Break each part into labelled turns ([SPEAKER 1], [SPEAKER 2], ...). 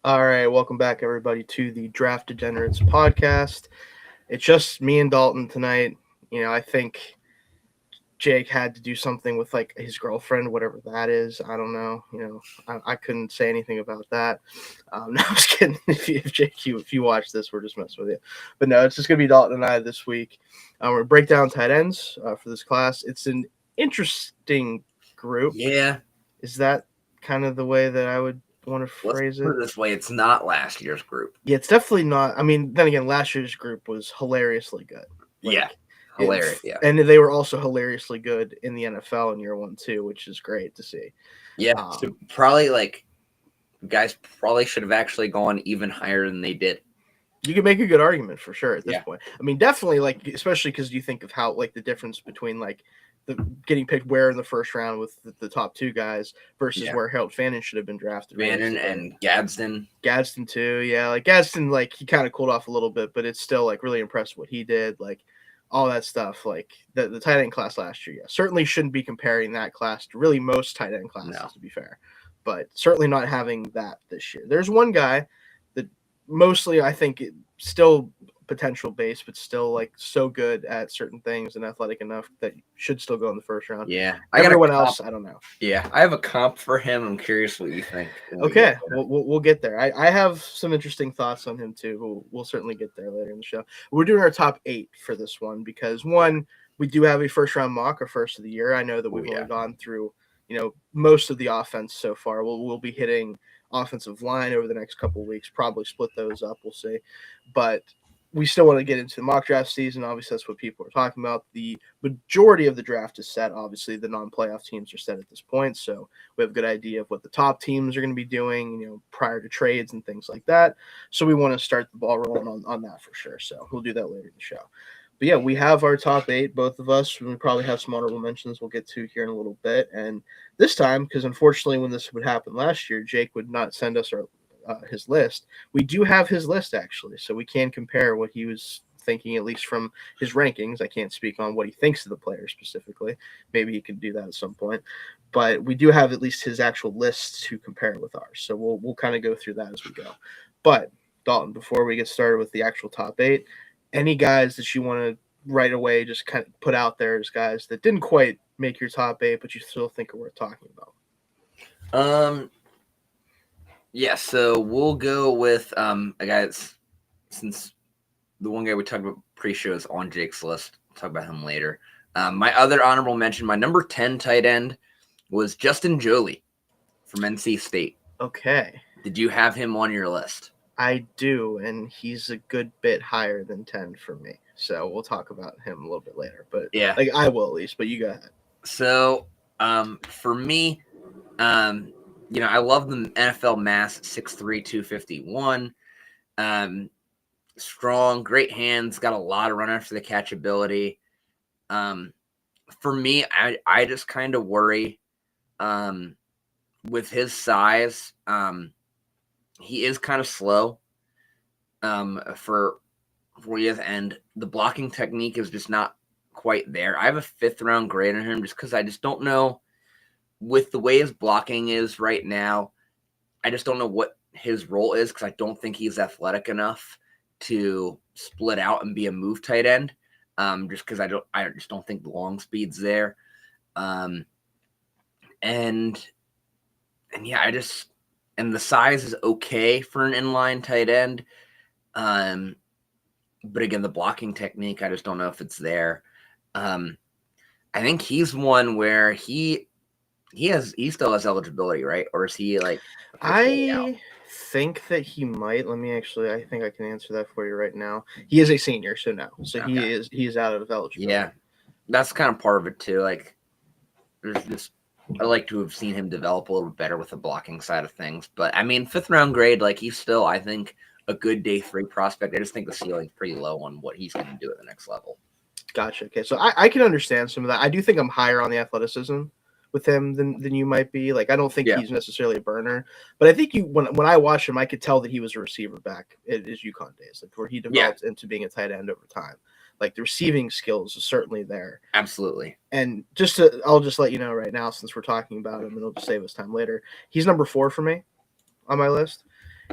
[SPEAKER 1] All right, welcome back, everybody, to the Draft Degenerates podcast. It's just me and Dalton tonight. I think Jake had to do something with like his girlfriend, whatever that is. I don't know. I couldn't say anything about that. No, I'm just kidding. If Jake, if you watch this, we're just messing with you. But no, it's just gonna be Dalton and I this week. We're gonna break down tight ends for this class. It's an interesting group.
[SPEAKER 2] Yeah,
[SPEAKER 1] Is that kind of the way that I would want to
[SPEAKER 2] let's
[SPEAKER 1] phrase
[SPEAKER 2] put
[SPEAKER 1] it?
[SPEAKER 2] it this way: it's not last year's group.
[SPEAKER 1] Yeah, it's definitely not. I mean, then again, last year's group was hilariously good.
[SPEAKER 2] Yeah,
[SPEAKER 1] Like,
[SPEAKER 2] hilarious. Yeah,
[SPEAKER 1] and they were also hilariously good in the NFL in year one too, which is great to see.
[SPEAKER 2] yeah. So
[SPEAKER 1] Um,
[SPEAKER 2] probably guys probably should have actually gone even higher than they did.
[SPEAKER 1] you can make a good argument for sure at this
[SPEAKER 2] Yeah,
[SPEAKER 1] point. I mean, definitely, especially because you think of how the difference between the getting picked where in the first round with the top two guys versus
[SPEAKER 2] yeah.
[SPEAKER 1] where Harold Fannin should have been drafted.
[SPEAKER 2] Bannon and Gadsden.
[SPEAKER 1] Gadsden too, yeah. Gadsden, he kind of cooled off a little bit, but it's still really impressive what he did. All that stuff. The tight end class last year, yeah, certainly shouldn't be comparing that class to really most tight end classes,
[SPEAKER 2] No.
[SPEAKER 1] to be fair. But certainly not having that this year. There's one guy that mostly I think still potential base, but still so good at certain things and athletic enough that should still go in the first round.
[SPEAKER 2] Yeah,
[SPEAKER 1] Everyone else, I don't know.
[SPEAKER 2] Yeah, I have a comp for him. I'm curious what you think.
[SPEAKER 1] Okay, we'll get there. I have some interesting thoughts on him too. We'll certainly get there later in the show. We're doing our top 8 for this one because one, we do have a first round mock, our first of the year. I know that we've only gone through most of the offense so far. We'll be hitting offensive line over the next couple of weeks. Probably split those up. We'll see, but we still want to get into the mock draft season. Obviously, that's what people are talking about. The majority of the draft is set. Obviously, the non-playoff teams are set at this point, so we have a good idea of what the top teams are going to be doing, prior to trades and things like that. So we want to start the ball rolling on that for sure. So we'll do that later in the show. But yeah, we have our top 8, both of us. We probably have some honorable mentions we'll get to here in a little bit. And this time, because unfortunately when this would happen last year, Jake would not send us his list. We do have his list actually, so we can compare what he was thinking, at least from his rankings. I can't speak on what he thinks of the player specifically. Maybe he can do that at some point, but we do have at least his actual list to compare with ours. So we'll kind of go through that as we go. But Dalton, before we get started with the actual top 8, any guys that you want to right away just kind of put out there as guys that didn't quite make your top 8, but you still think are worth talking about?
[SPEAKER 2] Yeah, so we'll go with a guy that's, since the one guy we talked about pre-show is on Jake's list. We'll talk about him later. My other honorable mention, my number 10 tight end was Justin Joly from NC State.
[SPEAKER 1] Okay.
[SPEAKER 2] Did you have him on your list?
[SPEAKER 1] I do, and he's a good bit higher than 10 for me. So we'll talk about him a little bit later. But
[SPEAKER 2] yeah,
[SPEAKER 1] I will at least. But you go ahead.
[SPEAKER 2] So for me, I love the NFL mass 6'3", 251. Strong, great hands, got a lot of run after the catch ability. For me, I just kind of worry with his size. He is kind of slow for 4 years, and the blocking technique is just not quite there. I have a 5th round grade on him just because I just don't know, with the way his blocking is right now, I just don't know what his role is because I don't think he's athletic enough to split out and be a move tight end. Just because I just don't think the long speed's there. And yeah, and the size is okay for an inline tight end. But again, the blocking technique, I just don't know if it's there. I think he's one where he still has eligibility, right? Or is he
[SPEAKER 1] I think that he might. I think I can answer that for you right now. He is a senior, so no. So okay. He's out of eligibility.
[SPEAKER 2] Yeah. That's kind of part of it too. I like to have seen him develop a little better with the blocking side of things. But I mean, 5th round grade, he's still, I think, a good day 3 prospect. I just think the ceiling's pretty low on what he's going to do at the next level.
[SPEAKER 1] Gotcha. Okay, so I can understand some of that. I do think I'm higher on the athleticism with him than you might be. I don't think he's necessarily a burner, but I think when I watched him, I could tell that he was a receiver back at his UConn days, where he developed into being a tight end over time. The receiving skills is certainly there.
[SPEAKER 2] Absolutely.
[SPEAKER 1] And I'll just let you know right now, since we're talking about him, and it'll just save us time later. He's number 4 for me on my list.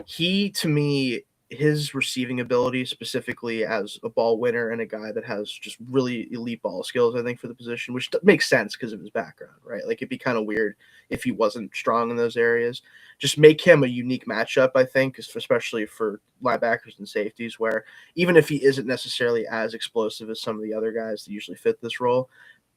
[SPEAKER 1] He, to me, his receiving ability, specifically as a ball winner and a guy that has just really elite ball skills, I think, for the position, which makes sense because of his background, right? Like, it'd be kind of weird if he wasn't strong in those areas. Just make him a unique matchup, I think, especially for linebackers and safeties, where even if he isn't necessarily as explosive as some of the other guys that usually fit this role,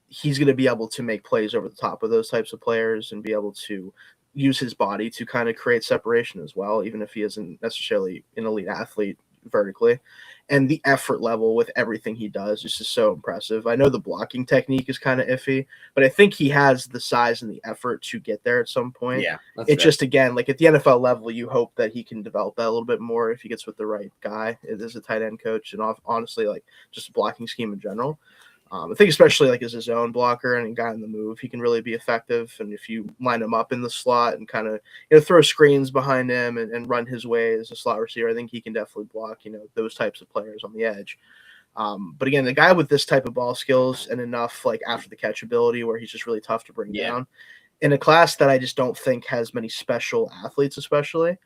[SPEAKER 1] he's going to be able to make plays over the top of those types of players and be able to use his body to kind of create separation as well, even if he isn't necessarily an elite athlete vertically. And the effort level with everything he does is just so impressive. I know the blocking technique is kind of iffy, but I think he has the size and the effort to get there at some point.
[SPEAKER 2] Yeah,
[SPEAKER 1] It's just, again, like at the NFL level, you hope that he can develop that a little bit more if he gets with the right guy as a tight end coach and honestly, like just a blocking scheme in general. I think especially like as a zone blocker and a guy in the move, he can really be effective. And if you line him up in the slot and kind of throw screens behind him and run his way as a slot receiver, I think he can definitely block those types of players on the edge. But again, the guy with this type of ball skills and enough like after the catch ability where he's just really tough to bring down in a class that I just don't think has many special athletes, especially.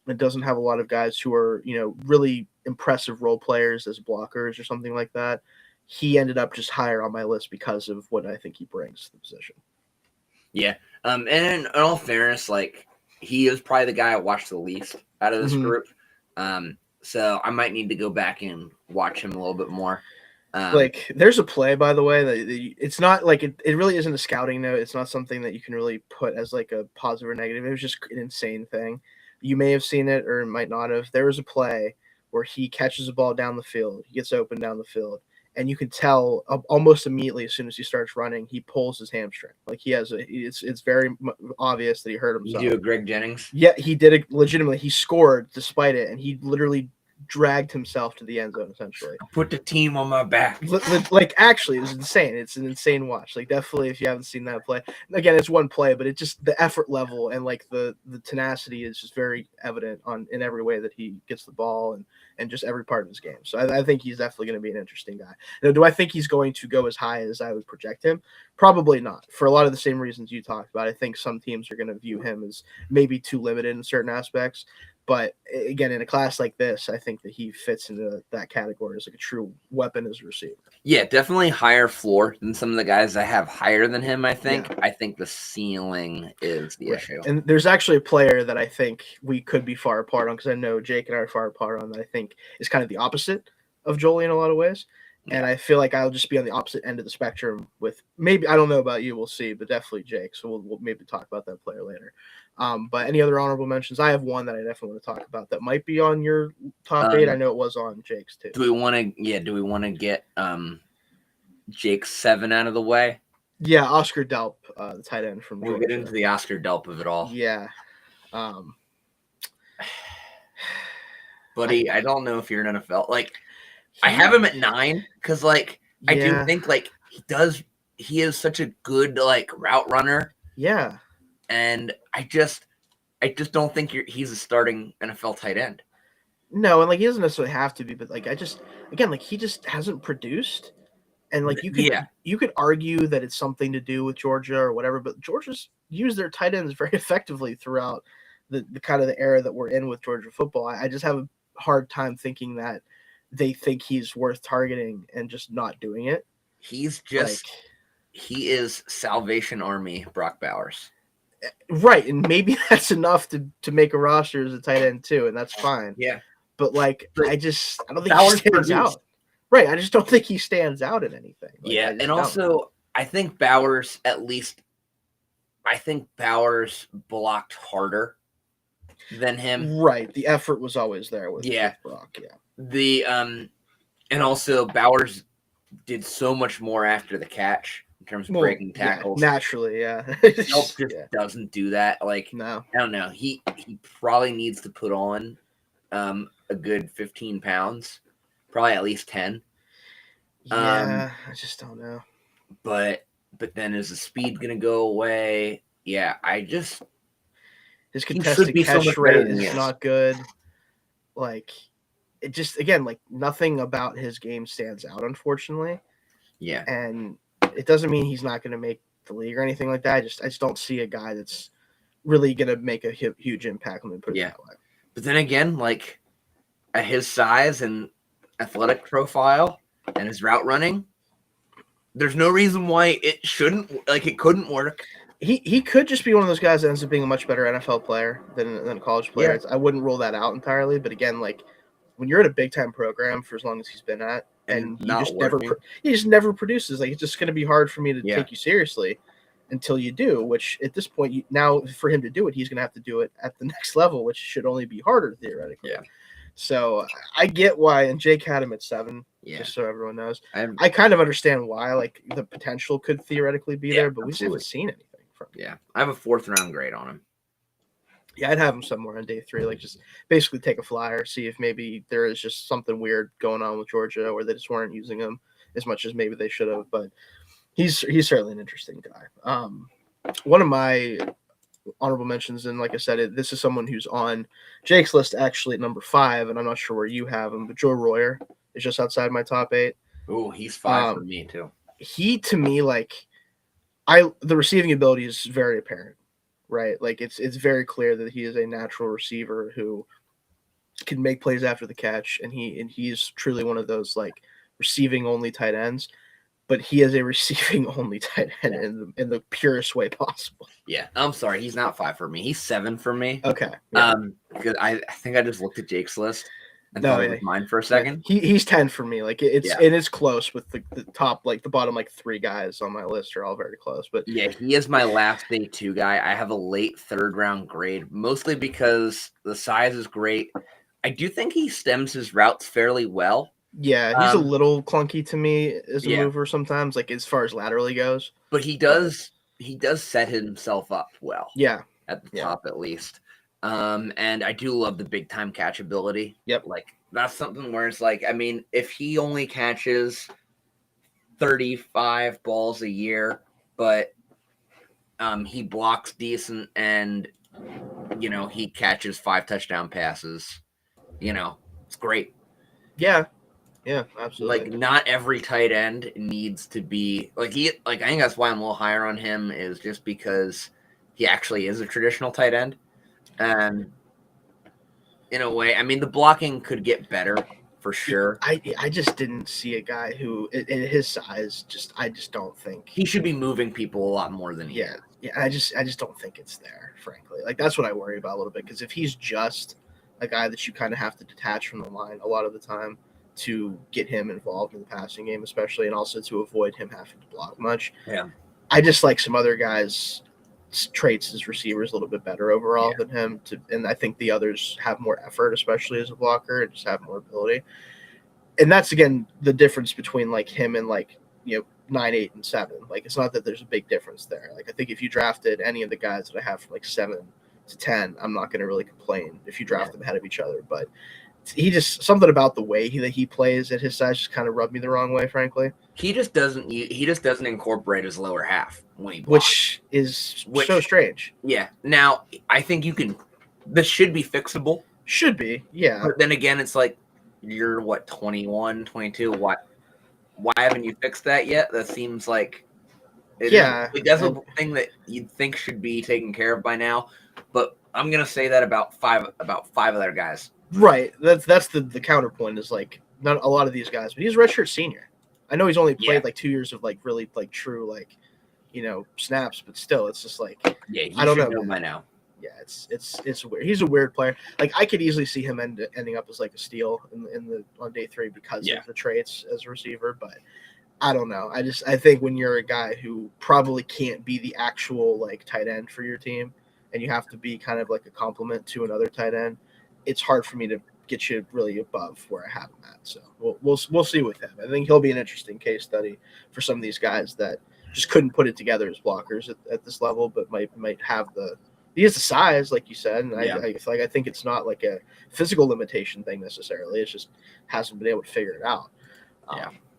[SPEAKER 1] It doesn't have a lot of guys who are really impressive role players as blockers or something like that. He ended up just higher on my list because of what I think he brings to the position.
[SPEAKER 2] Yeah. And in all fairness, like he is probably the guy I watched the least out of this group. So I might need to go back and watch him a little bit more.
[SPEAKER 1] Like there's a play, by the way, that it's not like it really isn't a scouting note. It's not something that you can really put as like a positive or negative. It was just an insane thing. You may have seen it or might not have. There was a play where he catches a ball down the field. He gets open down the field. And you can tell almost immediately as soon as he starts running, he pulls his hamstring. Like it's very obvious that he hurt himself.
[SPEAKER 2] You do a Greg Jennings?
[SPEAKER 1] Yeah, he did it legitimately. He scored despite it, and he literally dragged himself to the end zone essentially.
[SPEAKER 2] Put the team on my back.
[SPEAKER 1] Like actually, it was insane. It's an insane watch. Like definitely, if you haven't seen that play, again, it's one play, but it just the effort level and like the tenacity is just very evident in every way that he gets the ball and just every part of his game. So I think he's definitely going to be an interesting guy. Now, do I think he's going to go as high as I would project him? Probably not. For a lot of the same reasons you talked about, I think some teams are going to view him as maybe too limited in certain aspects. But again, in a class like this, I think that he fits into that category as like a true weapon as a receiver.
[SPEAKER 2] Yeah, definitely higher floor than some of the guys I have higher than him, I think. Yeah. I think the ceiling is the issue.
[SPEAKER 1] And there's actually a player that I think we could be far apart on because I know Jake and I are far apart on that I think is kind of the opposite of Jolie in a lot of ways. Yeah. And I feel like I'll just be on the opposite end of the spectrum with maybe, I don't know about you, we'll see, but definitely Jake. So we'll maybe talk about that player later. But any other honorable mentions? I have one that I definitely want to talk about that might be on your top 8. I know it was on Jake's too.
[SPEAKER 2] Do we want to get Jake's 7 out of the way?
[SPEAKER 1] Yeah, Oscar Delp, the tight end from
[SPEAKER 2] We'll get into the Oscar Delp of it all.
[SPEAKER 1] Yeah.
[SPEAKER 2] Buddy, I don't know if you're an NFL. Like, I have him at 9 because, like, yeah. I do think, like, he is such a good, like, route runner.
[SPEAKER 1] Yeah.
[SPEAKER 2] And I just don't think he's a starting NFL tight end.
[SPEAKER 1] No, and, like, he doesn't necessarily have to be, but, like, he just hasn't produced. And, like, you could argue that it's something to do with Georgia or whatever, but Georgia's used their tight ends very effectively throughout the kind of the era that we're in with Georgia football. I just have a hard time thinking that they think he's worth targeting and just not doing it.
[SPEAKER 2] He's just he is Salvation Army Brock Bowers.
[SPEAKER 1] Right, and maybe that's enough to make a roster as a tight end too, and that's fine.
[SPEAKER 2] Yeah.
[SPEAKER 1] But I don't think Bowers he stands out. Right, I just don't think he stands out in anything.
[SPEAKER 2] Yeah, and also I think Bowers blocked harder than him.
[SPEAKER 1] Right, the effort was always there with Brock. Yeah.
[SPEAKER 2] And also Bowers did so much more after the catch in terms of breaking tackles.
[SPEAKER 1] Yeah, naturally, yeah.
[SPEAKER 2] Delp just doesn't do that. Like,
[SPEAKER 1] no.
[SPEAKER 2] I don't know. He probably needs to put on a good 15 pounds, probably at least 10.
[SPEAKER 1] Yeah, I just don't know.
[SPEAKER 2] But then is the speed going to go away? Yeah,
[SPEAKER 1] his contested catch rate is not good. Like, it just, again, like, nothing about his game stands out, unfortunately.
[SPEAKER 2] Yeah.
[SPEAKER 1] And it doesn't mean he's not going to make the league or anything like that. I just don't see a guy that's really going to make a huge impact. Let me put it that way.
[SPEAKER 2] But then again, like at his size and athletic profile and his route running, there's no reason why it shouldn't, like it couldn't work.
[SPEAKER 1] He could just be one of those guys that ends up being a much better NFL player than a college player.
[SPEAKER 2] Yeah.
[SPEAKER 1] I wouldn't rule that out entirely, but again, like when you're at a big time program for as long as he's been at, and you
[SPEAKER 2] not
[SPEAKER 1] just
[SPEAKER 2] working.
[SPEAKER 1] he just never produces. Like it's just going to be hard for me to
[SPEAKER 2] Yeah.
[SPEAKER 1] take you seriously until you do. Which at this point, now for him to do it, he's going to have to do it at the next level, which should only be harder theoretically.
[SPEAKER 2] Yeah.
[SPEAKER 1] So I get why, and Jake had him at 7.
[SPEAKER 2] Yeah.
[SPEAKER 1] Just so everyone knows,
[SPEAKER 2] I'm-
[SPEAKER 1] I kind of understand why. Like the potential could theoretically be
[SPEAKER 2] Yeah,
[SPEAKER 1] there, but we just
[SPEAKER 2] absolutely.
[SPEAKER 1] haven't seen anything from him.
[SPEAKER 2] Yeah. I have a 4th round grade on him.
[SPEAKER 1] Yeah, I'd have him somewhere on day 3. Like just basically take a flyer, see if maybe there is just something weird going on with Georgia, or they just weren't using him as much as maybe they should have. But he's certainly an interesting guy. One of my honorable mentions, and like I said, this is someone who's on Jake's list actually at number 5, and I'm not sure where you have him, but Joe Royer is just outside my top 8.
[SPEAKER 2] Oh, he's 5 for me too.
[SPEAKER 1] He, to me, like the receiving ability is very apparent, right? Like it's very clear that he is a natural receiver who can make plays after the catch, and he's truly one of those like receiving only tight ends. But he is a receiving only tight end in the purest way possible.
[SPEAKER 2] Yeah, I'm sorry, he's not 5 for me. He's 7 for me.
[SPEAKER 1] Okay. Yeah.
[SPEAKER 2] Because I think I just looked at Jake's list and thought it was mine for a second.
[SPEAKER 1] Yeah. He's 10 for me. Like it is close with the top, like the bottom, like 3 guys on my list are all very close. But
[SPEAKER 2] yeah, he is my last day 2 guy. I have a late 3rd round grade, mostly because the size is great. I do think he stems his routes fairly well.
[SPEAKER 1] Yeah, he's a little clunky to me as a mover sometimes, like as far as laterally goes.
[SPEAKER 2] But he does set himself up well.
[SPEAKER 1] Yeah.
[SPEAKER 2] At the top at least. And I do love the big time catch ability.
[SPEAKER 1] Yep.
[SPEAKER 2] Like that's something where it's like, I mean, if he only catches 35 balls a year, but he blocks decent and he catches 5 touchdown passes, it's great.
[SPEAKER 1] Yeah. Yeah, absolutely.
[SPEAKER 2] Like not every tight end needs to be I think that's why I'm a little higher on him is just because he actually is a traditional tight end. And in a way, I mean the blocking could get better for sure.
[SPEAKER 1] I just didn't see a guy who in his size I just don't think
[SPEAKER 2] he should be moving people a lot more than he is.
[SPEAKER 1] Yeah, I just don't think it's there, frankly. Like that's what I worry about a little bit, because if he's just a guy that you kind of have to detach from the line a lot of the time to get him involved in the passing game, especially, and also to avoid him having to block much.
[SPEAKER 2] Yeah.
[SPEAKER 1] I just like some other guys' traits as receivers a little bit better overall than him. And I think the others have more effort, especially as a blocker, and just have more ability. And that's, again, the difference between like him and 9, 8, and 7. Like it's not that there's a big difference there. Like I think if you drafted any of the guys that I have from 7 to 10, I'm not going to really complain if you draft them ahead of each other. But he just something about the way that he plays at his size just kind of rubbed me the wrong way, frankly.
[SPEAKER 2] He just doesn't incorporate his lower half when he blocks,
[SPEAKER 1] which is so strange.
[SPEAKER 2] Yeah. Now I think this should be fixable.
[SPEAKER 1] Should be, yeah.
[SPEAKER 2] But then again, it's like you're 21, 22. Why haven't you fixed that yet? That seems like that's a thing that you'd think should be taken care of by now. But I'm gonna say that about five other guys.
[SPEAKER 1] Right. That's the counterpoint is like not a lot of these guys, but he's a redshirt senior. I know he's only played 2 years of really true snaps, but still it's just like I don't know
[SPEAKER 2] by now.
[SPEAKER 1] Yeah, it's weird. He's a weird player. Like I could easily see him ending up as like a steal on day 3 because of the traits as a receiver, but I don't know. I think when you're a guy who probably can't be the actual tight end for your team, and you have to be kind of like a complement to another tight end, it's hard for me to get you really above where I have him at. So we'll see with him. I think he'll be an interesting case study for some of these guys that just couldn't put it together as blockers at this level, but might have he has the size, like you said, and I think it's not like a physical limitation thing necessarily. It just hasn't been able to figure it out.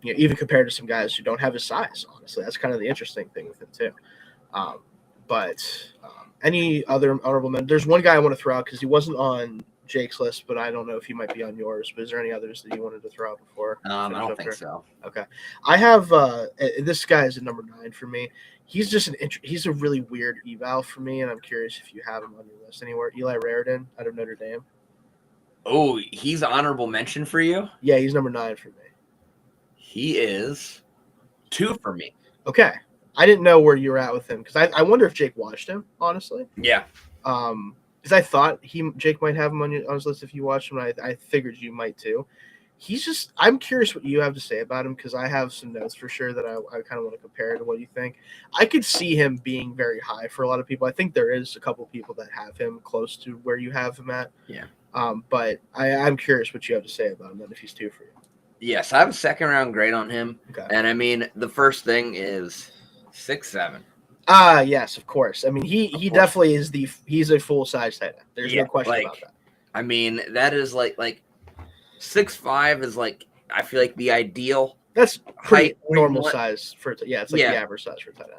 [SPEAKER 1] Even compared to some guys who don't have his size, honestly, that's kind of the interesting thing with him too. But any other honorable mention? There's one guy I want to throw out because he wasn't on Jake's list, but I don't know if he might be on yours. But is there any others that you wanted to throw out before?
[SPEAKER 2] I don't think so.
[SPEAKER 1] Okay, I have this guy is at number 9 for me. He's just he's a really weird eval for me, and I'm curious if you have him on your list anywhere. Eli Raridan out of Notre Dame.
[SPEAKER 2] Oh, he's honorable mention for you?
[SPEAKER 1] Yeah, he's number 9 for me.
[SPEAKER 2] He is 2 for me.
[SPEAKER 1] Okay. I didn't know where you were at with him because I wonder if Jake watched him, honestly.
[SPEAKER 2] Yeah.
[SPEAKER 1] Because I thought Jake might have him on his list if you watched him. I figured you might too. I'm curious what you have to say about him because I have some notes for sure that I kind of want to compare to what you think. I could see him being very high for a lot of people. I think there is a couple people that have him close to where you have him at.
[SPEAKER 2] Yeah.
[SPEAKER 1] But I'm curious what you have to say about him then if he's 2 for you.
[SPEAKER 2] Yes, I have a second round grade on him.
[SPEAKER 1] Okay.
[SPEAKER 2] And I mean, the first thing is 6'7".
[SPEAKER 1] Yes, of course. I mean, he definitely is he's a full size tight end. There's no question about that.
[SPEAKER 2] I mean, that is like 6'5" is like, I feel like the ideal.
[SPEAKER 1] That's pretty
[SPEAKER 2] height
[SPEAKER 1] normal size for it's like the average size for tight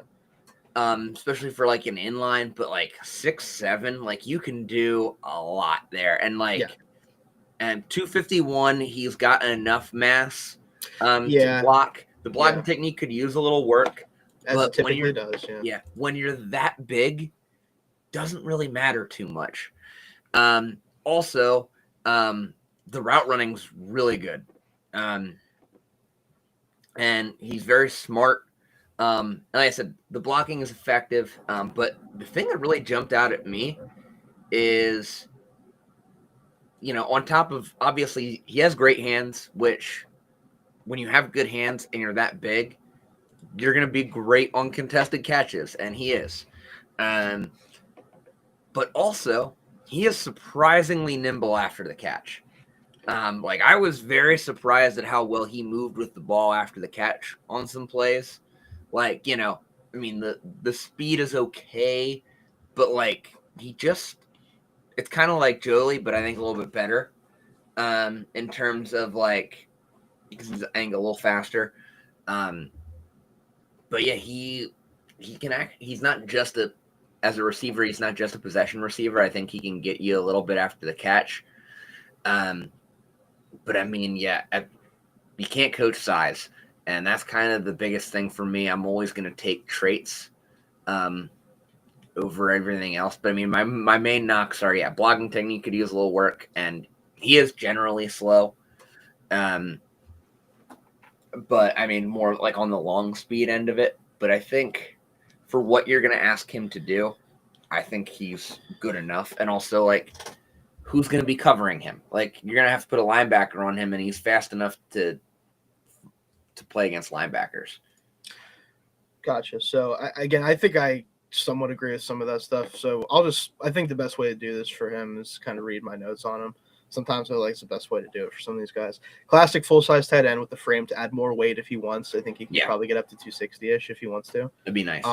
[SPEAKER 1] end.
[SPEAKER 2] Especially for like an inline, but like 6'7", like you can do a lot there. And and 251, he's got enough mass to block. The blocking technique could use a little work.
[SPEAKER 1] As it typically does,
[SPEAKER 2] when you're that big, doesn't really matter too much. Also, the route running's really good. And he's very smart. And like I said, the blocking is effective. But the thing that really jumped out at me is, on top of, obviously, he has great hands, which when you have good hands and you're that big, you're going to be great on contested catches, and he is. But also, he is surprisingly nimble after the catch. I was very surprised at how well he moved with the ball after the catch on some plays. I mean, the speed is okay, but it's kind of like Jolie, but I think a little bit better in terms of because he's, I think, a little faster. But yeah, he can act. He's not just as a receiver. He's not just a possession receiver. I think he can get you a little bit after the catch. But I mean, you can't coach size, and that's kind of the biggest thing for me. I'm always going to take traits over everything else. But I mean, my main knocks are blocking technique could use a little work, and he is generally slow. But I mean, more like on the long speed end of it. But I think for what you're going to ask him to do, I think he's good enough. And also, who's going to be covering him? You're going to have to put a linebacker on him, and he's fast enough to play against linebackers.
[SPEAKER 1] Gotcha. So I think I somewhat agree with some of that stuff. So I think the best way to do this for him is kind of read my notes on him. Sometimes I feel like it's the best way to do it for some of these guys. Classic full-size tight end with the frame to add more weight if he wants. I think he can probably get up to 260-ish if he wants to.
[SPEAKER 2] It'd be nice.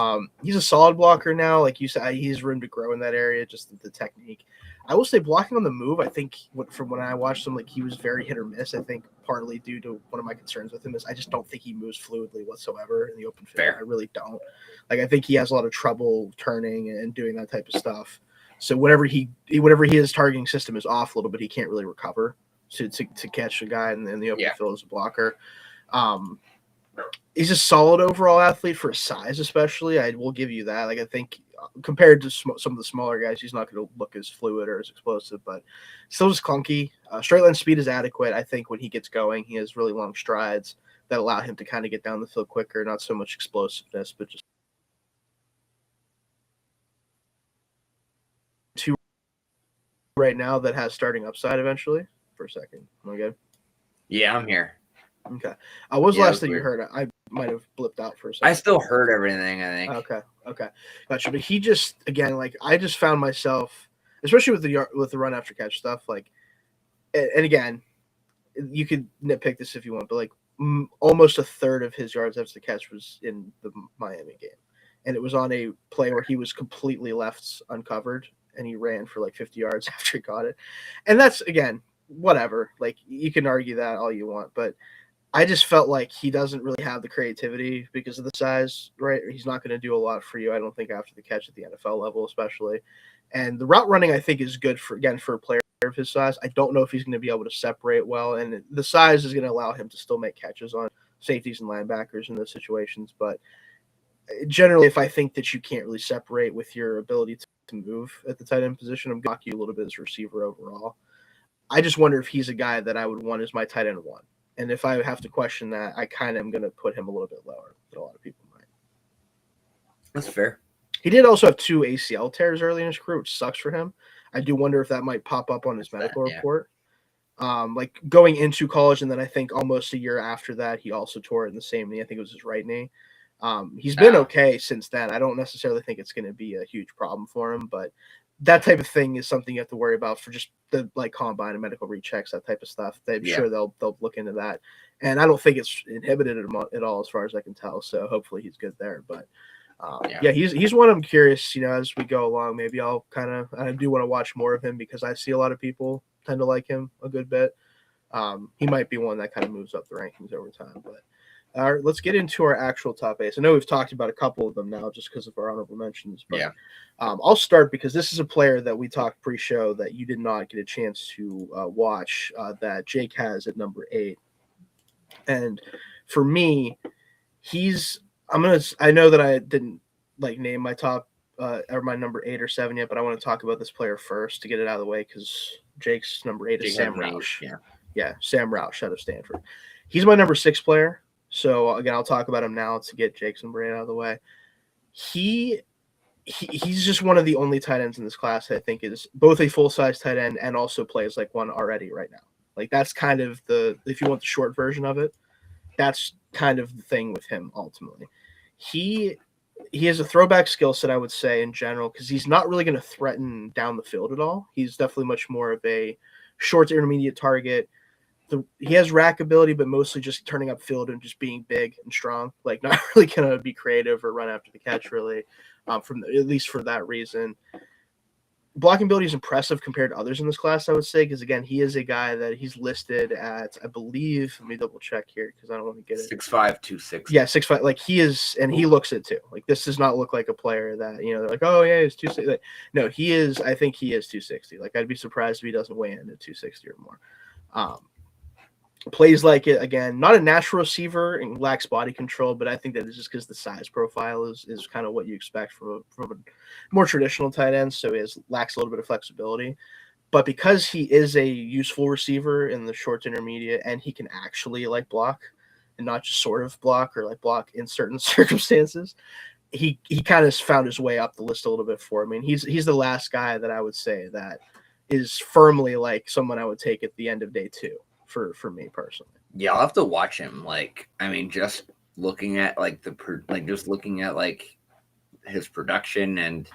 [SPEAKER 1] He's a solid blocker now. Like you said, he has room to grow in that area, just the technique. I will say blocking on the move, I think from when I watched him, he was very hit or miss. I think partly due to one of my concerns with him is I just don't think he moves fluidly whatsoever in the open field.
[SPEAKER 2] Fair.
[SPEAKER 1] I really don't. I think he has a lot of trouble turning and doing that type of stuff. So whatever his targeting system is off a little bit, he can't really recover to catch a guy in the open field as a blocker. He's a solid overall athlete for his size, especially. I will give you that. I think compared to some of the smaller guys, he's not going to look as fluid or as explosive, but still just clunky. Straight line speed is adequate. I think when he gets going, he has really long strides that allow him to kind of get down the field quicker. Not so much explosiveness, but just two right now that has starting upside eventually. For a second, am I good?
[SPEAKER 2] Yeah, I'm here.
[SPEAKER 1] Okay. What was the last thing you heard? I might have blipped out for a second.
[SPEAKER 2] I still heard everything, I think.
[SPEAKER 1] Okay. Gotcha. But he just, again, I just found myself, especially with the run after catch stuff, and again, you could nitpick this if you want, but almost a third of his yards after the catch was in the Miami game. And it was on a play where he was completely left uncovered, and he ran for 50 yards after he got it. And that's, again, whatever. You can argue that all you want, but I just felt like he doesn't really have the creativity because of the size, right? He's not going to do a lot for you, I don't think, after the catch at the NFL level, especially. And the route running, I think, is good for a player of his size. I don't know if he's going to be able to separate well, and the size is going to allow him to still make catches on safeties and linebackers in those situations. But generally, if I think that you can't really separate with your ability to move at the tight end position, I'm going to knock you a little bit as a receiver overall. I just wonder if he's a guy that I would want as my tight end 1. And if I have to question that, I kind of am going to put him a little bit lower than a lot of people might.
[SPEAKER 2] That's fair.
[SPEAKER 1] He did also have 2 ACL tears early in his career, which sucks for him. I do wonder if that might pop up on his medical report. Like going into college, and then I think almost a year after that, he also tore it in the same knee. I think it was his right knee. He's been okay since then. I don't necessarily think it's going to be a huge problem for him, but that type of thing is something you have to worry about for just the like combine and medical rechecks, that type of stuff. I'm sure they'll look into that, and I don't think it's inhibited him at all, as far as I can tell. So hopefully he's good there. But he's one I'm curious. As we go along, maybe I do want to watch more of him because I see a lot of people tend to like him a good bit. He might be one that kind of moves up the rankings over time. But let's get into our actual top 8. So I know we've talked about a couple of them now just because of our honorable mentions. But I'll start because this is a player that we talked pre-show that you did not get a chance to watch that Jake has at number 8. And for me, I know that I didn't name my top or my number 8 or 7 yet, but I want to talk about this player first to get it out of the way because Jake's number 8 is Sam Roush. Yeah, Sam Roush out of Stanford. He's my number 6 player. So again, I'll talk about him now to get Jake's number 8 out of the way. He's just one of the only tight ends in this class that I think is both a full-size tight end and also plays like one already right now. Like that's kind of if you want the short version of it, that's kind of the thing with him ultimately. He has a throwback skill set, I would say, in general, because he's not really going to threaten down the field at all. He's definitely much more of a short to intermediate target. He has rack ability, but mostly just turning up field and just being big and strong. Like not really going to be creative or run after the catch, really, at least for that reason. Blocking ability is impressive compared to others in this class, I would say, because, again, he is a guy that he's listed at, I believe, let me double check here because I don't want to get it.
[SPEAKER 2] 6'5", 260.
[SPEAKER 1] Yeah, 6'5". Like he is, and he looks it too. Like this does not look like a player that, they're like, oh, yeah, he's 260. Like, no, he is, I think he is 260. Like I'd be surprised if he doesn't weigh in at 260 or more. Plays like it, again, not a natural receiver and lacks body control, but I think that is just because the size profile is kind of what you expect from a more traditional tight end. So he lacks a little bit of flexibility. But because he is a useful receiver in the short to intermediate and he can actually block and not just sort of block or block in certain circumstances, he kind of found his way up the list a little bit for me. And he's the last guy that I would say that is firmly someone I would take at the end of day 2. For me personally.
[SPEAKER 2] Yeah, I'll have to watch him. Just looking at his production and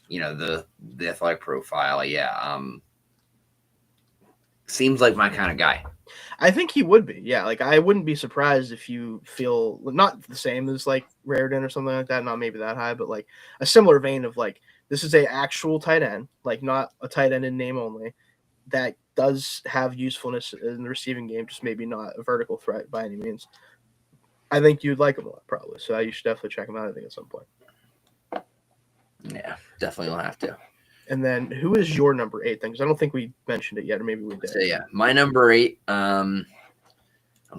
[SPEAKER 2] the athletic profile. Yeah, seems like my kind of guy.
[SPEAKER 1] I think he would be. Yeah, I wouldn't be surprised if you feel not the same as Raritan or something like that. Not maybe that high, but a similar vein of this is a actual tight end, not a tight end in name only, that does have usefulness in the receiving game, just maybe not a vertical threat by any means. I think you'd like him a lot, probably. So you should definitely check him out, I think, at some point.
[SPEAKER 2] Yeah, definitely will have to.
[SPEAKER 1] And then who is your number 8 then? Because I don't think we mentioned it yet, or maybe we did.
[SPEAKER 2] So, yeah, my number 8, I'm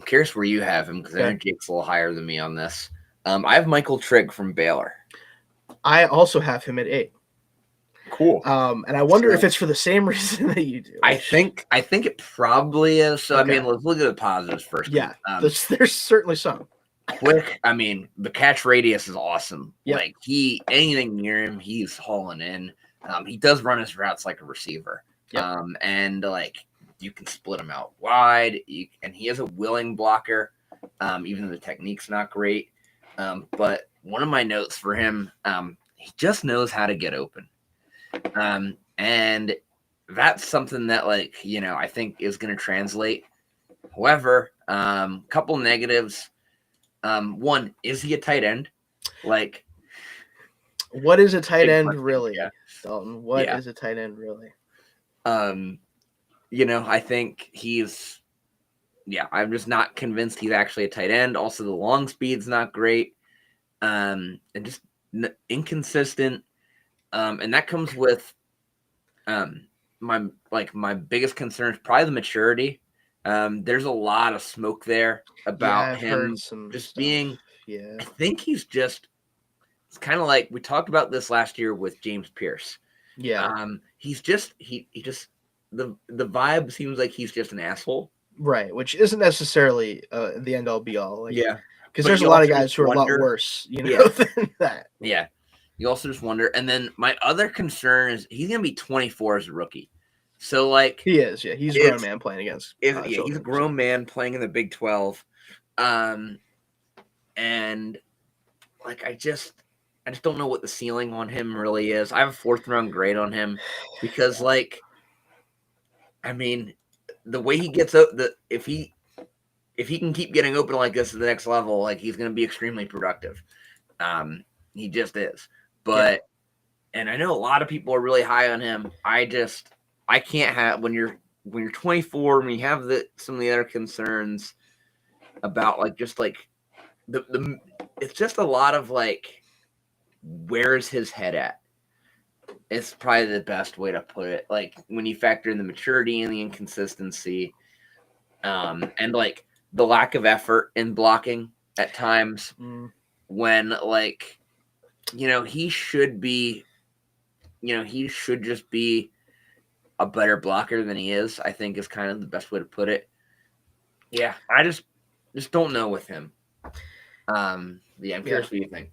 [SPEAKER 2] curious where you have him because I know Jake's a little higher than me on this. I have Michael Trigg from Baylor. I
[SPEAKER 1] also have him at 8.
[SPEAKER 2] Cool.
[SPEAKER 1] And I wonder if it's for the same reason that you do.
[SPEAKER 2] I think it probably is. So okay. Let's look at the positives first.
[SPEAKER 1] Yeah, there's certainly some.
[SPEAKER 2] Quick. The catch radius is awesome. Yep. Anything near him, he's hauling in. He does run his routes like a receiver. Yep. And you can split him out wide. And he is a willing blocker, even though the technique's not great. But one of my notes for him, he just knows how to get open. And that's something that I think is going to translate. However, couple negatives. One, is he a tight end?
[SPEAKER 1] What is a tight end really, Dalton? What is a tight end really?
[SPEAKER 2] I think I'm just not convinced he's actually a tight end. Also, the long speed's not great. And just inconsistent. And that comes with my biggest concern is probably the maturity. There's a lot of smoke there about him just being. Yeah, I think he's just. It's kind of like we talked about this last year with James Pierce.
[SPEAKER 1] Yeah,
[SPEAKER 2] he's just he just the vibe seems like he's just an asshole.
[SPEAKER 1] Right, which isn't necessarily the end all be all. Like,
[SPEAKER 2] Yeah,
[SPEAKER 1] because
[SPEAKER 2] but
[SPEAKER 1] there's a
[SPEAKER 2] you
[SPEAKER 1] lot of
[SPEAKER 2] also
[SPEAKER 1] guys
[SPEAKER 2] just
[SPEAKER 1] who are a lot
[SPEAKER 2] wonder-
[SPEAKER 1] worse, you know,
[SPEAKER 2] Yeah.
[SPEAKER 1] than that.
[SPEAKER 2] Yeah, you also just wonder. And then my other concern is he's gonna be 24 as a rookie, so like
[SPEAKER 1] He is, yeah, he's a grown man playing against.
[SPEAKER 2] he's a
[SPEAKER 1] children,
[SPEAKER 2] grown man playing in the Big 12, and like I just don't know what the ceiling on him really is. I have a 4th round grade on him because like, I mean, the way he gets out, if he can keep getting open like this at the next level, like he's going to be extremely productive. He just is. But and I know a lot of people are really high on him. I can't have when you're 24, when you have some of the other concerns about like just like the it's just a lot of like, where's his head at? It's probably the best way to put it. Like when you factor in the maturity and the inconsistency, and like the lack of effort in blocking at times, when like, he should be, he should just be a better blocker than he is, I think is kind of the best way to put it. Yeah, I just don't know with him. I'm curious what you think.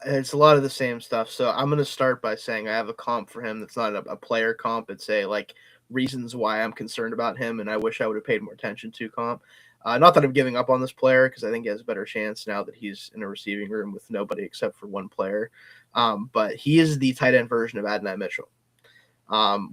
[SPEAKER 1] It's a lot of the same stuff. So I'm going to start by saying I have a comp for him that's not a player comp. It's a like reasons why I'm concerned about him, and I wish I would have paid more attention to comp. Not that I'm giving up on this player, because I think he has a better chance now that he's in a receiving room with nobody except for one player. But he is the tight end version of Adonai Mitchell,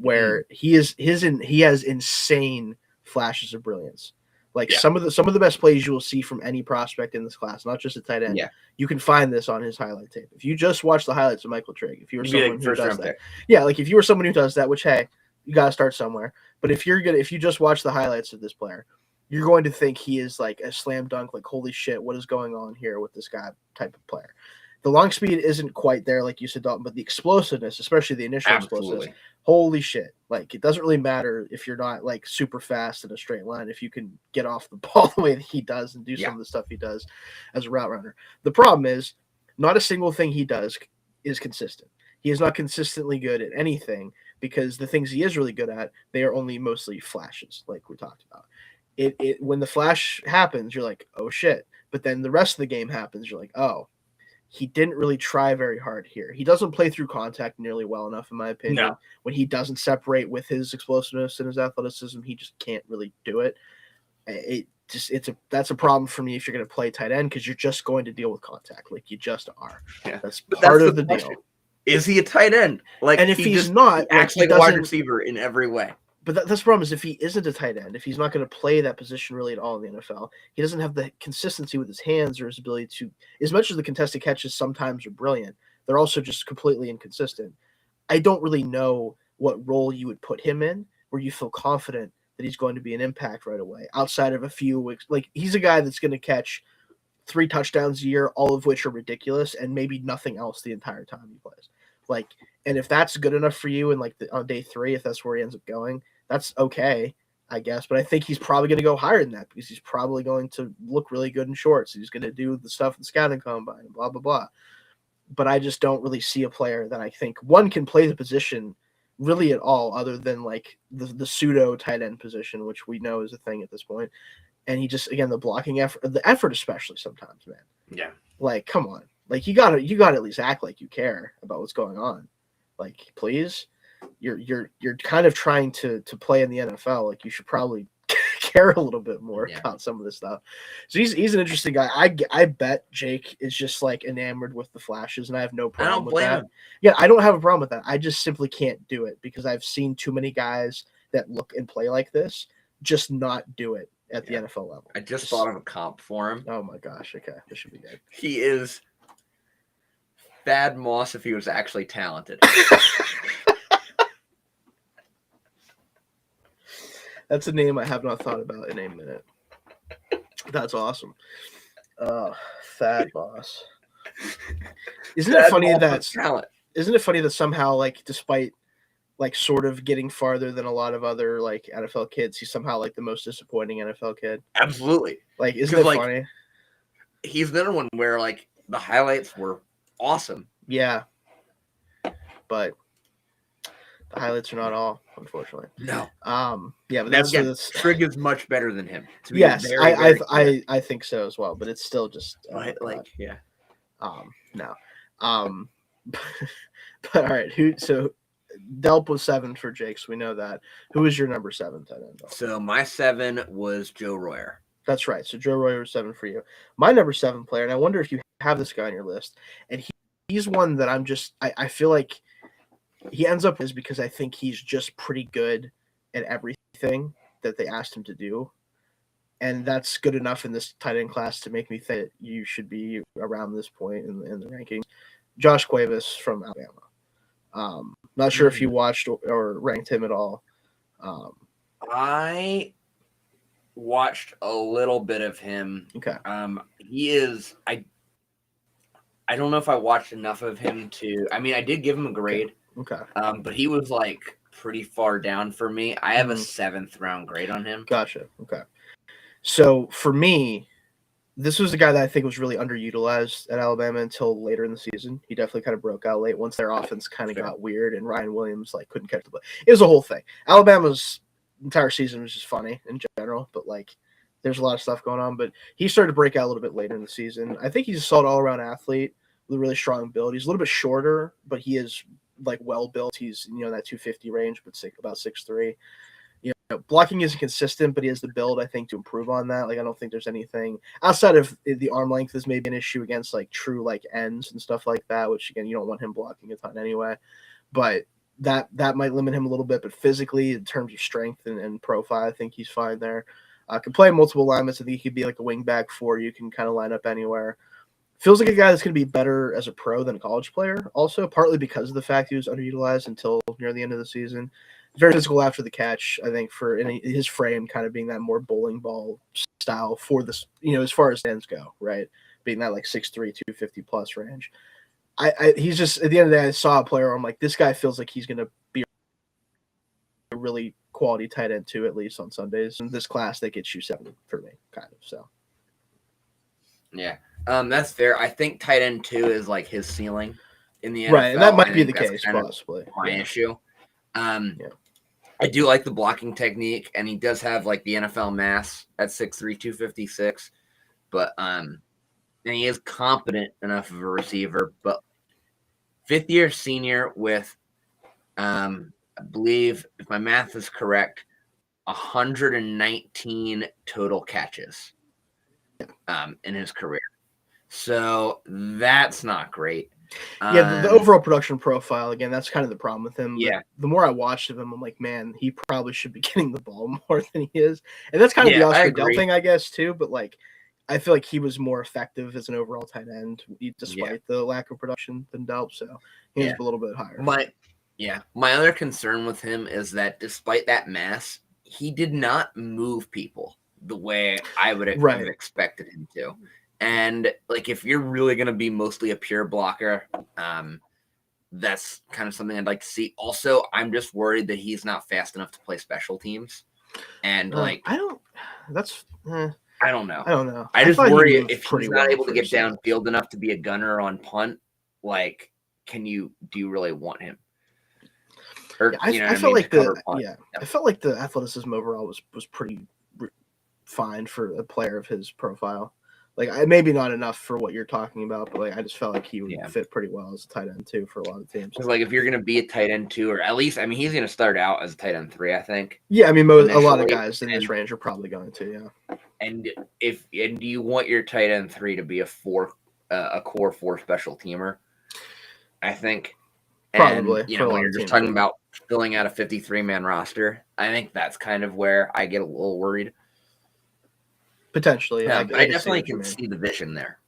[SPEAKER 1] where he has insane flashes of brilliance. Like some of the best plays you will see from any prospect in this class, not just a tight end.
[SPEAKER 2] Yeah.
[SPEAKER 1] You can find this on his highlight tape. If you just watch the highlights of Michael Trigg, if you were someone who does that, like if you were someone who does that, which hey, you gotta start somewhere. But if you just watch the highlights of this player, you're going to think he is like a slam dunk, like holy shit, what is going on here with this guy type of player. The long speed isn't quite there, like you said, Dalton, but the explosiveness, especially the initial explosiveness, holy shit. Like, it doesn't really matter if you're not, like, super fast in a straight line, if you can get off the ball the way that he does and do some of the stuff he does as a route runner. The problem is, not a single thing he does is consistent. He is not consistently good at anything, because the things he is really good at, they are only mostly flashes, like we talked about. When the flash happens, you're like, oh, shit. But then the rest of the game happens, you're like, oh, he didn't really try very hard here. He doesn't play through contact nearly well enough, in my opinion.
[SPEAKER 2] No.
[SPEAKER 1] When he doesn't separate with his explosiveness and his athleticism, he just can't really do it. That's a problem for me if you're going to play tight end, because you're just going to deal with contact, like you just are.
[SPEAKER 2] Yeah.
[SPEAKER 1] That's part of the deal.
[SPEAKER 2] Is he a tight end? Like,
[SPEAKER 1] and if he's not,
[SPEAKER 2] he acts like a wide receiver in every way.
[SPEAKER 1] But that's the problem, is if he isn't a tight end, if he's not going to play that position really at all in the NFL, he doesn't have the consistency with his hands or his ability to, as much as the contested catches sometimes are brilliant, they're also just completely inconsistent. I don't really know what role you would put him in where you feel confident that he's going to be an impact right away, outside of a few weeks. Like, he's a guy that's going to catch 3 touchdowns a year, all of which are ridiculous, and maybe nothing else the entire time he plays. Like, and if that's good enough for you, and like on day 3, if that's where he ends up going, that's okay, I guess. But I think he's probably going to go higher than that, because he's probably going to look really good in shorts. He's going to do the stuff in the scouting combine and blah, blah, blah. But I just don't really see a player that I think, one, can play the position really at all, other than like the pseudo tight end position, which we know is a thing at this point. And he just, again, the blocking effort, the effort especially sometimes, man.
[SPEAKER 2] Yeah.
[SPEAKER 1] Like, come on. Like, you gotta at least act like you care about what's going on. Like, please. You're kind of trying to play in the NFL. Like, you should probably care a little bit more about some of this stuff. So he's an interesting guy. I bet Jake is just like enamored with the flashes, and I have no problem with that. Yeah, I don't have a problem with that. I just simply can't do it, because I've seen too many guys that look and play like this just not do it at the NFL level.
[SPEAKER 2] I just thought of a comp for him.
[SPEAKER 1] Oh my gosh, okay. This should be good.
[SPEAKER 2] He is Thad Moss if he was actually talented.
[SPEAKER 1] That's a name I have not thought about in a minute. That's awesome. Thad Moss. Isn't it funny that somehow, like, despite like sort of getting farther than a lot of other like NFL kids, he's somehow like the most disappointing NFL kid?
[SPEAKER 2] Absolutely.
[SPEAKER 1] Like, isn't it funny?
[SPEAKER 2] He's another one where like the highlights were awesome.
[SPEAKER 1] Yeah. But The highlights are not all, unfortunately.
[SPEAKER 2] No.
[SPEAKER 1] Yeah, but
[SPEAKER 2] Now,
[SPEAKER 1] that's
[SPEAKER 2] again, Trig is much better than him. To be
[SPEAKER 1] yes,
[SPEAKER 2] very, very clear.
[SPEAKER 1] I think so as well. But it's still just
[SPEAKER 2] But, like, yeah.
[SPEAKER 1] no. But all right. So Delp was 7 for Jake, so we know that. Who is your number 7 tight end?
[SPEAKER 2] So my 7 was Joe Royer.
[SPEAKER 1] That's right. So Joe Royer was 7 for you. My number 7 player, and I wonder if you have this guy on your list, and he's one that I feel like he ends up is because I think he's just pretty good at everything that they asked him to do. And that's good enough in this tight end class to make me think you should be around this point in the rankings. Josh Cuevas from Alabama. Not sure if you watched or ranked him at all.
[SPEAKER 2] I watched a little bit of him.
[SPEAKER 1] Okay.
[SPEAKER 2] He is I don't know if I watched enough of him to. I mean, I did give him a grade.
[SPEAKER 1] Okay.
[SPEAKER 2] But he was like pretty far down for me. I have a 7th round grade on him.
[SPEAKER 1] Gotcha. Okay. So for me, this was a guy that I think was really underutilized at Alabama until later in the season. He definitely kind of broke out late once their offense kind of got weird and Ryan Williams like couldn't catch the ball. It was a whole thing. Alabama's entire season was just funny in general, but like there's a lot of stuff going on. But he started to break out a little bit later in the season. I think he's a solid all-around athlete with a really strong build. He's a little bit shorter, but he is like well built. He's in that 250 range, but about 6'3". Blocking isn't consistent, but he has the build, I think, to improve on that. Like, I don't think there's anything outside of the arm length is maybe an issue against like true like ends and stuff like that, which again, you don't want him blocking a ton anyway. But that might limit him a little bit. But physically, in terms of strength and profile, I think he's fine there. Can play multiple alignments. I think he could be like a wing back for you. Can kind of line up anywhere. Feels like a guy that's going to be better as a pro than a college player. Also, partly because of the fact he was underutilized until near the end of the season. Very physical after the catch, I think, for his frame kind of being that more bowling ball style for this, as far as ends go, right? Being that like 6'3", 250 plus range. He's just, at the end of the day, I saw a player where I'm like, this guy feels like he's going to be a really quality tight end too, at least on Sundays. In this class, that gets you 7 for me, kind of. So,
[SPEAKER 2] yeah, that's fair. I think tight end 2 is like his ceiling in the NFL.
[SPEAKER 1] Right, and that might be the case, possibly.
[SPEAKER 2] My issue. I do like the blocking technique, and he does have like the NFL mass at 6'3", 256. But and he is competent enough of a receiver. But 5th-year senior with, I believe, if my math is correct, 119 total catches in his career. So that's not great.
[SPEAKER 1] Yeah, the overall production profile, again, that's kind of the problem with him.
[SPEAKER 2] Yeah.
[SPEAKER 1] The more I watched of him, I'm like, man, he probably should be getting the ball more than he is. And that's kind of the Oscar Del thing, I guess, too. But, like, I feel like he was more effective as an overall tight end, despite the lack of production than Delp. So he's a little bit higher.
[SPEAKER 2] My other concern with him is that despite that mass, he did not move people the way I would have expected him to. And like, if you're really going to be mostly a pure blocker, that's kind of something I'd like to see. Also, I'm just worried that he's not fast enough to play special teams. And I don't know. I just worry if he's not able to get downfield enough to be a gunner on punt. Like, do you really want him? Or,
[SPEAKER 1] I felt like the athleticism overall was pretty fine for a player of his profile. Like, maybe not enough for what you're talking about, but like I just felt like he would fit pretty well as a tight end too for a lot of teams.
[SPEAKER 2] Because like if you're going to be a tight end 2, or at least, I mean, he's going to start out as a tight end 3, I think.
[SPEAKER 1] Yeah, I mean, a lot of guys in this range are probably going to. Yeah.
[SPEAKER 2] And do you want your tight end 3 to be a core 4 special teamer? I think.
[SPEAKER 1] Probably.
[SPEAKER 2] And, when you're just talking about filling out a 53-man roster, I think that's kind of where I get a little worried.
[SPEAKER 1] Potentially,
[SPEAKER 2] I definitely can see the vision there.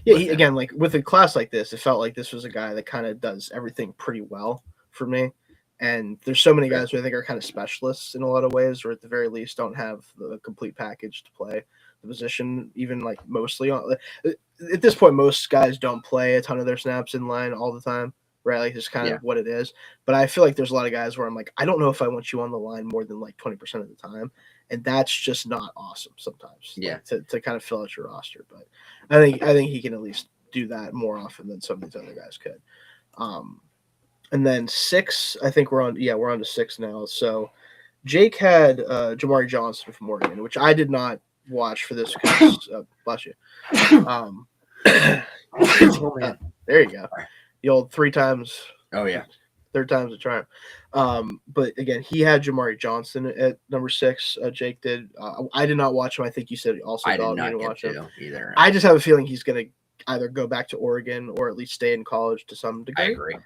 [SPEAKER 1] Yeah, again, like with a class like this, it felt like this was a guy that kind of does everything pretty well for me. And there's so many guys who I think are kind of specialists in a lot of ways, or at the very least don't have the complete package to play the position, even like mostly. At this point, most guys don't play a ton of their snaps in line all the time, right? Like, it's kind of what it is. But I feel like there's a lot of guys where I'm like, I don't know if I want you on the line more than like 20% of the time. And that's just not awesome sometimes.
[SPEAKER 2] Yeah.
[SPEAKER 1] Like, to kind of fill out your roster. But I think he can at least do that more often than some of these other guys could. And then 6, I think we're on to 6 now. So Jake had Jamari Johnson from Oregon, which I did not watch for this because bless you.
[SPEAKER 2] Oh, man.
[SPEAKER 1] There you go. The old 3 times.
[SPEAKER 2] Oh, yeah.
[SPEAKER 1] Third time's a charm. But again, he had Jamari Johnson at number 6. Jake did. I did not watch him. I think you said also
[SPEAKER 2] I did
[SPEAKER 1] Dalton, you
[SPEAKER 2] not
[SPEAKER 1] didn't
[SPEAKER 2] get
[SPEAKER 1] watch
[SPEAKER 2] to
[SPEAKER 1] him.
[SPEAKER 2] either.
[SPEAKER 1] I just have a feeling he's going to either go back to Oregon or at least stay in college to some degree.
[SPEAKER 2] I agree.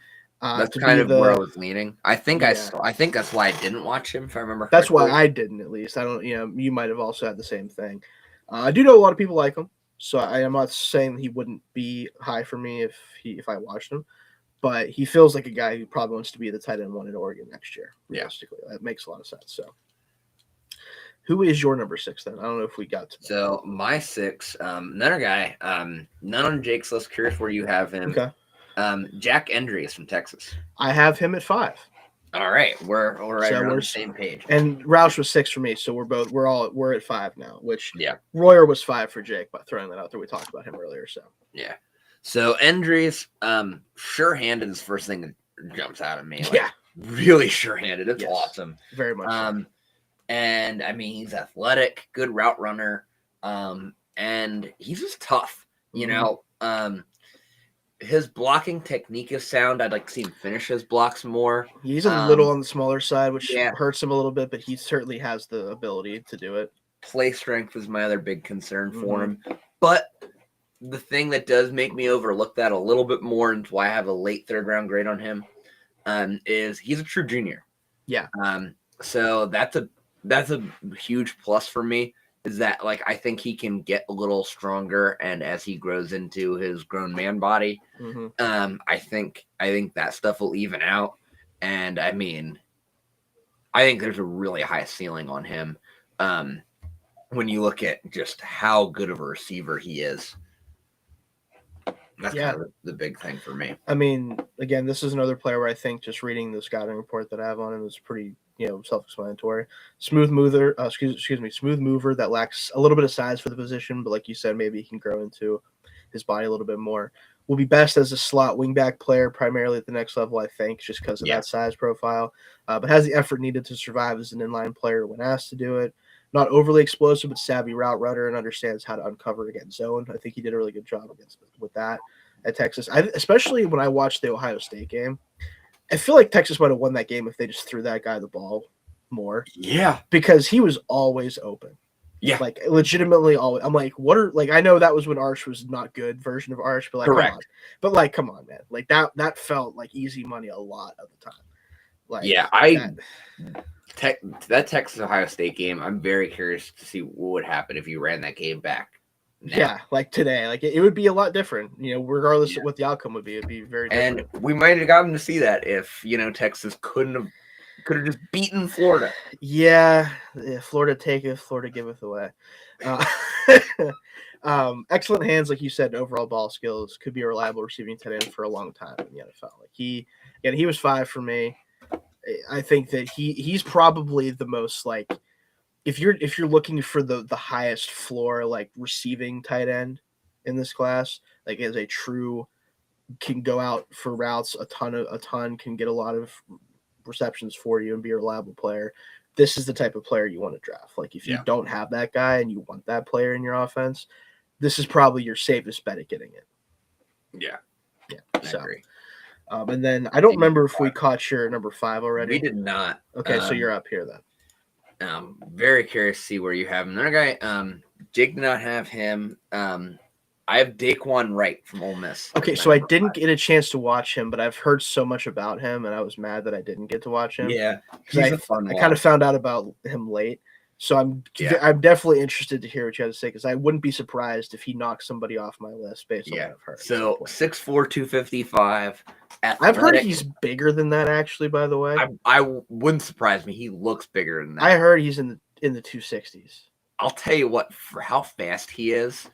[SPEAKER 2] That's kind of where I was leaning. I think I think that's why I didn't watch him, if I remember
[SPEAKER 1] That's
[SPEAKER 2] correctly.
[SPEAKER 1] why I didn't, at least. I don't, you might have also had the same thing. I do know a lot of people like him, so I am not saying he wouldn't be high for me if I watched him, but he feels like a guy who probably wants to be the tight end 1 in Oregon next year. Realistically, that makes a lot of sense. So, who is your number 6 then? I don't know if we got to that.
[SPEAKER 2] So my 6, another guy, none on Jake's list. Curious where you have him.
[SPEAKER 1] Okay.
[SPEAKER 2] Jack Endry from Texas.
[SPEAKER 1] I have him at 5.
[SPEAKER 2] All right, we're right on the same page.
[SPEAKER 1] And Roush was 6 for me, so we're at 5 now. Which
[SPEAKER 2] Royer
[SPEAKER 1] was 5 for Jake, but throwing that out there, we talked about him earlier. So
[SPEAKER 2] So Endry's sure-handed is the first thing that jumps out at me.
[SPEAKER 1] Like,
[SPEAKER 2] really sure-handed. It's awesome.
[SPEAKER 1] Very much. So.
[SPEAKER 2] And I mean, he's athletic, good route runner, and he's just tough. You know, his blocking technique is sound. I'd like to see him finish his blocks more.
[SPEAKER 1] He's a little on the smaller side, which hurts him a little bit, but he certainly has the ability to do it.
[SPEAKER 2] Play strength is my other big concern for him. But the thing that does make me overlook that a little bit more, and why I have a late 3rd round grade on him, is he's a true junior.
[SPEAKER 1] Yeah.
[SPEAKER 2] So that's a huge plus for me. Is that like I think he can get a little stronger, and as he grows into his grown man body, I think that stuff will even out. And I mean, I think there's a really high ceiling on him when you look at just how good of a receiver he is. That's kind of the big thing for me.
[SPEAKER 1] I mean, again, this is another player where I think just reading the scouting report that I have on him is pretty, self-explanatory. Smooth mover, smooth mover that lacks a little bit of size for the position, but like you said, maybe he can grow into his body a little bit more. Will be best as a slot wingback player, primarily at the next level, I think, just because of that size profile. But has the effort needed to survive as an inline player when asked to do it. Not overly explosive, but savvy route runner and understands how to uncover against zone. I think he did a really good job with that at Texas. Especially when I watched the Ohio State game, I feel like Texas might have won that game if they just threw that guy the ball more.
[SPEAKER 2] Yeah.
[SPEAKER 1] Because he was always open.
[SPEAKER 2] Yeah.
[SPEAKER 1] Like, legitimately always. I'm like, I know that was when Arch was not good version of Arch, but like,
[SPEAKER 2] correct.
[SPEAKER 1] Come on. But like, come on, man. Like, that felt like easy money a lot of the time. Like,
[SPEAKER 2] that Texas Ohio State game, I'm very curious to see what would happen if you ran that game back.
[SPEAKER 1] Now. Yeah, like today, like it would be a lot different, regardless of what the outcome would be. It'd be very different.
[SPEAKER 2] And we might have gotten to see that if Texas could have just beaten Florida.
[SPEAKER 1] Yeah, Florida taketh, Florida giveth away. Excellent hands, like you said, and overall ball skills. Could be a reliable receiving tight end for a long time in the NFL. Like he was 5 for me. I think that he's probably the most like. If you're looking for the highest floor like receiving tight end in this class, like as a true can go out for routes a ton, can get a lot of receptions for you and be a reliable player, this is the type of player you want to draft. Like if you don't have that guy and you want that player in your offense, this is probably your safest bet at getting it.
[SPEAKER 2] Yeah.
[SPEAKER 1] I
[SPEAKER 2] agree.
[SPEAKER 1] And then I don't remember if we caught your number 5 already.
[SPEAKER 2] We did not.
[SPEAKER 1] Okay, so you're up here then.
[SPEAKER 2] Very curious to see where you have him. Another guy, Jake did not have him. I have Daquan Wright from Ole Miss.
[SPEAKER 1] Okay, so I didn't get a chance to watch him, but I've heard so much about him, and I was mad that I didn't get to watch him.
[SPEAKER 2] Yeah,
[SPEAKER 1] I kind of found out about him late, so I'm definitely interested to hear what you have to say, because I wouldn't be surprised if he knocks somebody off my list based on what I've heard.
[SPEAKER 2] So 6'4", 255. Athletic.
[SPEAKER 1] I've heard he's bigger than that, actually, by the way.
[SPEAKER 2] I wouldn't surprise me. He looks bigger than that.
[SPEAKER 1] I heard he's in the 260s.
[SPEAKER 2] I'll tell you what, for how fast he is,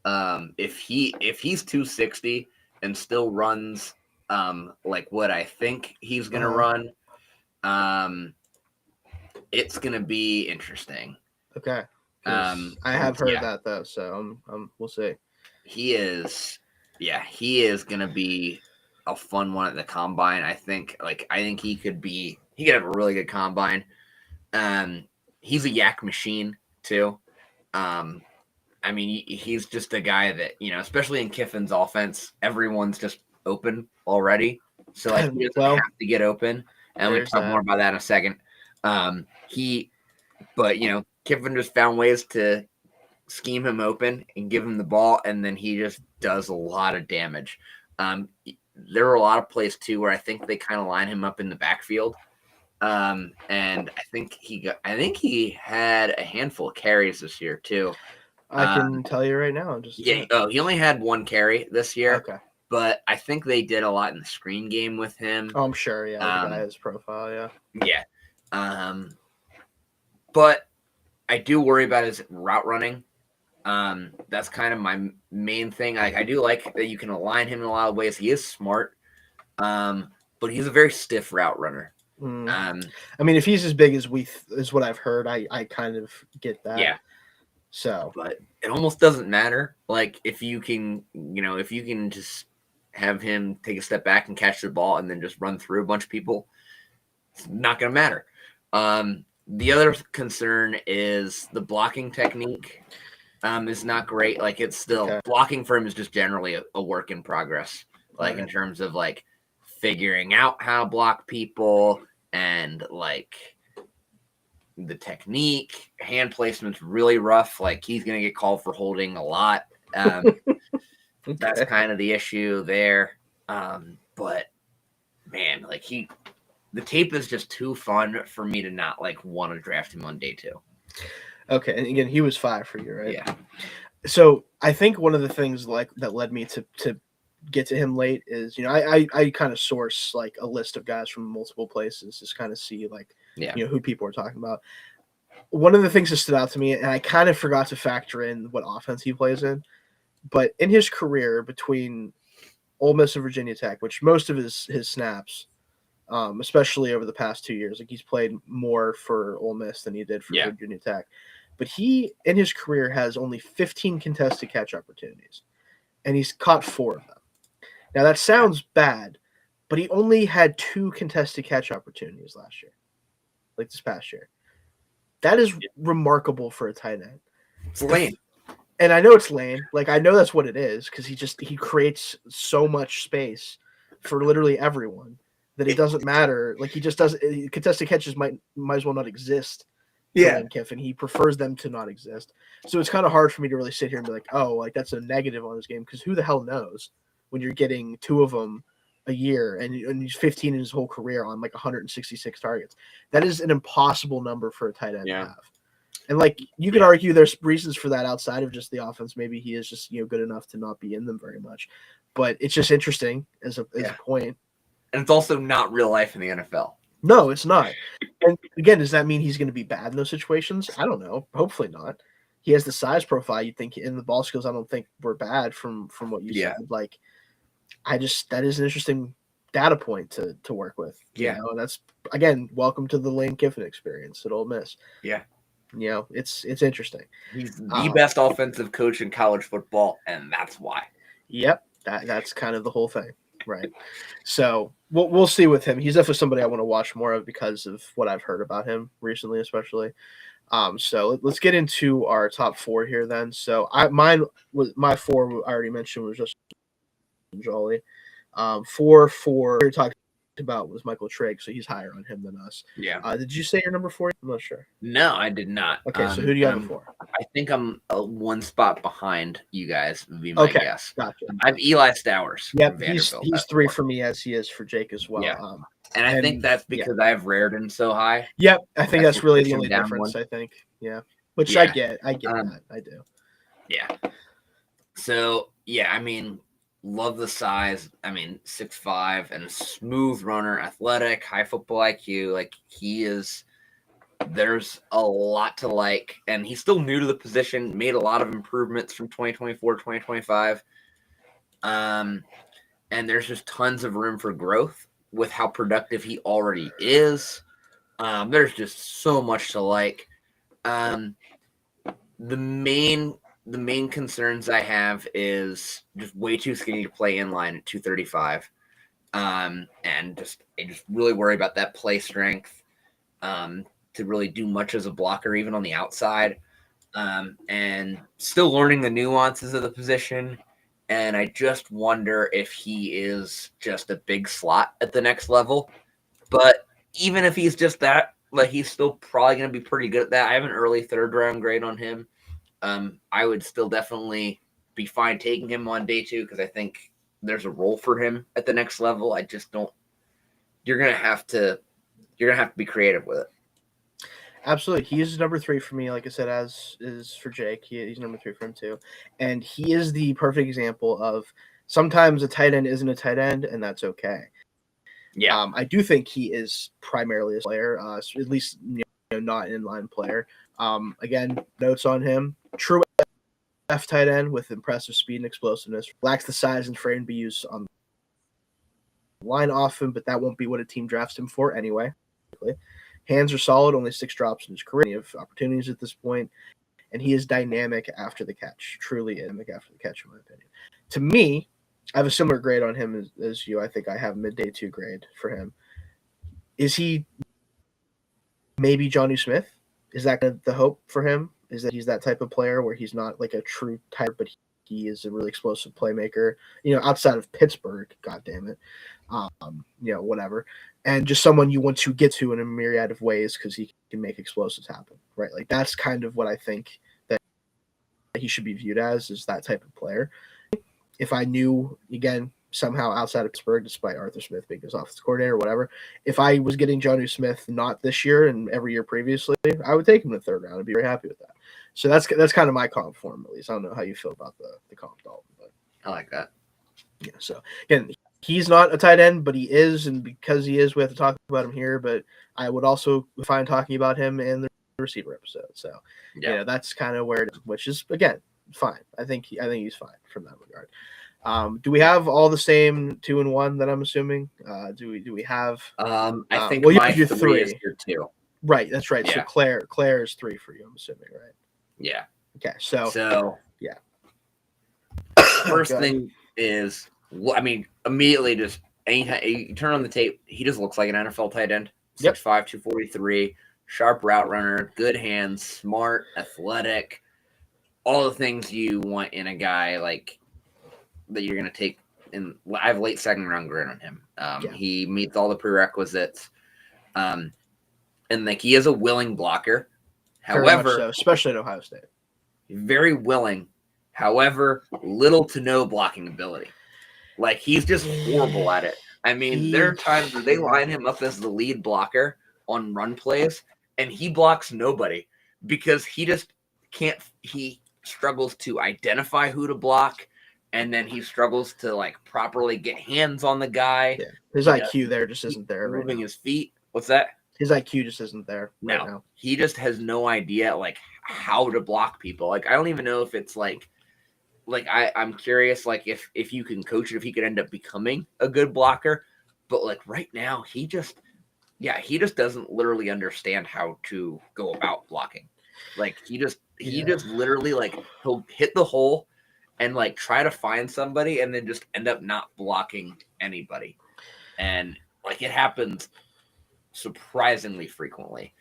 [SPEAKER 2] if he's 260 and still runs like what I think he's gonna run, it's gonna be interesting.
[SPEAKER 1] Okay. I have heard that though, so we'll see.
[SPEAKER 2] He is gonna be a fun one at the combine. I think he could have a really good combine. He's a yak machine too. I mean, he's just a guy that, especially in Kiffin's offense, everyone's just open already. So like he doesn't have to get open. And we talk more about that in a second. Kiffin just found ways to scheme him open and give him the ball, and then he just does a lot of damage. There were a lot of plays too where I think they kind of line him up in the backfield. And I think he had a handful of carries this year too.
[SPEAKER 1] I can tell you right now.
[SPEAKER 2] He only had one carry this year.
[SPEAKER 1] Okay.
[SPEAKER 2] But I think they did a lot in the screen game with him.
[SPEAKER 1] Oh, I'm sure, yeah. The guy has profile, yeah.
[SPEAKER 2] Yeah. But I do worry about his route running. That's kind of my main thing. I do like that you can align him in a lot of ways. He is smart, but he's a very stiff route runner.
[SPEAKER 1] I mean, if he's as big as is what I've heard, I kind of get that.
[SPEAKER 2] Yeah.
[SPEAKER 1] So,
[SPEAKER 2] but it almost doesn't matter. Like if you can just have him take a step back and catch the ball and then just run through a bunch of people, it's not going to matter. The other concern is the blocking technique is not great. Like it's still blocking for him is just generally a work in progress. Like in terms of like figuring out how to block people and like the technique, hand placement's really rough. Like he's going to get called for holding a lot. That's kind of the issue there. But man, like the tape is just too fun for me to not like want to draft him on day 2.
[SPEAKER 1] Okay. And again, he was 5 for you, right?
[SPEAKER 2] Yeah.
[SPEAKER 1] So I think one of the things like that led me to get to him late is, I kind of source like a list of guys from multiple places, just kind of see like, who people are talking about. One of the things that stood out to me, and I kind of forgot to factor in what offense he plays in, but in his career between Ole Miss and Virginia Tech, which most of his snaps, especially over the past 2 years, like he's played more for Ole Miss than he did for Virginia Tech. But he, in his career, has only 15 contested catch opportunities, and he's caught 4 of them. Now, that sounds bad, but he only had 2 contested catch opportunities last year, like this past year. That is remarkable for a tight end.
[SPEAKER 2] It's lame.
[SPEAKER 1] And I know it's lame. Like, I know that's what it is because he creates so much space for literally everyone that it doesn't matter. Like, he just doesn't – contested catches might as well not exist. Lane Kiffin. He prefers them to not exist. So it's kind of hard for me to really sit here and be like, oh, like that's a negative on his game because who the hell knows when you're getting 2 of them a year and he's 15 in his whole career on like 166 targets. That is an impossible number for a tight end to have. And like you could argue there's reasons for that outside of just the offense. Maybe he is just good enough to not be in them very much. But it's just interesting as a point.
[SPEAKER 2] And it's also not real life in the NFL.
[SPEAKER 1] No, it's not. And again, does that mean he's going to be bad in those situations? I don't know. Hopefully not. He has the size profile. You think in the ball skills, I don't think were bad from what you said. Like, that is an interesting data point to work with.
[SPEAKER 2] Yeah.
[SPEAKER 1] That's again, welcome to the Lane Kiffin experience at Ole Miss.
[SPEAKER 2] Yeah.
[SPEAKER 1] It's interesting.
[SPEAKER 2] He's the best offensive coach in college football, and that's why.
[SPEAKER 1] Yep. That's kind of the whole thing. Right. So we'll see with him. He's definitely somebody I want to watch more of because of what I've heard about him recently, especially. So let's get into our top 4 here then. So my 4 I already mentioned was just Jolly. 4 we talked about was Michael Trigg, so he's higher on him than us.
[SPEAKER 2] Yeah.
[SPEAKER 1] Did you say your number 4? I'm not sure.
[SPEAKER 2] No, I did not.
[SPEAKER 1] Okay, so who do you have before?
[SPEAKER 2] I think I'm 1 spot behind you guys, would be my guess.
[SPEAKER 1] Gotcha.
[SPEAKER 2] I have Eli Stowers.
[SPEAKER 1] Yep, he's 3 for me as he is for Jake as well.
[SPEAKER 2] Yeah. And I think that's because I have Raridan so high.
[SPEAKER 1] Yep, I think that's really the only difference, I think. Yeah, which I get that. I do.
[SPEAKER 2] Yeah. So, I mean, love the size. I mean, 6'5" and a smooth runner, athletic, high football IQ. Like there's a lot to like, and he's still new to the position, made a lot of improvements from 2024 to 2025. And there's just tons of room for growth with how productive he already is. There's just so much to like. The main concerns I have is just way too skinny to play in line at 235. And I just really worry about that play strength to really do much as a blocker, even on the outside. And still learning the nuances of the position. And I just wonder if he is just a big slot at the next level. But even if he's just that, like, he's still probably going to be pretty good at that. I have an early third round grade on him. I would still definitely be fine taking him on day 2 because I think there's a role for him at the next level. I just don't. You're gonna have to be creative with it.
[SPEAKER 1] Absolutely. He is number 3 for me, like I said, as is for Jake. He's number 3 for him too. And he is the perfect example of sometimes a tight end isn't a tight end, and that's okay.
[SPEAKER 2] Yeah.
[SPEAKER 1] I do think he is primarily a player, at least not an inline player. Again, notes on him. True F tight end with impressive speed and explosiveness. Lacks the size and frame to be used on the line often, but that won't be what a team drafts him for anyway. Hands are solid, only 6 drops in his career. He has opportunities at this point, and he is dynamic after the catch. Truly dynamic after the catch, in my opinion. To me, I have a similar grade on him as you. I think I have mid-day 2 grade for him. Is he maybe Johnny Smith? Is that the hope for him? Is that he's that type of player where he's not like a true type, but he is a really explosive playmaker, outside of Pittsburgh, God damn it. Whatever. And just someone you want to get to in a myriad of ways because he can make explosives happen, right? Like that's kind of what I think that he should be viewed as, is that type of player. If I knew, again, somehow outside of Pittsburgh, despite Arthur Smith being his offensive coordinator or whatever, if I was getting Jonnu Smith not this year and every year previously, I would take him in the 3rd round and be very happy with that. So that's kind of my comp for him, at least. I don't know how you feel about the comp, Dalton, but
[SPEAKER 2] I like that.
[SPEAKER 1] Yeah. So again, he's not a tight end, but he is, and because he is, we have to talk about him here. But I would also be fine talking about him in the receiver episode. So that's kind of where it is, which is again fine. I think he's fine from that regard. Do we have all the same 2 and 1 that I'm assuming? Do we have?
[SPEAKER 2] I think
[SPEAKER 1] well,
[SPEAKER 2] my
[SPEAKER 1] you
[SPEAKER 2] 3 is your 2.
[SPEAKER 1] Right, that's right.
[SPEAKER 2] Yeah.
[SPEAKER 1] So Claire is 3 for you, I'm assuming, right?
[SPEAKER 2] Yeah.
[SPEAKER 1] Okay, so
[SPEAKER 2] yeah. First thing is, immediately just anytime you turn on the tape, he just looks like an NFL tight end. 6'5", 243, sharp route runner, good hands, smart, athletic, all the things you want in a guy like that you're going to take in. I have late 2nd round grade on him. He meets all the prerequisites. And like he is a willing blocker. However,
[SPEAKER 1] so, especially at Ohio State.
[SPEAKER 2] Very willing. However, little to no blocking ability. Like he's just horrible at it. I mean, there are times where they line him up as the lead blocker on run plays, and he blocks nobody because he just can't. He struggles to identify who to block, and then he struggles to like properly get hands on the guy.
[SPEAKER 1] Yeah. His IQ there just isn't there.
[SPEAKER 2] Moving his feet. What's that?
[SPEAKER 1] His IQ just isn't there right now.
[SPEAKER 2] He just has no idea like how to block people. Like I don't even know if it's like I'm curious like if you can coach it, if he could end up becoming a good blocker. But like right now, he just doesn't literally understand how to go about blocking. Like he just literally like he'll hit the hole and like try to find somebody and then just end up not blocking anybody. And like it happens surprisingly frequently.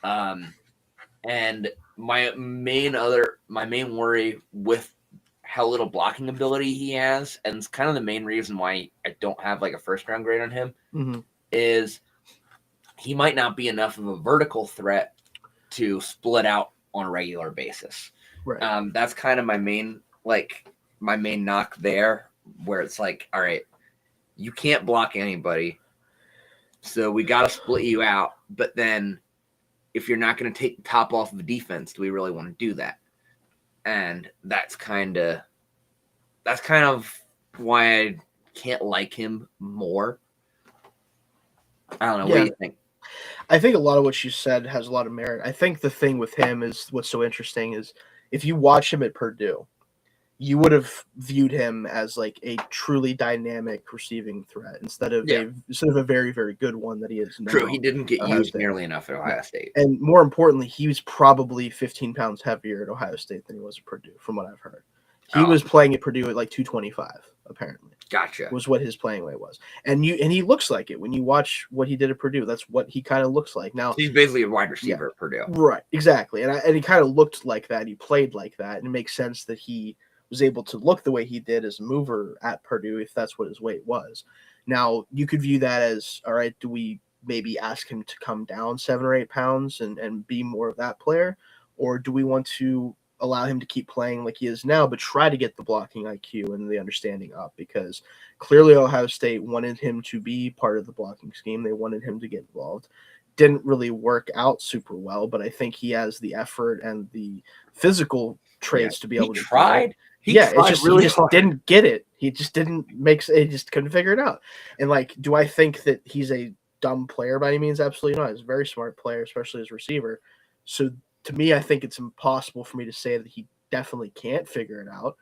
[SPEAKER 2] And my main worry with how little blocking ability he has, and it's kind of the main reason why I don't have like a 1st round grade on him, is he might not be enough of a vertical threat to split out on a regular basis.
[SPEAKER 1] Right.
[SPEAKER 2] That's kind of my main knock there, where it's like, all right, you can't block anybody, so we got to split you out. But then if you're not going to take the top off of the defense, do we really want to do that? And that's kind of why I can't like him more. I don't know. What do you think?
[SPEAKER 1] I think a lot of what you said has a lot of merit. I think the thing with him is what's so interesting is if you watch him at Purdue, you would have viewed him as like a truly dynamic receiving threat instead of a very, very good one that he is now.
[SPEAKER 2] True, he didn't get used nearly enough at Ohio State.
[SPEAKER 1] And more importantly, he was probably 15 pounds heavier at Ohio State than he was at Purdue, from what I've heard. He was playing at Purdue at like 225, apparently.
[SPEAKER 2] Gotcha.
[SPEAKER 1] Was what his playing weight was. And he looks like it when you watch what he did at Purdue. That's what he kind of looks like. Now
[SPEAKER 2] He's basically a wide receiver at Purdue.
[SPEAKER 1] Right, exactly. And he kind of looked like that. He played like that. And it makes sense that he was able to look the way he did as a mover at Purdue if that's what his weight was. Now, you could view that as, all right, do we maybe ask him to come down 7 or 8 pounds and be more of that player? Or do we want to allow him to keep playing like he is now, but try to get the blocking IQ and the understanding up? Because clearly Ohio State wanted him to be part of the blocking scheme. They wanted him to get involved. Didn't really work out super well, but I think he has the effort and the physical traits to be able to
[SPEAKER 2] tried.
[SPEAKER 1] He just didn't get it. He just didn't he just couldn't figure it out. And like, do I think that he's a dumb player by any means? Absolutely not. He's a very smart player, especially as a receiver. So to me, I think it's impossible for me to say that he definitely can't figure it out.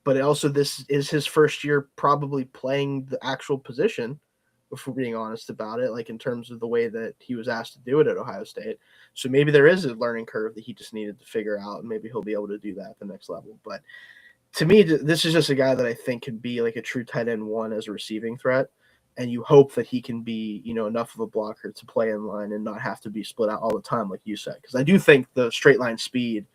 [SPEAKER 1] But also, this is his first year probably playing the actual position, if we're being honest about it, like in terms of the way that he was asked to do it at Ohio State. So maybe there is a learning curve that he just needed to figure out, and maybe he'll be able to do that at the next level. But to me, this is just a guy that I think can be like a true tight end one as a receiving threat. And you hope that he can be, enough of a blocker to play in line and not have to be split out all the time, like you said. Because I do think the straight line speed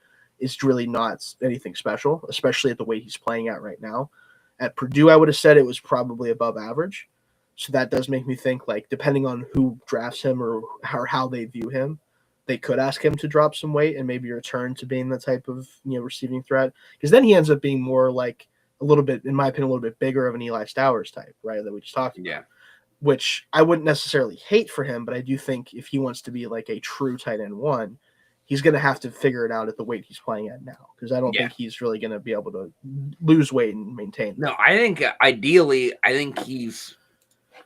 [SPEAKER 1] is really not anything special, especially at the way he's playing at right now. At Purdue, I would have said it was probably above average. So that does make me think, like, depending on who drafts him or how they view him, they could ask him to drop some weight and maybe return to being the type of receiving threat. Because then he ends up being more like a little bit, in my opinion, a little bit bigger of an Eli Stowers type, right? That we just talked about.
[SPEAKER 2] Yeah.
[SPEAKER 1] Which I wouldn't necessarily hate for him, but I do think if he wants to be like a true tight end one, he's going to have to figure it out at the weight he's playing at now. Because I don't think he's really going to be able to lose weight and maintain that.
[SPEAKER 2] No, I think ideally, I think he's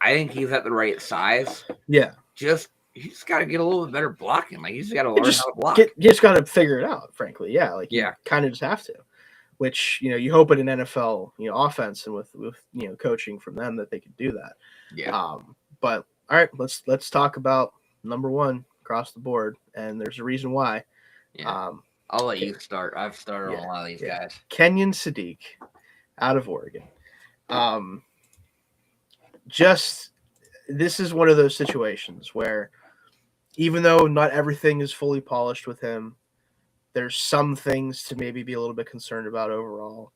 [SPEAKER 2] at the right size.
[SPEAKER 1] Yeah.
[SPEAKER 2] He's just got to get a little bit better blocking. Like, he's got to learn how to block.
[SPEAKER 1] You just got to figure it out, frankly. Yeah. Like, you kind of just have to. Which, you hope in an NFL, offense and with coaching from them that they could do that.
[SPEAKER 2] Yeah.
[SPEAKER 1] But all right, let's talk about number one across the board, and there's a reason why.
[SPEAKER 2] Yeah. I'll let you start. I've started on a lot of these guys.
[SPEAKER 1] Kenyon Sadiq, out of Oregon. This is one of those situations where, even though not everything is fully polished with him, there's some things to maybe be a little bit concerned about overall.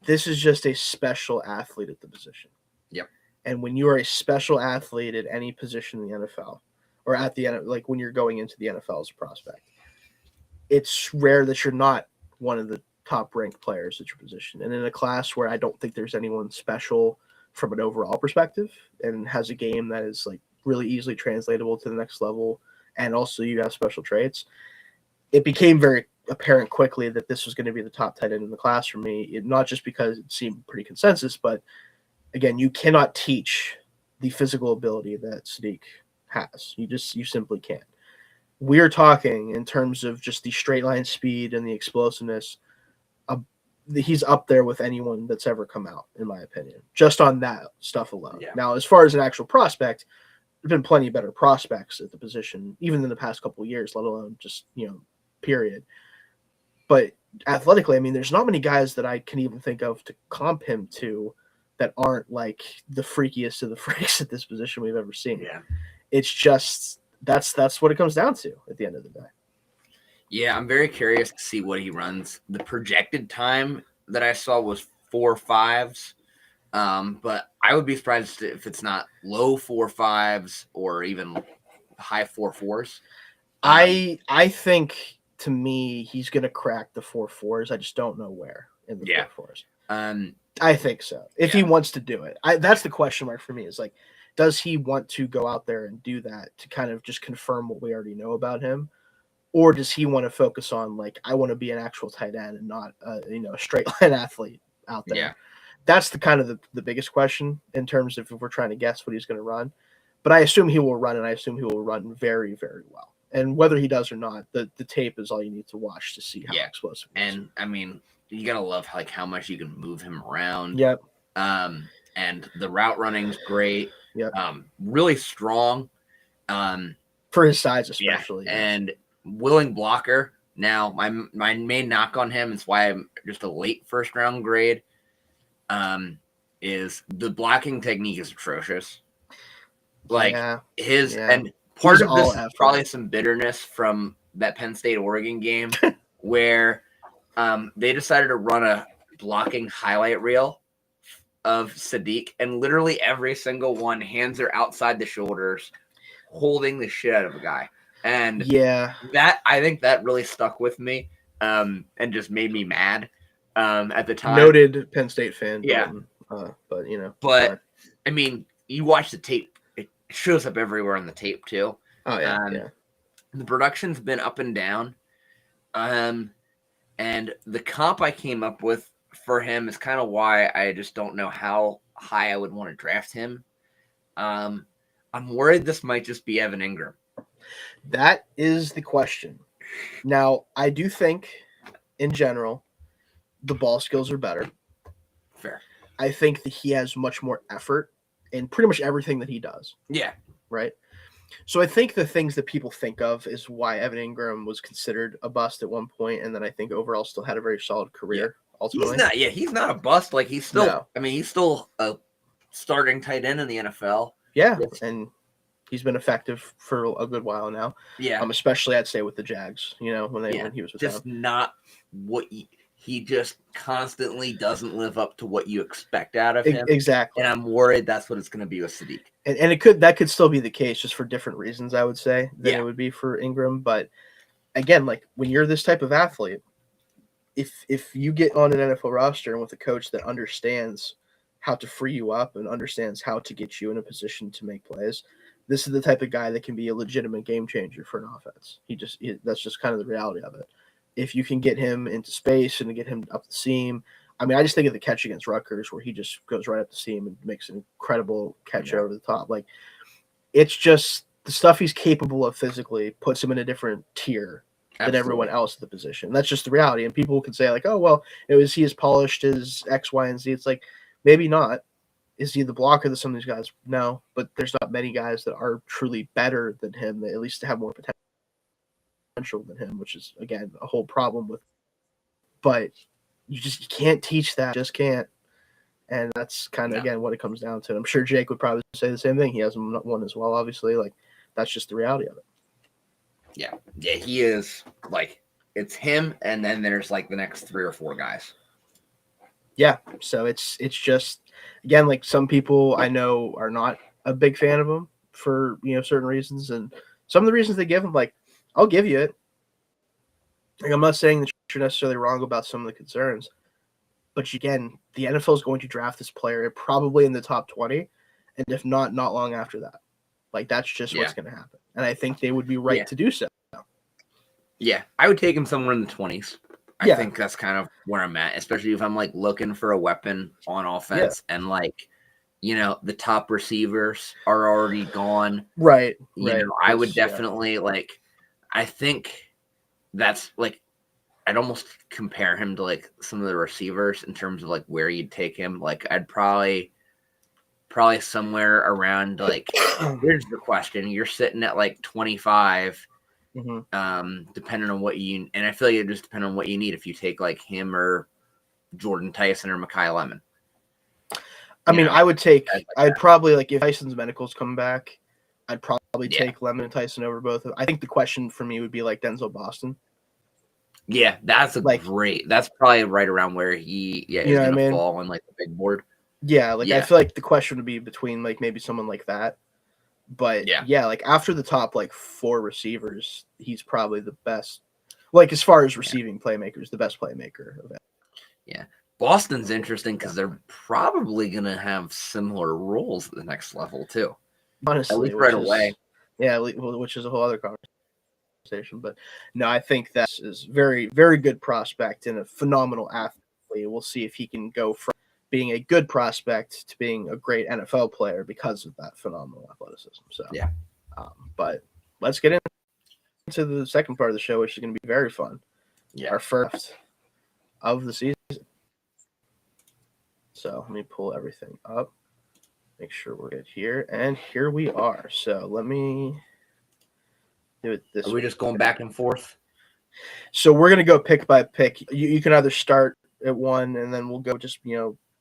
[SPEAKER 1] This is just a special athlete at the position.
[SPEAKER 2] Yep.
[SPEAKER 1] And when you are a special athlete at any position in the NFL, or at the end, like when you're going into the NFL as a prospect, it's rare that you're not one of the top ranked players at your position. And in a class where I don't think there's anyone special from an overall perspective and has a game that is like really easily translatable to the next level, and also you have special traits, it became very apparent quickly that this was going to be the top tight end in the class for me, not just because it seemed pretty consensus, but again, you cannot teach the physical ability that Sadiq has. You simply can't. We're talking in terms of just the straight line speed and the explosiveness. He's up there with anyone that's ever come out, in my opinion, just on that stuff alone. Yeah. Now, as far as an actual prospect, there's been plenty of better prospects at the position, even in the past couple of years, let alone just, period. But athletically, I mean, there's not many guys that I can even think of to comp him to that aren't like the freakiest of the freaks at this position we've ever seen.
[SPEAKER 2] Yeah.
[SPEAKER 1] It's just that's what it comes down to at the end of the day.
[SPEAKER 2] Yeah, I'm very curious to see what he runs. The projected time that I saw was 4.5s. But I would be surprised if it's not low 4.5s or even high 4.4s.
[SPEAKER 1] I think, to me, he's going to crack the 4.4s. I just don't know where in the 4.4s. I think so. If he wants to do it. That's the question mark for me, is like, does he want to go out there and do that to kind of just confirm what we already know about him? Or does he want to focus on, like, I want to be an actual tight end and not a straight line athlete out there?
[SPEAKER 2] Yeah.
[SPEAKER 1] That's the kind of the biggest question in terms of if we're trying to guess what he's going to run. But I assume he will run, and I assume he will run very, very well. And whether he does or not, the tape is all you need to watch to see how explosive he is.
[SPEAKER 2] And, I mean, you got to love how much you can move him around.
[SPEAKER 1] Yep.
[SPEAKER 2] And the route running's great.
[SPEAKER 1] Yep.
[SPEAKER 2] Really strong.
[SPEAKER 1] For his size especially.
[SPEAKER 2] Yeah. And willing blocker. Now, my main knock on him is why I'm just a late first-round grade. is the blocking technique is atrocious. Like
[SPEAKER 1] Yeah,
[SPEAKER 2] his
[SPEAKER 1] yeah.
[SPEAKER 2] and part
[SPEAKER 1] He's
[SPEAKER 2] of this
[SPEAKER 1] all
[SPEAKER 2] is
[SPEAKER 1] effort.
[SPEAKER 2] probably some bitterness from that Penn State Oregon game where they decided to run a blocking highlight reel of Sadiq, and literally every single one hands are outside the shoulders, holding the shit out of a guy. And
[SPEAKER 1] Yeah,
[SPEAKER 2] that I think that really stuck with me, and just made me mad at the time.
[SPEAKER 1] noted Penn State fan.
[SPEAKER 2] Yeah.
[SPEAKER 1] But you know,
[SPEAKER 2] But I mean, you watch the tape; it shows up everywhere on the tape too.
[SPEAKER 1] oh yeah, yeah.
[SPEAKER 2] The production's been up and down, and the comp I came up with for him is kind of why I just don't know how high I would want to draft him. I'm worried this might just be Evan Ingram.
[SPEAKER 1] That is the question. Now, I do think, in general, the ball skills are better.
[SPEAKER 2] Fair.
[SPEAKER 1] I think that he has much more effort in pretty much everything that he does.
[SPEAKER 2] Yeah.
[SPEAKER 1] Right. So I think the things that people think of is why Evan Ingram was considered a bust at one point, and then I think overall still had a very solid career. Ultimately,
[SPEAKER 2] He's not a bust. Like he's still.
[SPEAKER 1] No.
[SPEAKER 2] I mean, he's still a starting tight end in the NFL.
[SPEAKER 1] Yeah, and he's been effective for a good while now.
[SPEAKER 2] Yeah.
[SPEAKER 1] Especially I'd say with the Jags. You know, when he was with
[SPEAKER 2] just
[SPEAKER 1] them.
[SPEAKER 2] not what he just constantly doesn't live up to what you expect out of him.
[SPEAKER 1] Exactly.
[SPEAKER 2] And I'm worried that's what it's going to be with Sadiq.
[SPEAKER 1] And that could still be the case, just for different reasons, I would say, than it would be for Ingram. But again, like when you're this type of athlete, if you get on an NFL roster and with a coach that understands how to free you up and understands how to get you in a position to make plays, this is the type of guy that can be a legitimate game changer for an offense. That's just kind of the reality of it. If you can get him into space and get him up the seam, I mean, I just think of the catch against Rutgers where he just goes right up the seam and makes an incredible catch over the top. Like, it's just the stuff he's capable of physically puts him in a different tier than everyone else at the position. That's just the reality. And people can say, like, oh, well, is he as polished as X, Y, and Z? It's like, maybe not. Is he the blocker that some of these guys? No, but there's not many guys that are truly better than him, that at least have more potential than him, which is, again, a whole problem with. But you can't teach that. You just can't. And that's kind of, again, what it comes down to. I'm sure Jake would probably say the same thing. He hasn't won as well, obviously. Like, that's just the reality of it.
[SPEAKER 2] Yeah. Yeah, he is. Like, it's him, and then there's, like, the next 3 or 4 guys.
[SPEAKER 1] Yeah, so it's just, again, like some people I know are not a big fan of him for, certain reasons, and some of the reasons they give him, like, I'll give you it. Like, I'm not saying that you're necessarily wrong about some of the concerns, but again, the NFL is going to draft this player probably in the top 20, and if not long after that. Like, that's just what's going to happen, and I think they would be right to do so.
[SPEAKER 2] Yeah, I would take him somewhere in the 20s. I think that's kind of where I'm at, especially if I'm like looking for a weapon on offense and like, the top receivers are already gone.
[SPEAKER 1] Right.
[SPEAKER 2] I would definitely like, I think that's like, I'd almost compare him to like some of the receivers in terms of like where you'd take him. Like I'd probably somewhere around like, here's the question. You're sitting at like 25. Depending on what and I feel like it just depends on what you need. If you take like him or Jordan Tyson or Mekhi Lemon.
[SPEAKER 1] I mean, I'd probably, like, if Tyson's medicals come back, I'd probably take Lemon and Tyson over both. I think the question for me would be like Denzel Boston.
[SPEAKER 2] Yeah, that's that's probably right around where he is going to fall on like the big board.
[SPEAKER 1] Yeah, like I feel like the question would be between like maybe someone like that. But like after the top like 4 receivers, he's probably the best. Like as far as receiving playmakers, the best playmaker of it.
[SPEAKER 2] Yeah, Boston's interesting because they're probably gonna have similar roles at the next level too.
[SPEAKER 1] Honestly,
[SPEAKER 2] at least right away.
[SPEAKER 1] Yeah, which is a whole other conversation. But no, I think that is very, very good prospect and a phenomenal athlete. We'll see if he can go from being a good prospect to being a great NFL player because of that phenomenal athleticism. So but let's get into the second part of the show, which is going to be very fun. Our first of the season. So let me pull everything up, make sure we're good here, and here we are. So let me do it this way.
[SPEAKER 2] Are we just going back and forth?
[SPEAKER 1] So we're going to go pick by pick. You can either start at one and then we'll go just,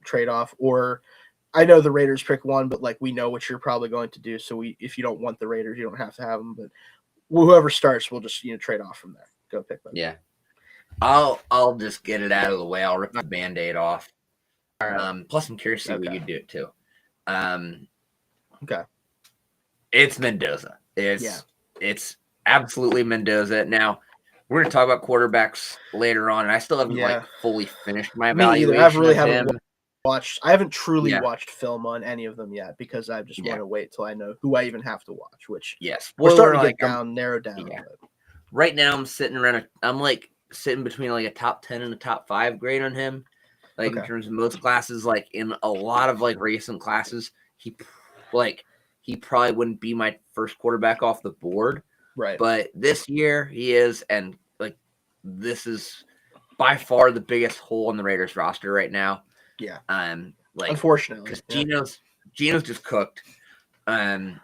[SPEAKER 1] trade off, or I know the Raiders pick one, but like we know what you're probably going to do. So if you don't want the Raiders, you don't have to have them. But whoever starts, we'll just trade off from there. Go pick them.
[SPEAKER 2] Yeah. I'll just get it out of the way. I'll rip my Band-Aid off. Plus, I'm curious to see what you do it too.
[SPEAKER 1] Okay.
[SPEAKER 2] It's Mendoza. It's absolutely Mendoza. Now we're gonna talk about quarterbacks later on, and I still haven't like fully finished my evaluation.
[SPEAKER 1] I haven't truly watched film on any of them yet because I just want to wait till I know who I even have to watch. Which we're starting to get narrowed down.
[SPEAKER 2] Yeah. Right now, I'm sitting sitting between like a top 10 and a top 5 grade on him. Like in terms of most classes, like in a lot of like recent classes, he probably wouldn't be my first quarterback off the board.
[SPEAKER 1] Right.
[SPEAKER 2] But this year he is, and like this is by far the biggest hole in the Raiders roster right now.
[SPEAKER 1] Yeah.
[SPEAKER 2] Like
[SPEAKER 1] unfortunately,
[SPEAKER 2] because Geno's just cooked. And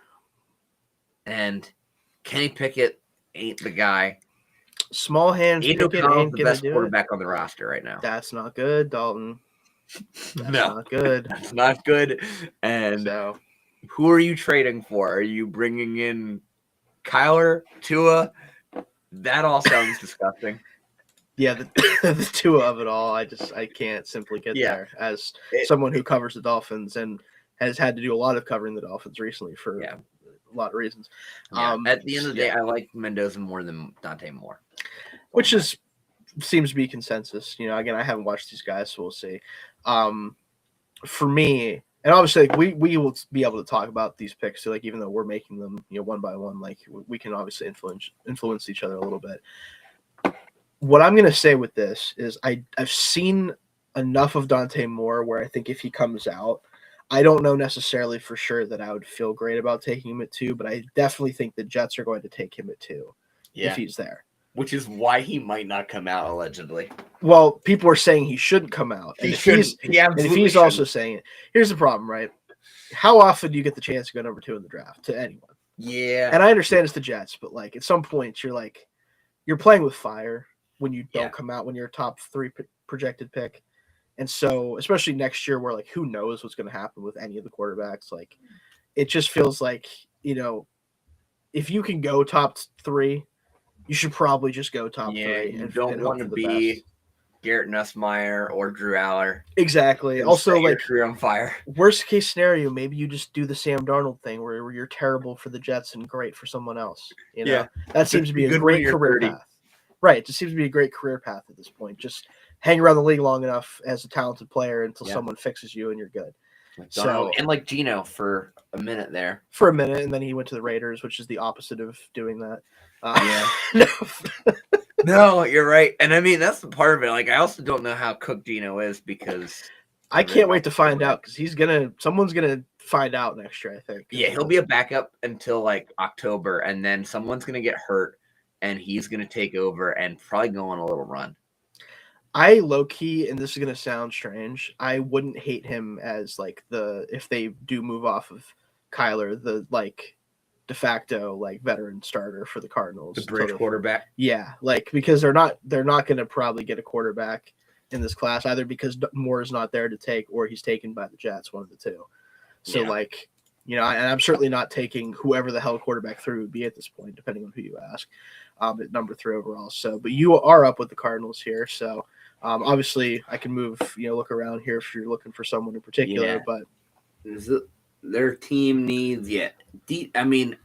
[SPEAKER 2] Kenny Pickett ain't the guy.
[SPEAKER 1] Small hands.
[SPEAKER 2] Pickett ain't the best quarterback on the roster right now.
[SPEAKER 1] That's not good, Dalton. That's not good.
[SPEAKER 2] That's not good. And who are you trading for? Are you bringing in Kyler, Tua? That all sounds disgusting.
[SPEAKER 1] Yeah, the two of it all. I can't simply get there as someone who covers the Dolphins and has had to do a lot of covering the Dolphins recently for a lot of reasons.
[SPEAKER 2] At the end of the day, I like Mendoza more than Dante Moore,
[SPEAKER 1] which seems to be consensus. Again, I haven't watched these guys, so we'll see. For me, and obviously, like, we will be able to talk about these picks. So, like, even though we're making them, one by one, like we can obviously influence each other a little bit. What I'm going to say with this is I've seen enough of Dante Moore where I think if he comes out, I don't know necessarily for sure that I would feel great about taking him at 2, but I definitely think the Jets are going to take him at 2 if he's there.
[SPEAKER 2] Which is why he might not come out, allegedly.
[SPEAKER 1] Well, people are saying he shouldn't come out. And if he's also saying it, here's the problem, right? How often do you get the chance to go number 2 in the draft to anyone?
[SPEAKER 2] Yeah.
[SPEAKER 1] And I understand it's the Jets, but like at some point you're playing with fire when you don't come out when you're a top 3 projected pick. And so, especially next year where like who knows what's going to happen with any of the quarterbacks, like it just feels like, if you can go top 3, you should probably just go top 3.
[SPEAKER 2] You don't want to be Garrett Nussmeier or Drew Aller.
[SPEAKER 1] Exactly. Also, like
[SPEAKER 2] career on fire.
[SPEAKER 1] Worst case scenario, maybe you just do the Sam Darnold thing where you're terrible for the Jets and great for someone else. That seems to be a great career path. Right. It just seems to be a great career path at this point. Just hang around the league long enough as a talented player until someone fixes you and you're good.
[SPEAKER 2] And like Geno for a minute there.
[SPEAKER 1] For a minute, and then he went to the Raiders, which is the opposite of doing that.
[SPEAKER 2] No, you're right. And I mean, that's the part of it. Like, I also don't know how cooked Geno is because
[SPEAKER 1] I can't wait to find out because someone's gonna find out next year, I think.
[SPEAKER 2] Yeah, he'll be a backup until like October, and then someone's gonna get hurt and he's gonna take over and probably go on a little run.
[SPEAKER 1] I low key, and this is gonna sound strange, I wouldn't hate him as like if they do move off of Kyler, the like de facto like veteran starter for the Cardinals.
[SPEAKER 2] The bridge quarterback.
[SPEAKER 1] Yeah, like because they're not gonna probably get a quarterback in this class either because Moore is not there to take or he's taken by the Jets, one of the two. So like, and I'm certainly not taking whoever the hell quarterback 3 would be at this point, depending on who you ask. At number 3 overall. So, but you are up with the Cardinals here. So, obviously, I can move. Look around here if you're looking for someone in particular. But
[SPEAKER 2] their team needs I mean,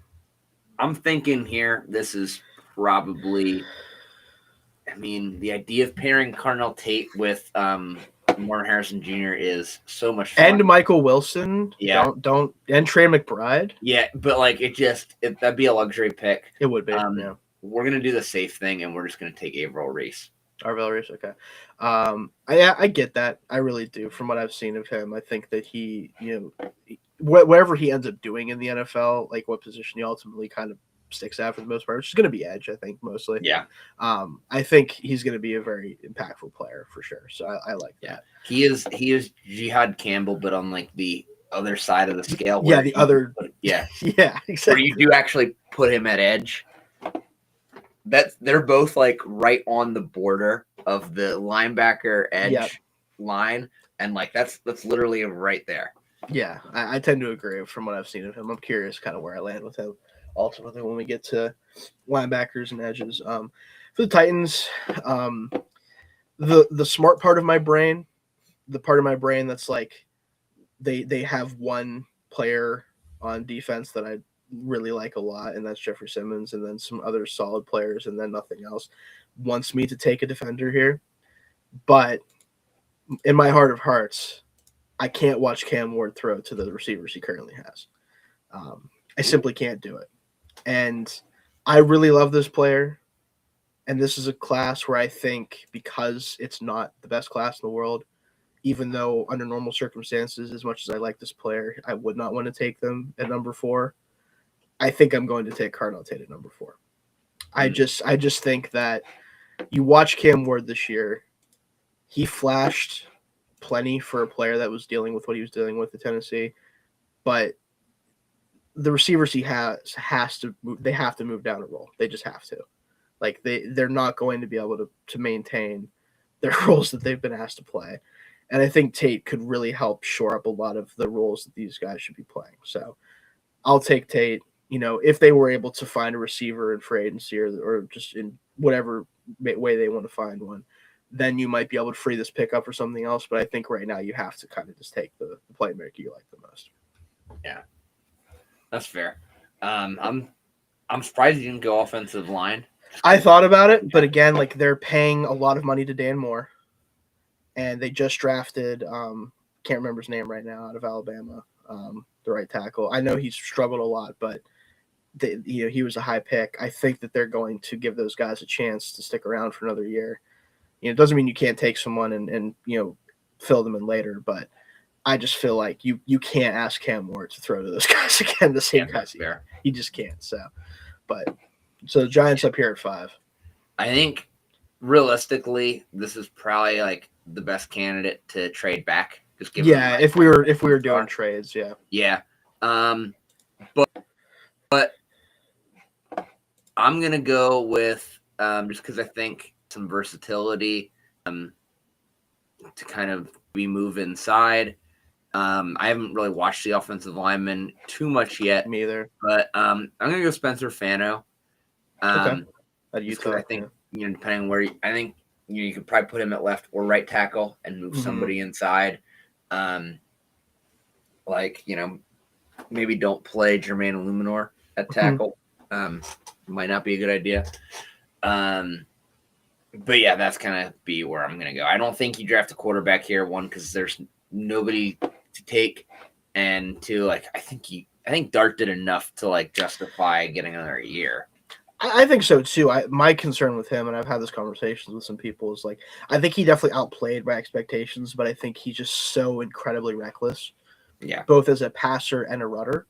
[SPEAKER 2] I'm thinking here. This is probably. I mean, the idea of pairing Cardinal Tate with Warren Harrison Jr. is so much fun.
[SPEAKER 1] And Michael Wilson. Yeah. Don't and Trey McBride.
[SPEAKER 2] Yeah, but like that'd be a luxury pick.
[SPEAKER 1] It would be.
[SPEAKER 2] We're gonna do the safe thing, and we're just gonna take Averill Reese.
[SPEAKER 1] Averill Reese, okay. I get that. I really do. From what I've seen of him, I think that he, whatever he ends up doing in the NFL, like what position he ultimately kind of sticks out for the most part, which is going to be edge, I think, mostly.
[SPEAKER 2] Yeah.
[SPEAKER 1] I think he's going to be a very impactful player for sure. So I like that.
[SPEAKER 2] He is Jihad Campbell, but on like the other side of the scale.
[SPEAKER 1] Yeah, the other.
[SPEAKER 2] Yeah,
[SPEAKER 1] exactly.
[SPEAKER 2] Where you do actually put him at edge. They're both like right on the border of the linebacker edge line, and like that's literally right there.
[SPEAKER 1] Yeah, I tend to agree from what I've seen of him. I'm curious kind of where I land with him ultimately when we get to linebackers and edges. For the Titans, um, the smart part of my brain, the part of my brain that's like they have one player on defense that I really like a lot, and that's Jeffrey Simmons, and then some other solid players, and then nothing else, wants me to take a defender here. But in my heart of hearts, I can't watch Cam Ward throw to the receivers he currently has. I simply can't do it. And I really love this player. And this is a class where I think because it's not the best class in the world, even though under normal circumstances, as much as I like this player, I would not want to take them at number 4. I think I'm going to take Cardinal Tate at number 4. I just think that you watch Cam Ward this year, he flashed plenty for a player that was dealing with what he was dealing with at Tennessee, but the receivers he has to move, they have to move down a role. They just have to. Like they're not going to be able to maintain their roles that they've been asked to play. And I think Tate could really help shore up a lot of the roles that these guys should be playing. So I'll take Tate. If they were able to find a receiver in free agency or just in whatever way they want to find one, then you might be able to free this pickup for something else. But I think right now you have to kind of just take the playmaker you like the most.
[SPEAKER 2] Yeah, that's fair. I'm surprised you didn't go offensive line.
[SPEAKER 1] I thought about it, but again, like they're paying a lot of money to Dan Moore, and they just drafted can't remember his name right now out of Alabama, the right tackle. I know he's struggled a lot, but he was a high pick. I think that they're going to give those guys a chance to stick around for another year. It doesn't mean you can't take someone and fill them in later, but I just feel like you can't ask Cam Ward to throw to those guys again. The same guys, he just can't. So the Giants up here at 5.
[SPEAKER 2] I think realistically, this is probably like the best candidate to trade back. Just give
[SPEAKER 1] if we were doing trades,
[SPEAKER 2] yeah. But I'm gonna go with just because I think some versatility to kind of move inside. I haven't really watched the offensive lineman too much yet.
[SPEAKER 1] Me either.
[SPEAKER 2] But I'm gonna go Spencer Fano.
[SPEAKER 1] Okay. At Utah,
[SPEAKER 2] I think depending on where I think you could probably put him at left or right tackle and move somebody inside. Maybe don't play Jermaine Illuminor at tackle. Might not be a good idea. But yeah, that's gonna be where I'm gonna go. I don't think you draft a quarterback here. One, because there's nobody to take, and two, I think Dart did enough to justify getting another year.
[SPEAKER 1] I think so too. My concern with him, and I've had this conversation with some people, is I think he definitely outplayed my expectations, but I think he's just so incredibly reckless.
[SPEAKER 2] Yeah.
[SPEAKER 1] Both as a passer and a rudder,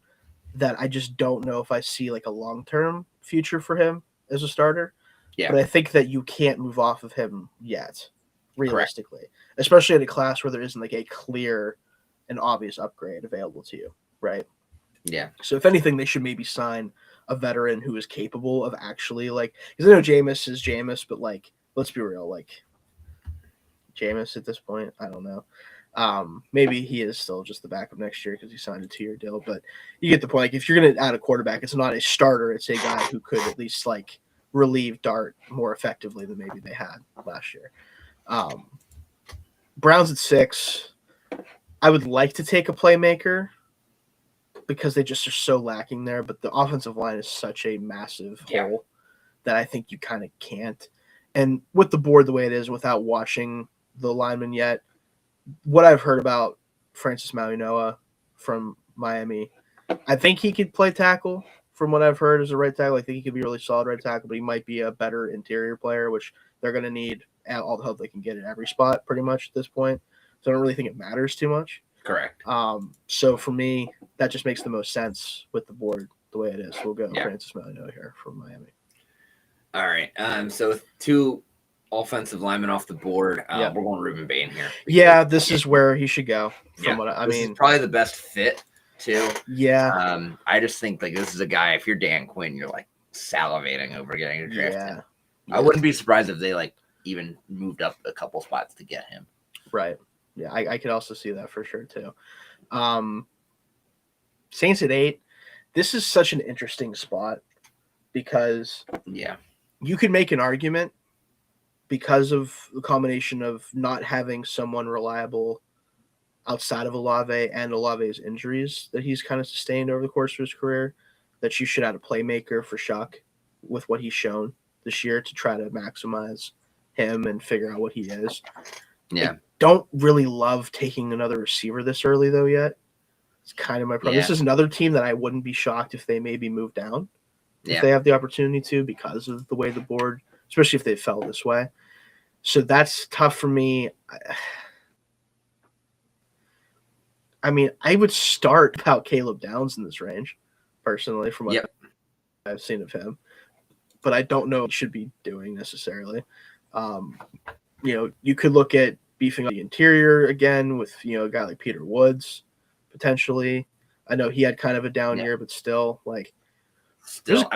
[SPEAKER 1] that I just don't know if I see a long-term future for him as a starter.
[SPEAKER 2] Yeah.
[SPEAKER 1] But I think that you can't move off of him yet, realistically. Correct. Especially in a class where there isn't a clear and obvious upgrade available to you, right?
[SPEAKER 2] Yeah.
[SPEAKER 1] So if anything, they should maybe sign a veteran who is capable of actually because I know Jameis is Jameis, but let's be real, Jameis at this point, I don't know. Maybe he is still just the backup next year because he signed a 2-year deal, but you get the point. If you're going to add a quarterback, it's not a starter. It's a guy who could at least relieve Dart more effectively than maybe they had last year. Browns at 6. I would like to take a playmaker because they just are so lacking there, but the offensive line is such a massive hole that I think you kind of can't. And with the board the way it is, without watching the lineman yet, what I've heard about Francis Mauigoa from Miami, I think he could play tackle from what I've heard as a right tackle. I think he could be a really solid right tackle, but he might be a better interior player, which they're going to need all the help they can get at every spot pretty much at this point. So I don't really think it matters too much.
[SPEAKER 2] Correct.
[SPEAKER 1] So for me, that just makes the most sense with the board the way it is. We'll go Francis Mauigoa here from Miami.
[SPEAKER 2] All right. So with 2 offensive linemen off the board, we're going Ruben Bain here.
[SPEAKER 1] Yeah, this is where he should go. From what I mean,
[SPEAKER 2] this is probably the best fit too.
[SPEAKER 1] Yeah.
[SPEAKER 2] I just think this is a guy. If you're Dan Quinn, you're salivating over getting a draft.
[SPEAKER 1] Yeah.
[SPEAKER 2] I wouldn't be surprised if they even moved up a couple spots to get him.
[SPEAKER 1] Right. Yeah, I could also see that for sure too. Saints at 8. This is such an interesting spot because you could make an argument because of the combination of not having someone reliable outside of Olave and Olave's injuries that he's kind of sustained over the course of his career, that you should add a playmaker for Shuck with what he's shown this year to try to maximize him and figure out what he is.
[SPEAKER 2] Yeah.
[SPEAKER 1] I don't really love taking another receiver this early, though, yet. It's kind of my problem.
[SPEAKER 2] Yeah.
[SPEAKER 1] This is another team that I wouldn't be shocked if they maybe move down if they have the opportunity to because of the way the board, especially if they fell this way. So that's tough for me. I mean, I would start about Caleb Downs in this range, personally, from what I've seen of him. But I don't know what he should be doing necessarily. You could look at beefing up the interior again with, a guy like Peter Woods, potentially. I know he had kind of a down year, but still,
[SPEAKER 2] I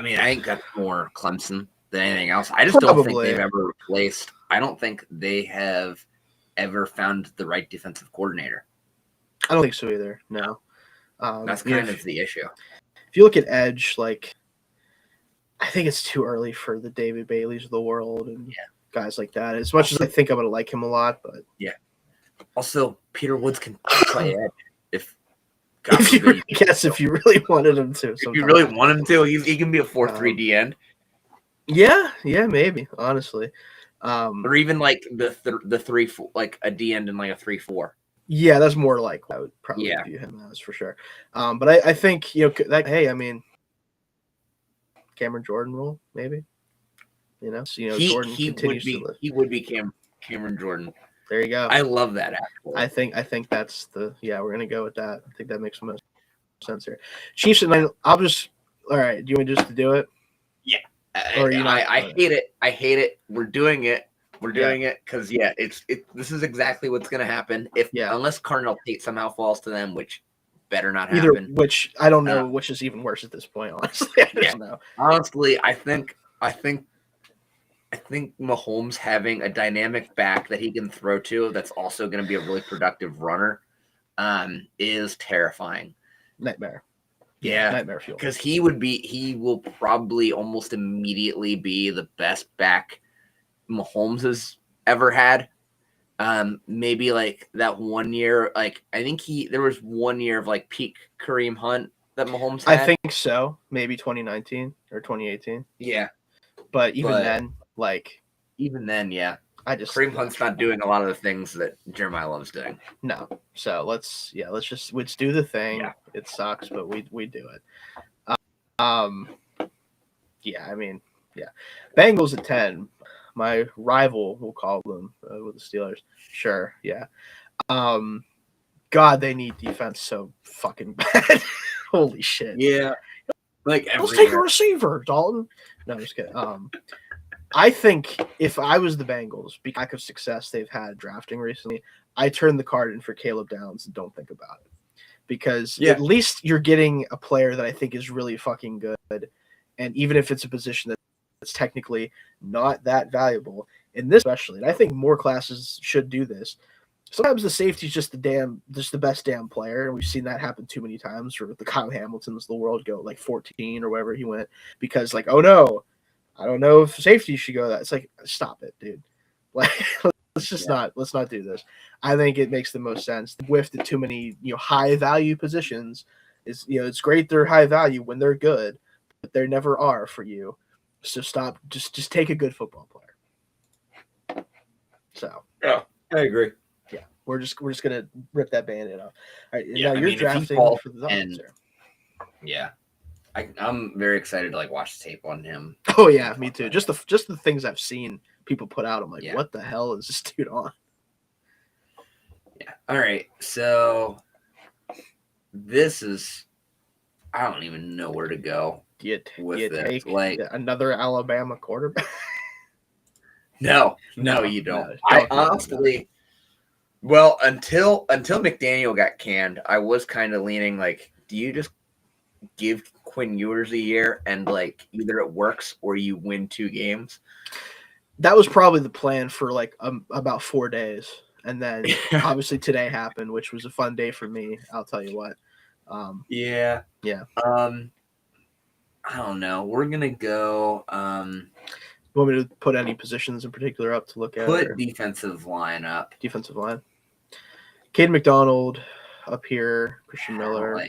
[SPEAKER 2] think that's more Clemson than anything else. I just don't think they've ever replaced. I don't think they have ever found the right defensive coordinator.
[SPEAKER 1] I don't think so either. No.
[SPEAKER 2] That's kind of the issue.
[SPEAKER 1] If you look at edge, I think it's too early for the David Baileys of the world and guys like that. As much as I think I'm going to like him a lot, but
[SPEAKER 2] Also, Peter Woods can play edge if
[SPEAKER 1] you really wanted him to.
[SPEAKER 2] If you really want him to, he can be a 4-3 D end.
[SPEAKER 1] Yeah, maybe honestly,
[SPEAKER 2] or even the 3-4, like a D end and a 3-4.
[SPEAKER 1] Yeah, that's more like I would probably view him as for sure. But I think Cameron Jordan role maybe. Jordan continues to live.
[SPEAKER 2] He would be Cameron Jordan.
[SPEAKER 1] There you go.
[SPEAKER 2] I love that. Actually.
[SPEAKER 1] I think that's we're gonna go with that. I think that makes the most sense here. Chiefs and I'll just all right. Do you want me just to do it?
[SPEAKER 2] Yeah. I hate it. I hate it. We're doing it. We're doing it because this is exactly what's gonna happen unless Cardinal Tate somehow falls to them, which better not happen.
[SPEAKER 1] Which I don't know, which is even worse at this point. Honestly, I don't know.
[SPEAKER 2] Honestly, I think Mahomes having a dynamic back that he can throw to that's also going to be a really productive runner is terrifying.
[SPEAKER 1] Nightmare.
[SPEAKER 2] Yeah.
[SPEAKER 1] Nightmare fuel.
[SPEAKER 2] Because he will probably almost immediately be the best back Mahomes has ever had. Maybe that 1 year, I think there was 1 year of peak Kareem Hunt that Mahomes had.
[SPEAKER 1] I think so. Maybe 2019 or 2018.
[SPEAKER 2] Yeah.
[SPEAKER 1] But even then, I just
[SPEAKER 2] Kareem Hunt's not doing a lot of the things that Jeremiah loves doing.
[SPEAKER 1] No. So let's do the thing. Yeah. It sucks, but we do it. Bengals at 10. My rival, we'll call them, with the Steelers. Sure, yeah. God, they need defense so fucking bad. Holy shit.
[SPEAKER 2] Yeah.
[SPEAKER 1] Let's take a receiver, Dalton. No, I'm just kidding. I think if I was the Bengals, because lack of success they've had drafting recently, I turn the card in for Caleb Downs and don't think about it. Because at least you're getting a player that I think is really fucking good. And even if it's a position that's technically not that valuable, in this especially, and I think more classes should do this. Sometimes the safety is just the best damn player, and we've seen that happen too many times. Or the Kyle Hamiltons of the world go 14 or wherever he went because oh no, I don't know if safety should go that. It's stop it, dude. Let's not do this. I think it makes the most sense. The whiffed at too many high value positions is it's great they're high value when they're good, but they never are for you. So stop. Just take a good football player. So
[SPEAKER 2] yeah, I agree.
[SPEAKER 1] Yeah, we're just gonna rip that Band-Aid off. All right, now you're drafting for the Dolphins.
[SPEAKER 2] Yeah, I'm very excited to watch the tape on him.
[SPEAKER 1] Oh yeah, me too. Just the things I've seen people put out. I'm what the hell is this dude on?
[SPEAKER 2] Yeah. All right. So this is, I don't even know where to go.
[SPEAKER 1] Do you take another Alabama quarterback?
[SPEAKER 2] No, you don't. No, I honestly, well, until McDaniel got canned, I was kind of leaning do you just give Quinn Ewers a year and either it works or you win 2 games?
[SPEAKER 1] That was probably the plan for about 4 days And then obviously today happened, which was a fun day for me. I'll tell you what.
[SPEAKER 2] Yeah.
[SPEAKER 1] Yeah.
[SPEAKER 2] I don't know. We're gonna go.
[SPEAKER 1] You want me to put any positions in particular up to look at?
[SPEAKER 2] Put defensive line up.
[SPEAKER 1] Defensive line. Caden McDonald up here. Christian Miller.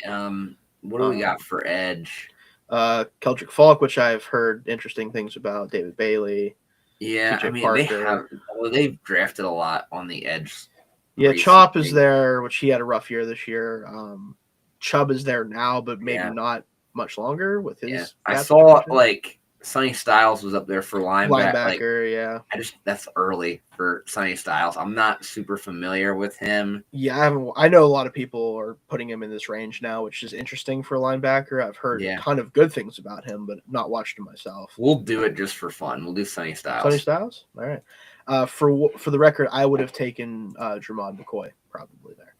[SPEAKER 2] What do we got for edge?
[SPEAKER 1] Keldrick Falk, which I've heard interesting things about. David Bailey.
[SPEAKER 2] Yeah,
[SPEAKER 1] TJ
[SPEAKER 2] I mean
[SPEAKER 1] Parker.
[SPEAKER 2] they've drafted a lot on the edge.
[SPEAKER 1] Yeah,
[SPEAKER 2] recently.
[SPEAKER 1] Chop is there, which he had a rough year this year. Chubb is there now, but maybe not much longer with his.
[SPEAKER 2] Yeah. I saw like Sonny Styles was up there for
[SPEAKER 1] linebacker.
[SPEAKER 2] That's early for Sonny Styles. I'm not super familiar with him.
[SPEAKER 1] Yeah, I know a lot of people are putting him in this range now, which is interesting for a linebacker. I've heard a ton of good things about him, but not watched him myself.
[SPEAKER 2] We'll do it just for fun. We'll do Sonny Styles.
[SPEAKER 1] Sonny Styles? All right. For the record, I would have taken Jermond McCoy probably there.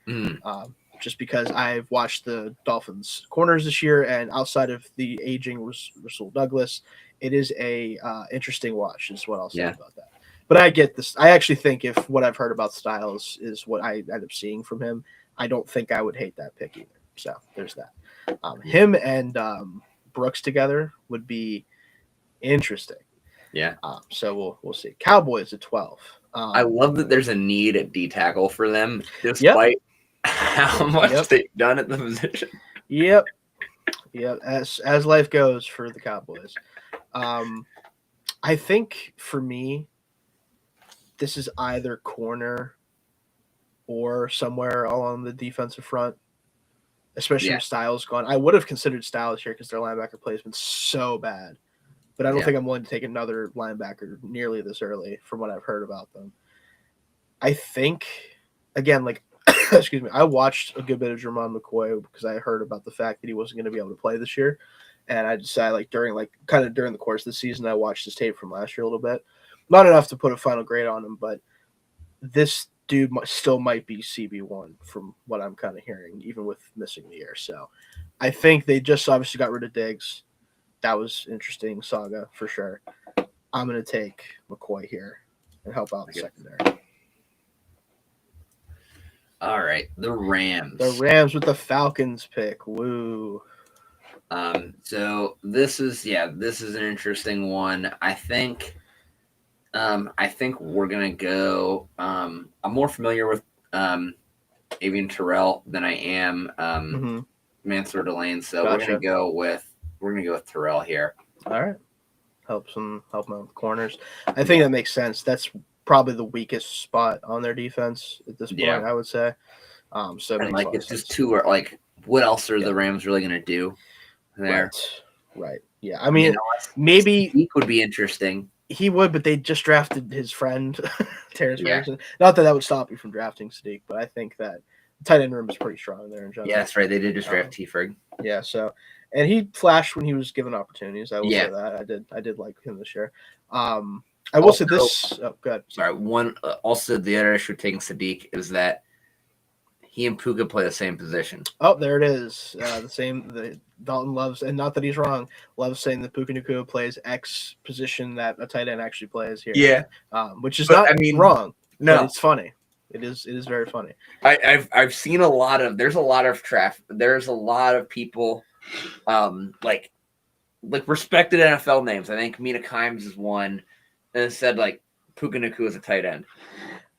[SPEAKER 1] Just because I've watched the Dolphins corners this year, and outside of the aging Rasul Douglas, it is a interesting watch, is what I'll say about that. But I get this. I actually think if what I've heard about Styles is what I end up seeing from him, I don't think I would hate that pick either. So there's that. Him and Brooks together would be interesting.
[SPEAKER 2] Yeah.
[SPEAKER 1] So we'll see. Cowboys at 12.
[SPEAKER 2] I love that there's a need at D tackle for them, despite how much they've done at the position.
[SPEAKER 1] Yep. As life goes for the Cowboys. I think for me, this is either corner or somewhere along the defensive front, especially with Styles gone. I would have considered Styles here because their linebacker play has been so bad. But I don't think I'm willing to take another linebacker nearly this early from what I've heard about them. I think, again, like, excuse me, I watched a good bit of Jermond McCoy because I heard about the fact that he wasn't going to be able to play this year. And I decided, during the course of the season, I watched his tape from last year a little bit. Not enough to put a final grade on him, but this dude still might be CB1 from what I'm kind of hearing, even with missing the year. So I think they just obviously got rid of Diggs. That was interesting saga for sure. I'm going to take McCoy here and help out the secondary.
[SPEAKER 2] All right, the Rams.
[SPEAKER 1] The Rams with the Falcons pick. Woo.
[SPEAKER 2] So this is an interesting one. I think we're gonna go. I'm more familiar with Avian Terrell than I am Mansour Delane. So we're gonna go with Terrell here.
[SPEAKER 1] All right, help them out with the corners. I think that makes sense. That's probably the weakest spot on their defense at this point, I would say. So
[SPEAKER 2] it's just too what else are the Rams really gonna do there?
[SPEAKER 1] Right. Yeah. I mean, maybe
[SPEAKER 2] he would be interesting.
[SPEAKER 1] He would, but they just drafted his friend, Terrence Ferguson. Not that would stop you from drafting Sadiq, but I think that the tight end room is pretty strong there in general.
[SPEAKER 2] Yeah, that's right. They did just draft T-Frig.
[SPEAKER 1] Yeah, so and he flashed when he was given opportunities. I will say that. I did like him this year. I will say this. Oh, good.
[SPEAKER 2] Sorry. One also the other issue with taking Sadiq is that he and Puka play the same position.
[SPEAKER 1] Oh, there it is. The same. Dalton loves, and not that he's wrong, loves saying that Puka Nacua plays X position that a tight end actually plays here.
[SPEAKER 2] Yeah.
[SPEAKER 1] Which is wrong.
[SPEAKER 2] No,
[SPEAKER 1] it's funny. It is very funny.
[SPEAKER 2] I've seen a lot of. There's a lot of traffic. There's a lot of people, like respected NFL names. I think Mina Kimes is one, and it said Puka Nacua is a tight end.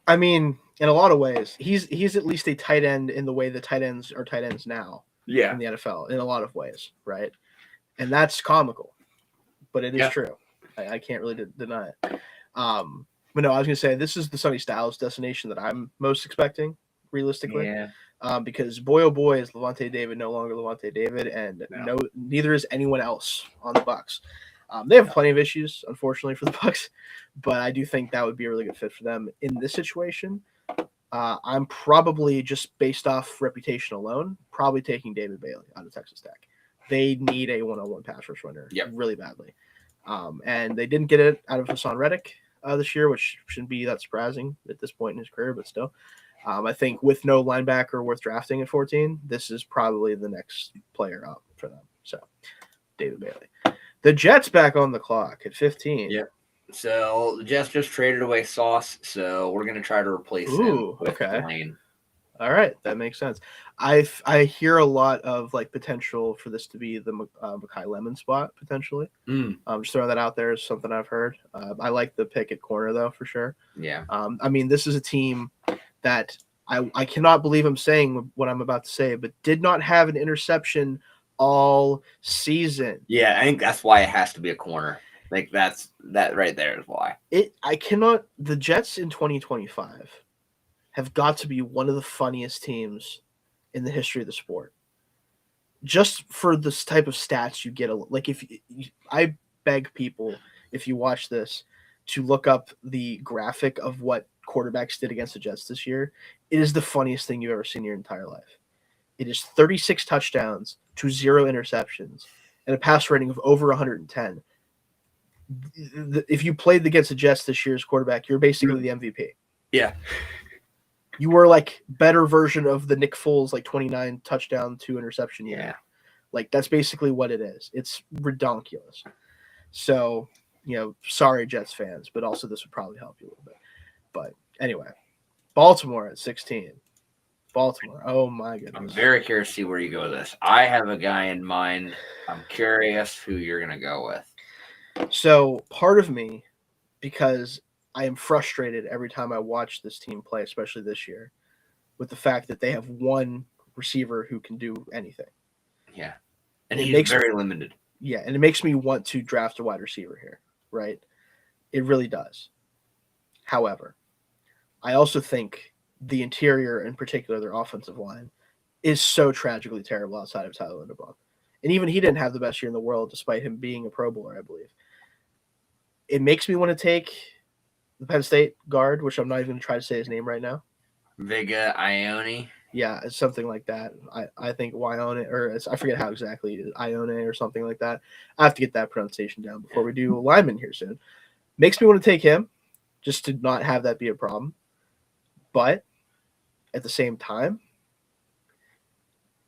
[SPEAKER 1] I mean, in a lot of ways, he's at least a tight end in the way the tight ends are tight ends now.
[SPEAKER 2] Yeah.
[SPEAKER 1] In the NFL, in a lot of ways, right? And that's comical, but it is true. I can't really deny it. But no, I was going to say this is the Sonny Styles destination that I'm most expecting, realistically.
[SPEAKER 2] Yeah.
[SPEAKER 1] Because boy, oh boy, is Levante David no longer Levante David, and neither is anyone else on the Bucs. They have plenty of issues, unfortunately, for the Bucs, but I do think that would be a really good fit for them in this situation. I'm probably, just based off reputation alone, probably taking David Bailey out of Texas Tech. They need a one-on-one pass rush runner really badly. And they didn't get it out of Hassan Reddick this year, which shouldn't be that surprising at this point in his career, but still. I think with no linebacker worth drafting at 14, this is probably the next player up for them. So, David Bailey. The Jets back on the clock at 15.
[SPEAKER 2] Yeah. So the Jets just traded away Sauce, so we're gonna try to replace him with
[SPEAKER 1] Okay.
[SPEAKER 2] Lane.
[SPEAKER 1] All right, that makes sense. I hear a lot of like potential for this to be the Mekhi Lemon spot potentially. Just throwing that out there is something I've heard. I like the pick at corner though for sure.
[SPEAKER 2] Yeah.
[SPEAKER 1] I mean, this is a team that I cannot believe I'm saying what I'm about to say, but did not have an interception all season.
[SPEAKER 2] Yeah, I think that's why it has to be a corner. Like that right there is why.
[SPEAKER 1] I cannot. The Jets in 2025 have got to be one of the funniest teams in the history of the sport. Just for this type of stats you get, like if I beg people, if you watch this, to look up the graphic of what quarterbacks did against the Jets this year. It is the funniest thing you've ever seen in your entire life. It is 36 touchdowns to 0 interceptions and a pass rating of over 110. If you played against the Jets this year's quarterback, you're basically the MVP.
[SPEAKER 2] Yeah.
[SPEAKER 1] You were like better version of the Nick Foles, like 29 touchdown, 2 interception year.
[SPEAKER 2] Yeah.
[SPEAKER 1] Like that's basically what it is. It's ridiculous. So, sorry Jets fans, but also this would probably help you a little bit. But anyway, Baltimore at 16. Baltimore. Oh my goodness.
[SPEAKER 2] I'm very curious to see where you go with this. I have a guy in mind. I'm curious who you're gonna go with.
[SPEAKER 1] So part of me, because I am frustrated every time I watch this team play, especially this year, with the fact that they have one receiver who can do anything.
[SPEAKER 2] Yeah. And
[SPEAKER 1] it
[SPEAKER 2] he's
[SPEAKER 1] makes
[SPEAKER 2] very limited.
[SPEAKER 1] Yeah, and it makes me want to draft a wide receiver here, right? It really does. However, I also think the interior, in particular their offensive line, is so tragically terrible outside of Tyler Linderbaum. And even he didn't have the best year in the world, despite him being a Pro Bowler, I believe. It makes me want to take the Penn State guard, which I'm not even going to try to say his name right now.
[SPEAKER 2] Viga Ione.
[SPEAKER 1] Yeah, it's something like that. I think Wyone, or I forget how exactly it is, Ione or something like that. I have to get that pronunciation down before we do lineman here soon. Makes me want to take him, just to not have that be a problem. But at the same time,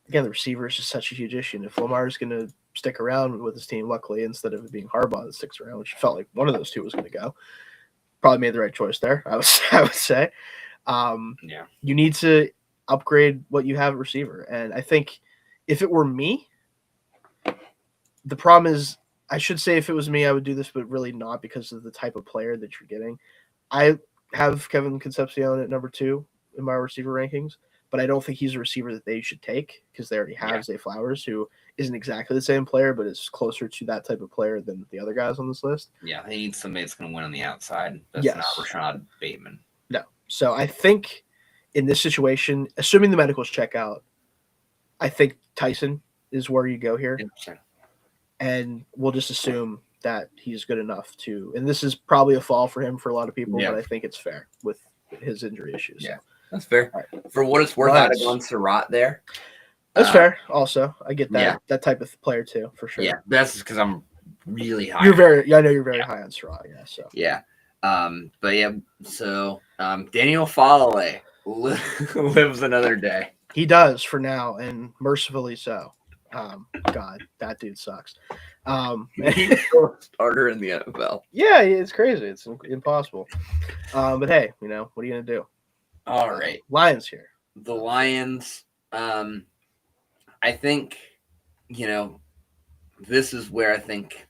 [SPEAKER 1] again, the receiver is just such a huge issue. And if Lamar is going to stick around with his team, luckily, instead of it being Harbaugh that sticks around, which felt like one of those two was going to go, probably made the right choice there, I would say. You need to upgrade what you have at receiver. And I think if it were me, the problem is, I should say if it was me, I would do this, but really not because of the type of player that you're getting. I have Kevin Concepcion at number 2 in my receiver rankings, but I don't think he's a receiver that they should take because they already have Zay Flowers, who isn't exactly the same player, but is closer to that type of player than the other guys on this list.
[SPEAKER 2] Yeah, they need somebody that's going to win on the outside. That's not Rashad Bateman.
[SPEAKER 1] No. So I think in this situation, assuming the medicals check out, I think Tyson is where you go here.
[SPEAKER 2] 100%.
[SPEAKER 1] And we'll just assume that he's good enough to, and this is probably a fall for him for a lot of people, but I think it's fair with his injury issues.
[SPEAKER 2] Yeah, that's fair.
[SPEAKER 1] Right.
[SPEAKER 2] For what it's worth, I'd have gone Surratt there.
[SPEAKER 1] That's fair. Also, I get that that type of player too, for sure.
[SPEAKER 2] Yeah, that's just because I'm really high.
[SPEAKER 1] I know you're very high on Surratt. Yeah. So
[SPEAKER 2] yeah, but yeah, so Daniel Followay lives another day.
[SPEAKER 1] He does for now, and mercifully so. God, that dude sucks.
[SPEAKER 2] He's still a starter in the NFL.
[SPEAKER 1] Yeah, it's crazy. It's impossible. But hey, what are you gonna do?
[SPEAKER 2] All right,
[SPEAKER 1] Lions here.
[SPEAKER 2] The Lions. I think, this is where I think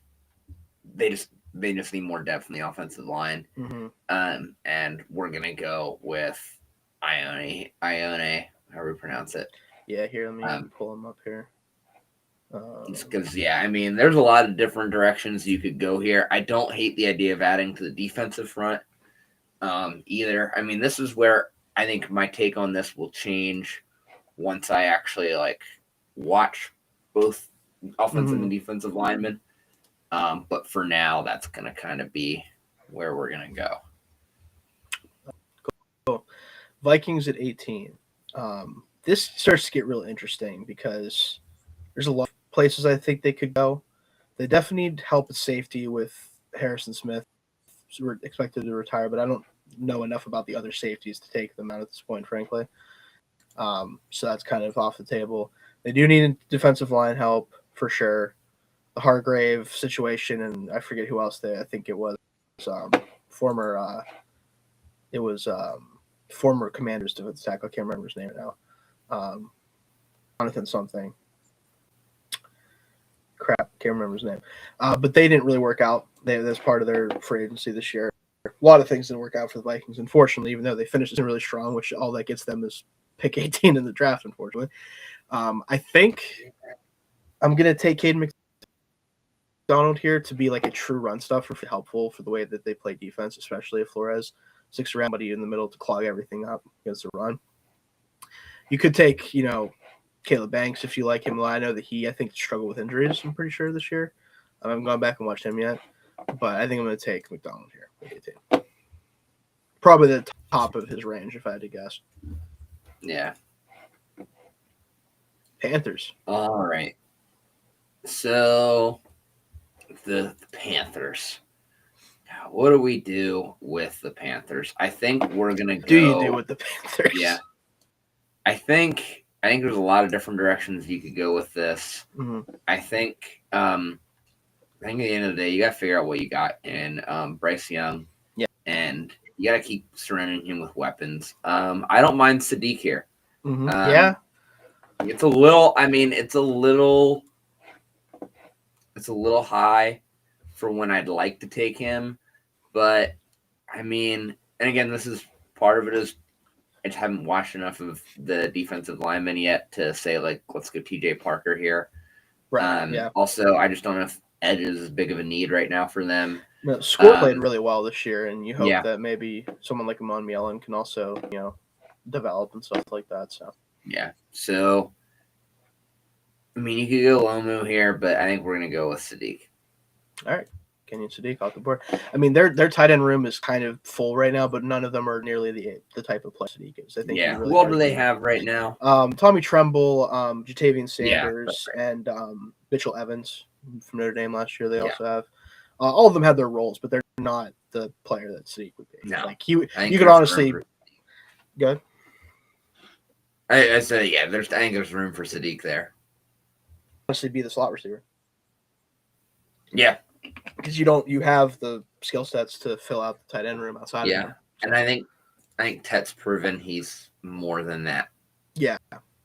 [SPEAKER 2] they just need more depth in the offensive line.
[SPEAKER 1] Mm-hmm.
[SPEAKER 2] And we're gonna go with Ione, however you pronounce it.
[SPEAKER 1] Yeah, here, let me pull him up here.
[SPEAKER 2] Because there's a lot of different directions you could go here. I don't hate the idea of adding to the defensive front either. This is where I think my take on this will change once I actually watch both offensive and defensive linemen. But for now, that's gonna kind of be where we're gonna go.
[SPEAKER 1] Cool. Vikings at 18. This starts to get real interesting because there's a lot of places I think they could go. They definitely need help with safety with Harrison Smith. We're expected to retire, but I don't know enough about the other safeties to take them out at this point, frankly. So that's kind of off the table. They do need defensive line help for sure. The Hargrave situation, and I forget who else I think it was. former former Commanders defensive tackle. I can't remember his name now. Jonathan something. Crap, can't remember his name. But they didn't really work out. That's part of their free agency this year. A lot of things didn't work out for the Vikings, unfortunately, even though they finished really strong, which all that gets them is pick 18 in the draft, unfortunately. I think I'm going to take Caden McDonald here to be like a true run stuffer, helpful for the way that they play defense, especially if Flores sticks around, somebody in the middle to clog everything up against the run. You could take, Caleb Banks if you like him. I know that I think, struggled with injuries, I'm pretty sure, this year. I haven't gone back and watched him yet, but I think I'm going to take McDonald here. Probably the top of his range, if I had to guess.
[SPEAKER 2] Yeah.
[SPEAKER 1] Panthers.
[SPEAKER 2] All right. So the Panthers. What do we do with the Panthers? I think we're going to go.
[SPEAKER 1] Do you do with the Panthers?
[SPEAKER 2] Yeah. I think there's a lot of different directions you could go with this.
[SPEAKER 1] Mm-hmm.
[SPEAKER 2] I think at the end of the day, you got to figure out what you got in Bryce Young.
[SPEAKER 1] Yeah.
[SPEAKER 2] And you got to keep surrounding him with weapons. I don't mind Sadiq here.
[SPEAKER 1] Mm-hmm. Yeah.
[SPEAKER 2] It's a little high for when I'd like to take him. But, and again, this is part of it is I just haven't watched enough of the defensive linemen yet to say, like, let's go TJ Parker here.
[SPEAKER 1] Right, yeah.
[SPEAKER 2] Also, I just don't know if edge is as big of a need right now for them.
[SPEAKER 1] No, Score played really well this year, and you hope that maybe someone like Amon Mielon can also, develop and stuff like that. So
[SPEAKER 2] yeah. So, you could go Lomu here, but I think we're going to go with Sadiq.
[SPEAKER 1] All right. Kenyon Sadiq off the board. Their tight end room is kind of full right now, but none of them are nearly the type of player Sadiq is. I think.
[SPEAKER 2] Yeah. Really what do they have right now?
[SPEAKER 1] Tommy Tremble, Jatavian Sanders, and Mitchell Evans from Notre Dame last year. They also have. All of them have their roles, but they're not the player that Sadiq would be.
[SPEAKER 2] No.
[SPEAKER 1] Like you could honestly. Good.
[SPEAKER 2] I said, yeah. I think there's room for Sadiq there.
[SPEAKER 1] Honestly, be the slot receiver.
[SPEAKER 2] Yeah.
[SPEAKER 1] Because you have the skill sets to fill out the tight end room outside of him.
[SPEAKER 2] And I think Tet's proven he's more than that.
[SPEAKER 1] Yeah,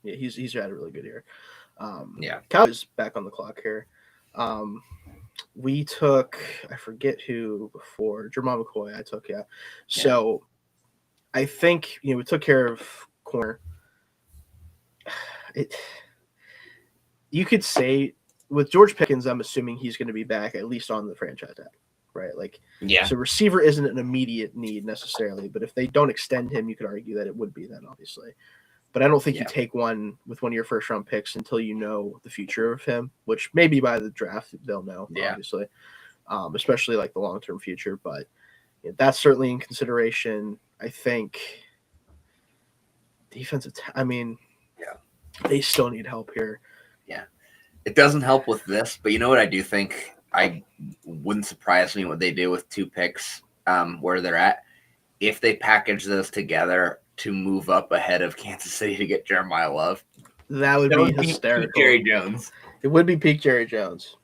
[SPEAKER 1] he's had a really good year. Cowboys back on the clock here. We took, I forget who before, Jermon McCoy I took, yeah. So I think, we took care of corner. You could say with George Pickens, I'm assuming he's going to be back at least on the franchise tag, right? So receiver isn't an immediate need necessarily, but if they don't extend him, you could argue that it would be then, obviously. But I don't think you take one with one of your first round picks until you know the future of him, which maybe by the draft they'll know, obviously, especially like the long term future. But that's certainly in consideration. I think defensive. They still need help here.
[SPEAKER 2] Yeah. It doesn't help with this, but you know what I do think? I wouldn't surprise me what they do with 2 picks where they're at. If they package those together to move up ahead of Kansas City to get Jeremiah Love.
[SPEAKER 1] That would be hysterical.
[SPEAKER 2] Jerry Jones.
[SPEAKER 1] It would be peak Jerry Jones.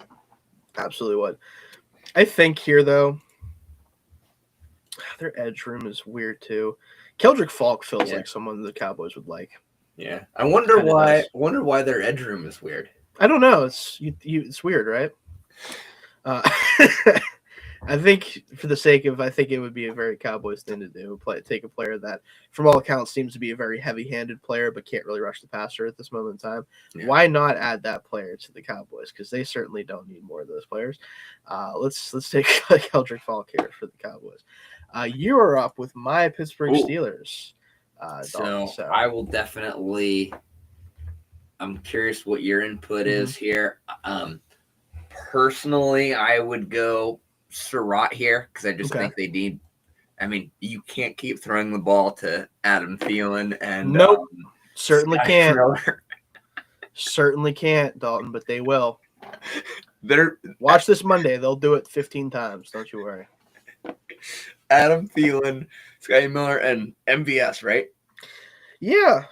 [SPEAKER 1] Absolutely would. I think here, though, their edge room is weird, too. Keldrick Falk feels like someone the Cowboys would like.
[SPEAKER 2] Yeah. I wonder why their edge room is weird.
[SPEAKER 1] I don't know. It's weird, right? I think for the sake of, I think it would be a very Cowboys thing to do. Take a player that, from all accounts, seems to be a very heavy-handed player, but can't really rush the passer at this moment in time. Yeah. Why not add that player to the Cowboys? Because they certainly don't need more of those players. Let's take Keldrick Falk here for the Cowboys. You are up with my Pittsburgh Steelers.
[SPEAKER 2] So I will definitely. I'm curious what your input is here. Personally, I would go Surratt here because I just think they need. You can't keep throwing the ball to Adam Thielen and
[SPEAKER 1] certainly can't. Certainly can't, Dalton, but they will. Watch this Monday. They'll do it 15 times. Don't you worry.
[SPEAKER 2] Adam Thielen, Scotty Miller, and MVS, right?
[SPEAKER 1] Yeah.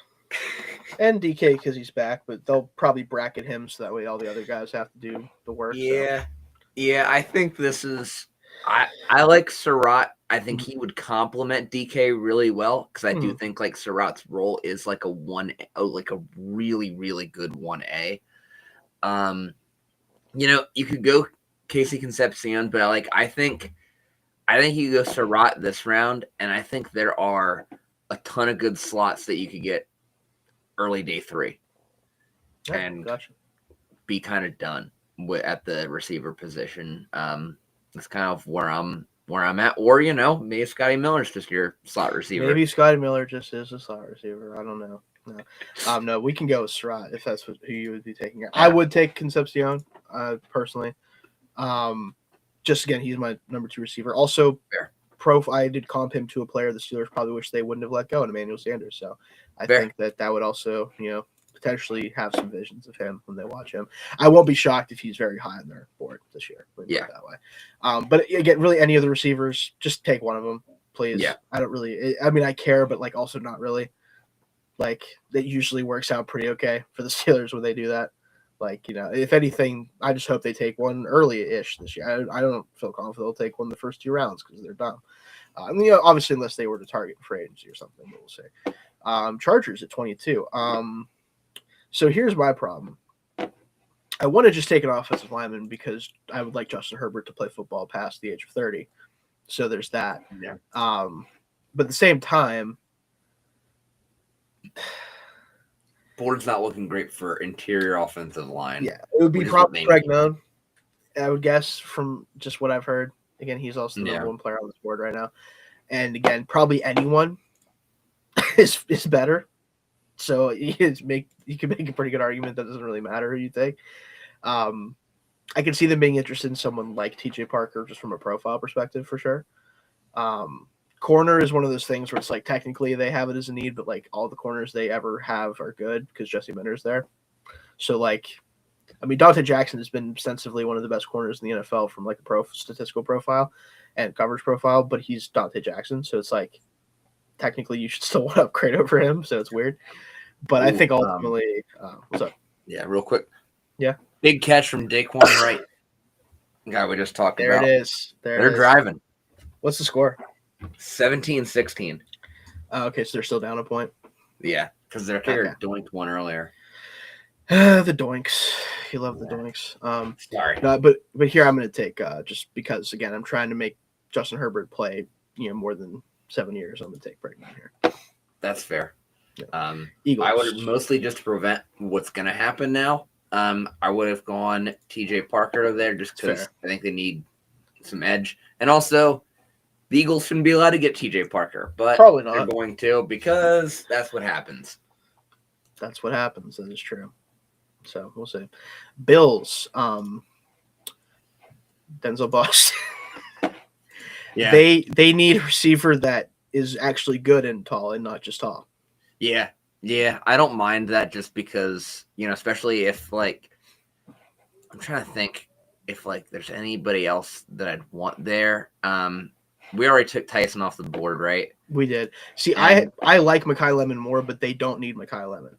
[SPEAKER 1] And DK because he's back, but they'll probably bracket him so that way all the other guys have to do the work.
[SPEAKER 2] Yeah.
[SPEAKER 1] So.
[SPEAKER 2] Yeah, I think this is I like Surratt. I think he would complement DK really well because I do
[SPEAKER 1] Mhm.
[SPEAKER 2] think like Surratt's role is like like a really really good 1A. You could go Casey Concepcion, but I think you go Surratt this round, and I think there are a ton of good slots that you could get early day 3
[SPEAKER 1] Yeah,
[SPEAKER 2] and
[SPEAKER 1] gotcha.
[SPEAKER 2] be kind of done at the receiver position. That's kind of where I'm at. Or maybe Scotty Miller's just your slot receiver.
[SPEAKER 1] Maybe Scotty Miller just is a slot receiver. I don't know. No, we can go with Surratt if that's who you would be taking.
[SPEAKER 2] Yeah.
[SPEAKER 1] I would take Concepcion, personally. Just again, he's my number 2 receiver. Also,
[SPEAKER 2] Fair.
[SPEAKER 1] I did comp him to a player the Steelers probably wish they wouldn't have let go, Emmanuel Sanders. So I
[SPEAKER 2] Fair.
[SPEAKER 1] think that would also, potentially have some visions of him when they watch him. I won't be shocked if he's very high on their board this year.
[SPEAKER 2] Yeah.
[SPEAKER 1] That way. But again, really, any of the receivers, just take one of them, please.
[SPEAKER 2] Yeah.
[SPEAKER 1] I don't really. I mean, I care, but like also not really. Like that usually works out pretty okay for the Steelers when they do that. Like, if anything, I just hope they take one early-ish this year. I don't feel confident they'll take one the first 2 rounds because they're dumb. Obviously, unless they were to target for agency or something, but we'll see. Chargers at 22. So here's my problem. I want to just take an offensive lineman because I would like Justin Herbert to play football past the age of 30. So there's that.
[SPEAKER 2] Yeah.
[SPEAKER 1] But at the same time,
[SPEAKER 2] board's not looking great for interior offensive line.
[SPEAKER 1] Yeah, it would be probably Pregnon, I would guess, from just what I've heard. Again, he's also the number 1 player on this board right now. And again, probably anyone is better. So you can make a pretty good argument that doesn't really matter who you take. I can see them being interested in someone like TJ Parker just from a profile perspective for sure. Corner is one of those things where it's like technically they have it as a need, but like all the corners they ever have are good because Jesse Minter's there. So like, I mean, Dante Jackson has been ostensibly one of the best corners in the NFL from like a statistical profile and coverage profile, but he's Dante Jackson. So it's like, technically you should still want to upgrade over him. So it's weird. But I think ultimately, what's up?
[SPEAKER 2] Yeah, real quick.
[SPEAKER 1] Yeah.
[SPEAKER 2] Big catch from Daquan Wright. Guy we just talked about.
[SPEAKER 1] There it is.
[SPEAKER 2] They're driving.
[SPEAKER 1] What's the score?
[SPEAKER 2] 17-16.
[SPEAKER 1] Okay, so they're still down a point.
[SPEAKER 2] Yeah, because their kicker doinked one earlier.
[SPEAKER 1] The doinks. You love the doinks.
[SPEAKER 2] Sorry.
[SPEAKER 1] No, but here I'm going to take just because again I'm trying to make Justin Herbert play more than 7 years. I'm going to take Bregman here.
[SPEAKER 2] That's fair.
[SPEAKER 1] Yeah.
[SPEAKER 2] I would mostly just to prevent what's going to happen now. I would have gone TJ Parker over there just because I think they need some edge, and also the Eagles shouldn't be allowed to get TJ Parker, but
[SPEAKER 1] probably not.
[SPEAKER 2] They're going to because that's what happens.
[SPEAKER 1] That's what happens. That is true. So we'll see. Bills, Denzel Bust.
[SPEAKER 2] Yeah,
[SPEAKER 1] they need a receiver that is actually good and tall and not just tall.
[SPEAKER 2] Yeah, I don't mind that just because especially if like I'm trying to think if like there's anybody else that I'd want there. We already took Tyson off the board, right?
[SPEAKER 1] We did. See, I like Mekhi Lemon more, but they don't need Mekhi Lemon.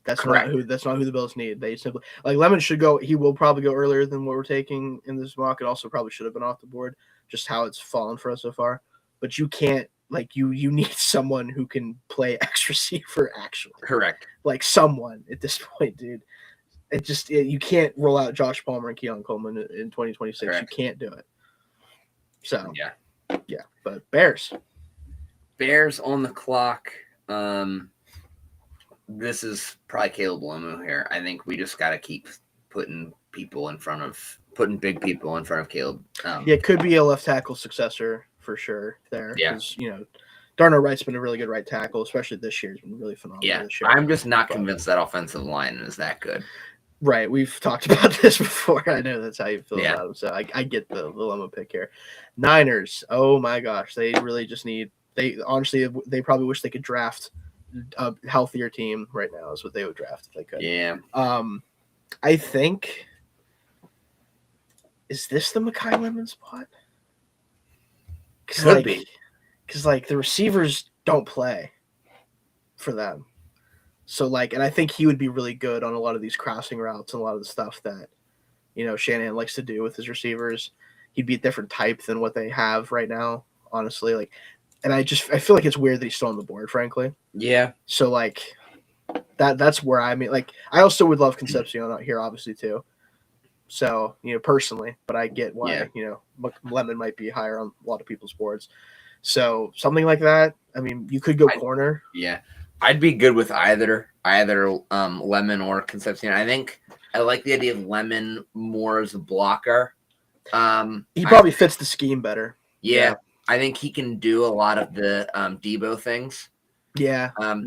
[SPEAKER 1] That's not who the Bills need. They simply like Lemon should go. He will probably go earlier than what we're taking in this mock. It also probably should have been off the board, just how it's fallen for us so far. But you can't you need someone who can play X receiver actually.
[SPEAKER 2] Correct.
[SPEAKER 1] Like someone at this point, dude. You can't roll out Josh Palmer and Keon Coleman in 2026. Correct. You can't do it. So yeah. But Bears
[SPEAKER 2] on the clock. This is probably Caleb Lomu here. I think we just got to keep putting big people in front of Caleb.
[SPEAKER 1] It could be a left tackle successor for sure there.
[SPEAKER 2] Yeah.
[SPEAKER 1] Because, Darnell Wright's been a really good right tackle, especially this year. He's been really phenomenal this year.
[SPEAKER 2] I'm just not convinced that offensive line is that good.
[SPEAKER 1] Right. We've talked about this before. I know that's how you feel about him. So I get the Lomu pick here. Niners. Oh, my gosh. They really just they probably wish they could draft a healthier team right now is what they would draft if they could.
[SPEAKER 2] Yeah.
[SPEAKER 1] I think is this the Mekhi Lemon spot?
[SPEAKER 2] Could be.
[SPEAKER 1] Because the receivers don't play for them. So and I think he would be really good on a lot of these crossing routes and a lot of the stuff that, Shanahan likes to do with his receivers. he'd be a different type than what they have right now, honestly. Like, and I feel like it's weird that he's still on the board, frankly.
[SPEAKER 2] Yeah.
[SPEAKER 1] So like that's where I mean, like, I also would love Concepcion out here, obviously too. So, personally, but I get why, Lemon might be higher on a lot of people's boards. So something like that. I mean, you could go corner.
[SPEAKER 2] Yeah, I'd be good with either Lemon or Concepcion. I think I like the idea of Lemon more as a blocker.
[SPEAKER 1] He probably fits the scheme better.
[SPEAKER 2] Yeah, I think he can do a lot of the Debo things.
[SPEAKER 1] Yeah,
[SPEAKER 2] I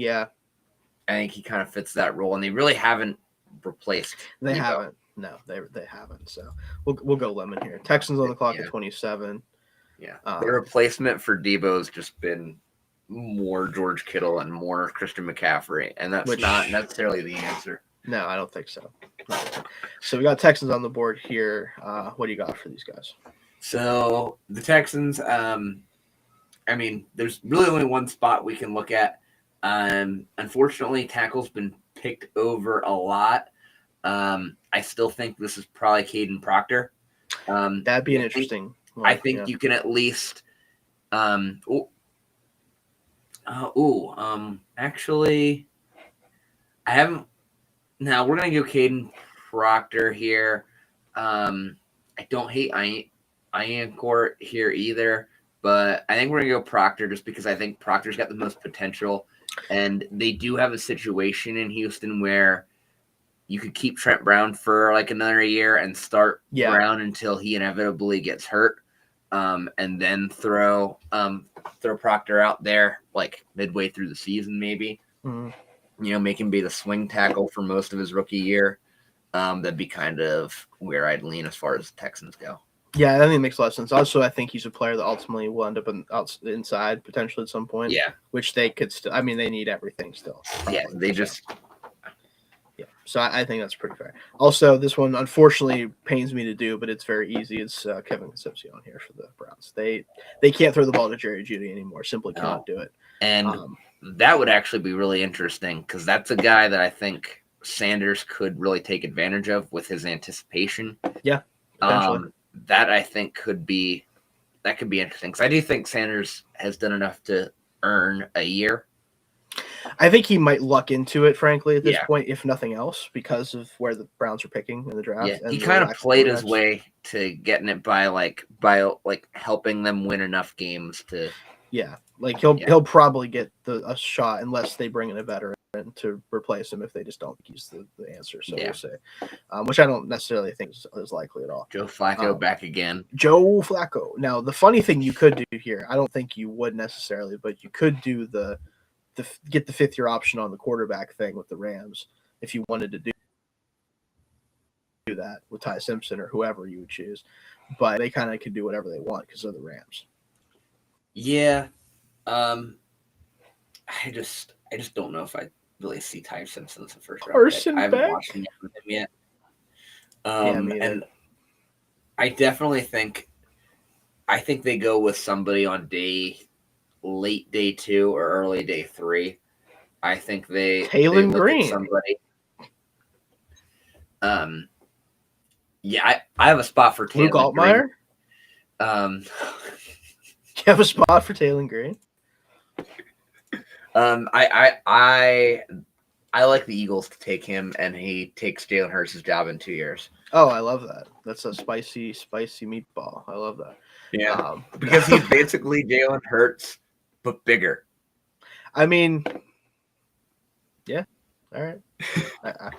[SPEAKER 2] think he kind of fits that role, and they really haven't replaced.
[SPEAKER 1] They
[SPEAKER 2] Debo.
[SPEAKER 1] haven't. No, they haven't. So we'll go Lemon here. Texans on the clock at 27.
[SPEAKER 2] Yeah, the replacement for Debo has just been more George Kittle and more Christian McCaffrey, and that's not necessarily the answer.
[SPEAKER 1] No, I don't think so. So we got Texans on the board here. What do you got for these guys?
[SPEAKER 2] So the Texans, I mean, there's really only one spot we can look at. Unfortunately, tackle's been picked over a lot. I still think this is probably Caden Proctor.
[SPEAKER 1] That'd be an interesting one.
[SPEAKER 2] I think you can at least actually I haven't. Now we're gonna go Caden Proctor here. I don't hate Iancourt here either, but I think we're gonna go Proctor just because I think Proctor's got the most potential, and they do have a situation in Houston where you could keep Trent Brown for like another year and start Brown until he inevitably gets hurt, and then throw Proctor out there like midway through the season, maybe.
[SPEAKER 1] Mm-hmm.
[SPEAKER 2] Make him be the swing tackle for most of his rookie year. That'd be kind of where I'd lean as far as the Texans go.
[SPEAKER 1] Yeah, I think it makes a lot of sense. Also, I think he's a player that ultimately will end up inside potentially at some point.
[SPEAKER 2] Yeah,
[SPEAKER 1] which they could still. I mean, they need everything still.
[SPEAKER 2] Yeah, they just.
[SPEAKER 1] Yeah, so I think that's pretty fair. Also, this one unfortunately pains me to do, but it's very easy. It's Kevin Concepcion here for the Browns. They can't throw the ball to Jerry Jeudy anymore. Simply cannot do it.
[SPEAKER 2] And that would actually be really interesting because that's a guy that I think Sanders could really take advantage of with his anticipation.
[SPEAKER 1] Yeah,
[SPEAKER 2] that I think could be interesting because I do think Sanders has done enough to earn a year.
[SPEAKER 1] I think he might luck into it, frankly, at this point, if nothing else, because of where the Browns are picking in the draft.
[SPEAKER 2] Yeah, he kind of played his way to getting it by helping them win enough games to.
[SPEAKER 1] Yeah, like he'll probably get a shot unless they bring in a veteran to replace him if they just don't think he's the answer. So we'll see, which I don't necessarily think is likely at all.
[SPEAKER 2] Joe Flacco back again.
[SPEAKER 1] Joe Flacco. Now, the funny thing you could do here, I don't think you would necessarily, but you could do the get the fifth-year option on the quarterback thing with the Rams if you wanted to do that with Ty Simpson or whoever you would choose. But they kind of could do whatever they want because they're the Rams.
[SPEAKER 2] Yeah. I just don't know if I really see Ty Simpson as a first round pick. I haven't watched him yet. And I definitely think they go with somebody on late day 2 or early day 3. I think they
[SPEAKER 1] Taylon Green.
[SPEAKER 2] Somebody. I have a spot for
[SPEAKER 1] Luke Altmaier. You have a spot for Taylon Green?
[SPEAKER 2] I like the Eagles to take him, and he takes Jalen Hurts' job in 2 years.
[SPEAKER 1] Oh, I love that. That's a spicy meatball. I love that.
[SPEAKER 2] Yeah, because he's basically Jalen Hurts, but bigger.
[SPEAKER 1] I mean, yeah. All right.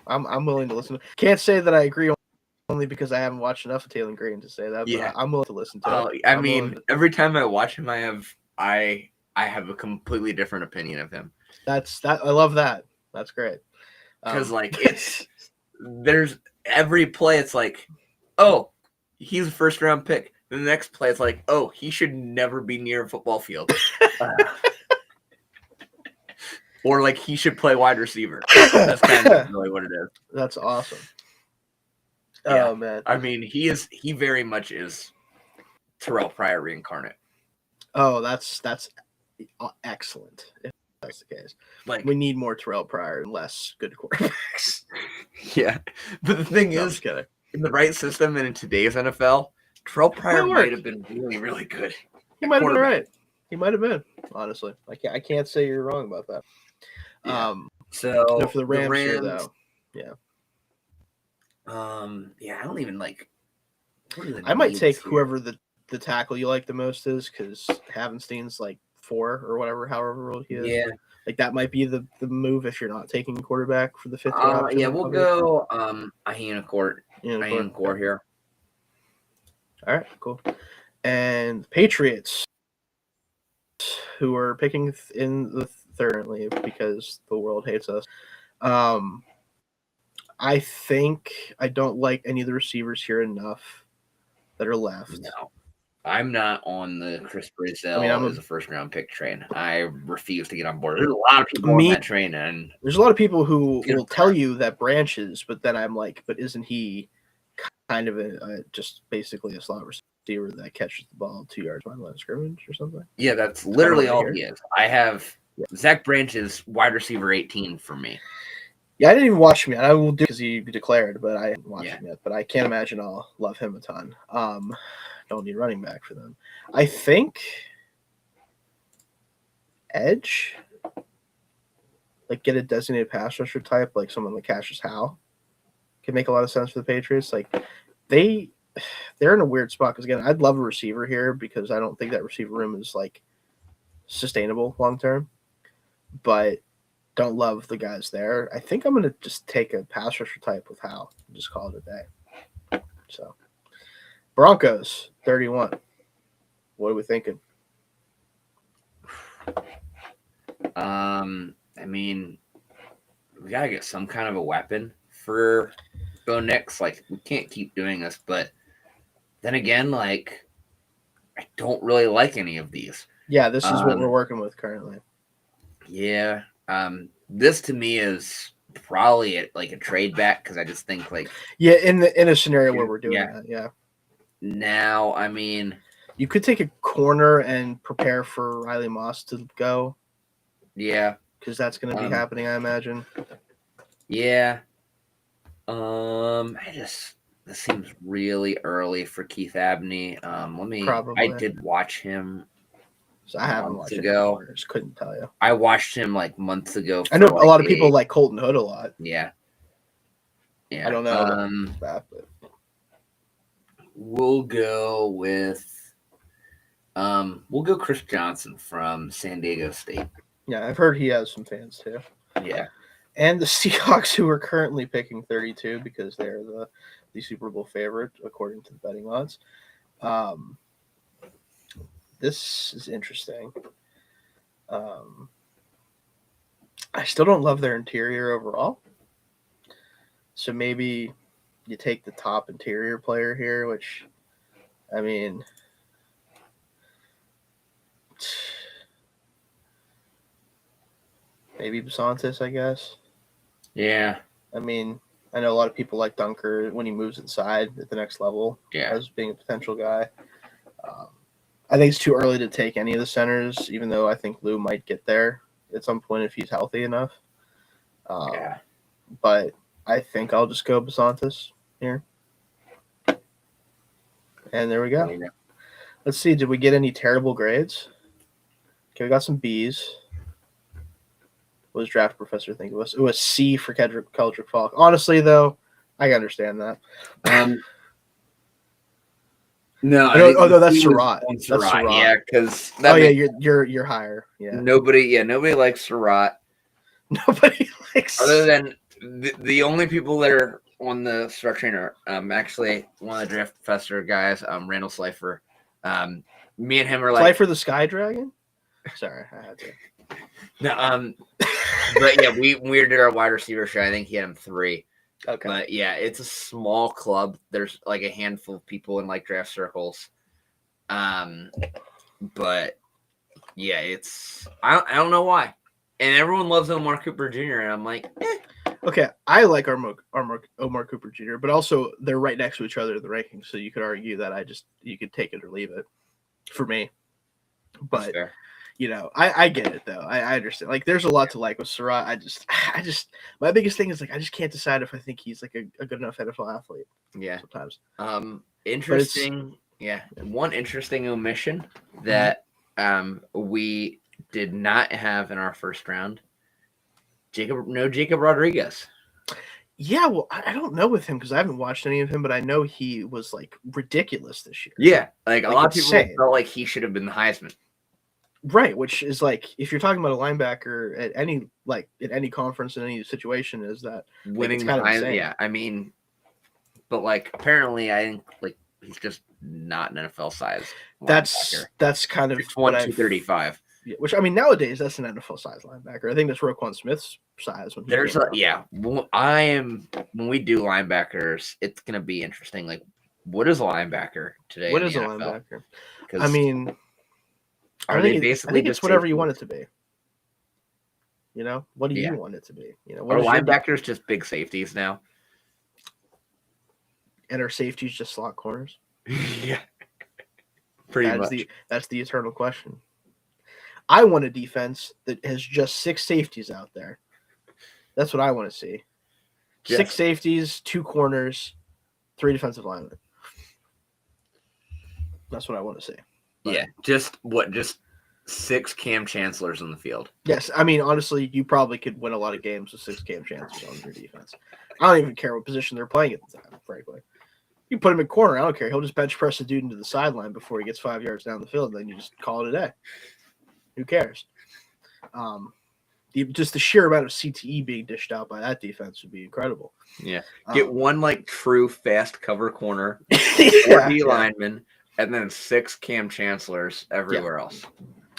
[SPEAKER 1] I'm willing to listen. Can't say that I agree only because I haven't watched enough of Taylon Green to say that. But I'm willing to listen to it.
[SPEAKER 2] I mean, every time I watch him, I have a completely different opinion of him.
[SPEAKER 1] I love that. That's great.
[SPEAKER 2] Because there's every play. It's like, oh, he's a first round pick. The next play, it's like, oh, he should never be near a football field. Or like he should play wide receiver. That's kind of really what it is.
[SPEAKER 1] That's awesome.
[SPEAKER 2] Yeah.
[SPEAKER 1] Oh man.
[SPEAKER 2] I mean, he very much is Terrell Pryor reincarnate.
[SPEAKER 1] Oh, that's excellent. If that's the case. Like, we need more Terrell Pryor and less good quarterbacks.
[SPEAKER 2] Yeah. But the thing is, in the right system and in today's NFL, Terrell Pryor
[SPEAKER 1] Might
[SPEAKER 2] might
[SPEAKER 1] work.
[SPEAKER 2] have been really, really good.
[SPEAKER 1] He might have been
[SPEAKER 2] quarterback.
[SPEAKER 1] right. He might have been. Honestly, I can't say you're wrong about that.
[SPEAKER 2] Yeah.
[SPEAKER 1] No,
[SPEAKER 2] So
[SPEAKER 1] for the Rams here though,
[SPEAKER 2] yeah, I don't even like. What are the
[SPEAKER 1] I might
[SPEAKER 2] needs
[SPEAKER 1] take
[SPEAKER 2] here?
[SPEAKER 1] whoever the tackle you like the most is, because Havenstein's like 4 or whatever, however old he is.
[SPEAKER 2] Yeah,
[SPEAKER 1] Like that might be the move if you're not taking a quarterback for the 5th-year option.
[SPEAKER 2] yeah, we'll go Ahina Court here.
[SPEAKER 1] All right, cool. And Patriots, who are picking in the third because the world hates us. I think I don't like any of the receivers here enough that are left.
[SPEAKER 2] No, I'm not on the Chris Brazil as a first-round pick train. I refuse to get on board. There's a lot of people on that train, and
[SPEAKER 1] there's a lot of people who will tell you that Branches, but then I'm like, but isn't he kind of just basically a slot receiver that catches the ball 2 yards behind the line of scrimmage or something?
[SPEAKER 2] Yeah, that's literally all he is. I have Zach Branches, wide receiver 18 for me.
[SPEAKER 1] Yeah, I didn't even watch him yet. I will do because he declared, but I didn't watch him yet. But I can't imagine I'll love him a ton. Don't need running back for them. I think edge, like get a designated pass rusher type, like someone like Cassius Howe, can make a lot of sense for the Patriots. Like they're in a weird spot because again, I'd love a receiver here because I don't think that receiver room is like sustainable long term, but don't love the guys there. I think I'm going to just take a pass rusher type with Howe and just call it a day. So, Broncos, 31. What are we thinking?
[SPEAKER 2] I mean, we got to get some kind of a weapon for Bo Nix. Like, we can't keep doing this. But then again, like, I don't really like any of these.
[SPEAKER 1] Yeah, this is what we're working with currently.
[SPEAKER 2] Yeah. This to me is probably like a trade back because I just think like
[SPEAKER 1] in a scenario where we're doing that. Yeah.
[SPEAKER 2] Now, I mean,
[SPEAKER 1] you could take a corner and prepare for Riley Moss to go.
[SPEAKER 2] Yeah,
[SPEAKER 1] because that's going to be happening, I imagine.
[SPEAKER 2] Yeah. This seems really early for Keith Abney. I did watch him.
[SPEAKER 1] So I haven't watched
[SPEAKER 2] him.
[SPEAKER 1] I just couldn't tell you.
[SPEAKER 2] I watched him like months ago.
[SPEAKER 1] I know a lot of people like Colton Hood a lot.
[SPEAKER 2] Yeah.
[SPEAKER 1] I don't know about that, but
[SPEAKER 2] we'll go with Chris Johnson from San Diego State.
[SPEAKER 1] Yeah, I've heard he has some fans too.
[SPEAKER 2] Yeah.
[SPEAKER 1] And the Seahawks, who are currently picking 32 because they're the Super Bowl favorite according to the betting odds. This is interesting. I still don't love their interior overall. So maybe you take the top interior player here, which, I mean, maybe Basantis, I guess.
[SPEAKER 2] Yeah.
[SPEAKER 1] I mean, I know a lot of people like Dunker when he moves inside at the next level as being a potential guy. I think it's too early to take any of the centers, even though I think Lou might get there at some point if he's healthy enough. But I think I'll just go Basantis here. And there we go. Let's see. Did we get any terrible grades? Okay, we got some B's. What does Draft Professor think of us? It was C for Keldrick Falk. Honestly, though, I understand that.
[SPEAKER 2] No,
[SPEAKER 1] no, that's Surratt.
[SPEAKER 2] That's Surratt. Yeah, because
[SPEAKER 1] you're higher. Yeah.
[SPEAKER 2] Nobody likes Surratt.
[SPEAKER 1] Nobody likes.
[SPEAKER 2] Other than the only people that are on the Surratt train are actually one of the Draft Professor guys, Randall Slifer. Me and him are like
[SPEAKER 1] Slifer the Sky Dragon. Sorry, I had to.
[SPEAKER 2] No, but yeah, we did our wide receiver show. I think he had him 3.
[SPEAKER 1] Okay.
[SPEAKER 2] But yeah, it's a small club. There's like a handful of people in like draft circles. But yeah, I don't know why. And everyone loves Omar Cooper Jr. And I'm like,
[SPEAKER 1] Okay, I like Omar Cooper Jr., but also they're right next to each other in the rankings, so you could argue that you could take it or leave it for me. But I get it though. I understand. Like, there's a lot to like with Surratt. I just my biggest thing is like I just can't decide if I think he's like a good enough NFL athlete.
[SPEAKER 2] Yeah.
[SPEAKER 1] Sometimes.
[SPEAKER 2] Interesting Yeah. One interesting omission that we did not have in our first round. Jacob Rodriguez.
[SPEAKER 1] Yeah, well, I don't know with him because I haven't watched any of him, but I know he was like ridiculous this year.
[SPEAKER 2] Yeah, like a lot of people
[SPEAKER 1] insane.
[SPEAKER 2] felt like he should have been the Heisman.
[SPEAKER 1] Right, which is like if you're talking about a linebacker at any conference in any situation, is that
[SPEAKER 2] Winning
[SPEAKER 1] it's
[SPEAKER 2] the
[SPEAKER 1] kind of
[SPEAKER 2] Heisman.
[SPEAKER 1] insane.
[SPEAKER 2] Yeah, I mean, but like apparently, I think like he's just not an NFL size.
[SPEAKER 1] That's kind of
[SPEAKER 2] 6'1",
[SPEAKER 1] what I've
[SPEAKER 2] 235.
[SPEAKER 1] Yeah, which I mean nowadays that's an NFL size linebacker. I think that's Roquan Smith's size when he
[SPEAKER 2] There's
[SPEAKER 1] came
[SPEAKER 2] a
[SPEAKER 1] out.
[SPEAKER 2] yeah. When we do linebackers, it's gonna be interesting. Like, what is a linebacker today?
[SPEAKER 1] What
[SPEAKER 2] in
[SPEAKER 1] is
[SPEAKER 2] the
[SPEAKER 1] a
[SPEAKER 2] NFL?
[SPEAKER 1] linebacker?
[SPEAKER 2] 'Cause
[SPEAKER 1] I mean,
[SPEAKER 2] are they basically
[SPEAKER 1] I think it's
[SPEAKER 2] just
[SPEAKER 1] whatever you
[SPEAKER 2] safeties?
[SPEAKER 1] want it to be. You know, what do
[SPEAKER 2] Yeah.
[SPEAKER 1] you want it to be? You know, what
[SPEAKER 2] Are
[SPEAKER 1] is your
[SPEAKER 2] linebackers just big safeties now?
[SPEAKER 1] and are safeties just slot corners?
[SPEAKER 2] Yeah, pretty much.
[SPEAKER 1] That's the eternal question. I want a defense that has just 6 safeties out there. That's what I want to see. 6 safeties, 2 corners, 3 defensive linemen. That's what I want to see.
[SPEAKER 2] But yeah, just 6 Cam Chancellors on the field.
[SPEAKER 1] Yes, I mean honestly, you probably could win a lot of games with 6 Cam Chancellors on your defense. I don't even care what position they're playing at the time, frankly. You put him in corner, I don't care. He'll just bench press the dude into the sideline before he gets 5 yards down the field, and then you just call it a day. Who cares? Just the sheer amount of CTE being dished out by that defense would be incredible.
[SPEAKER 2] Yeah, get one like true fast cover corner, 4 D linemen, and then 6 Cam Chancellors everywhere else.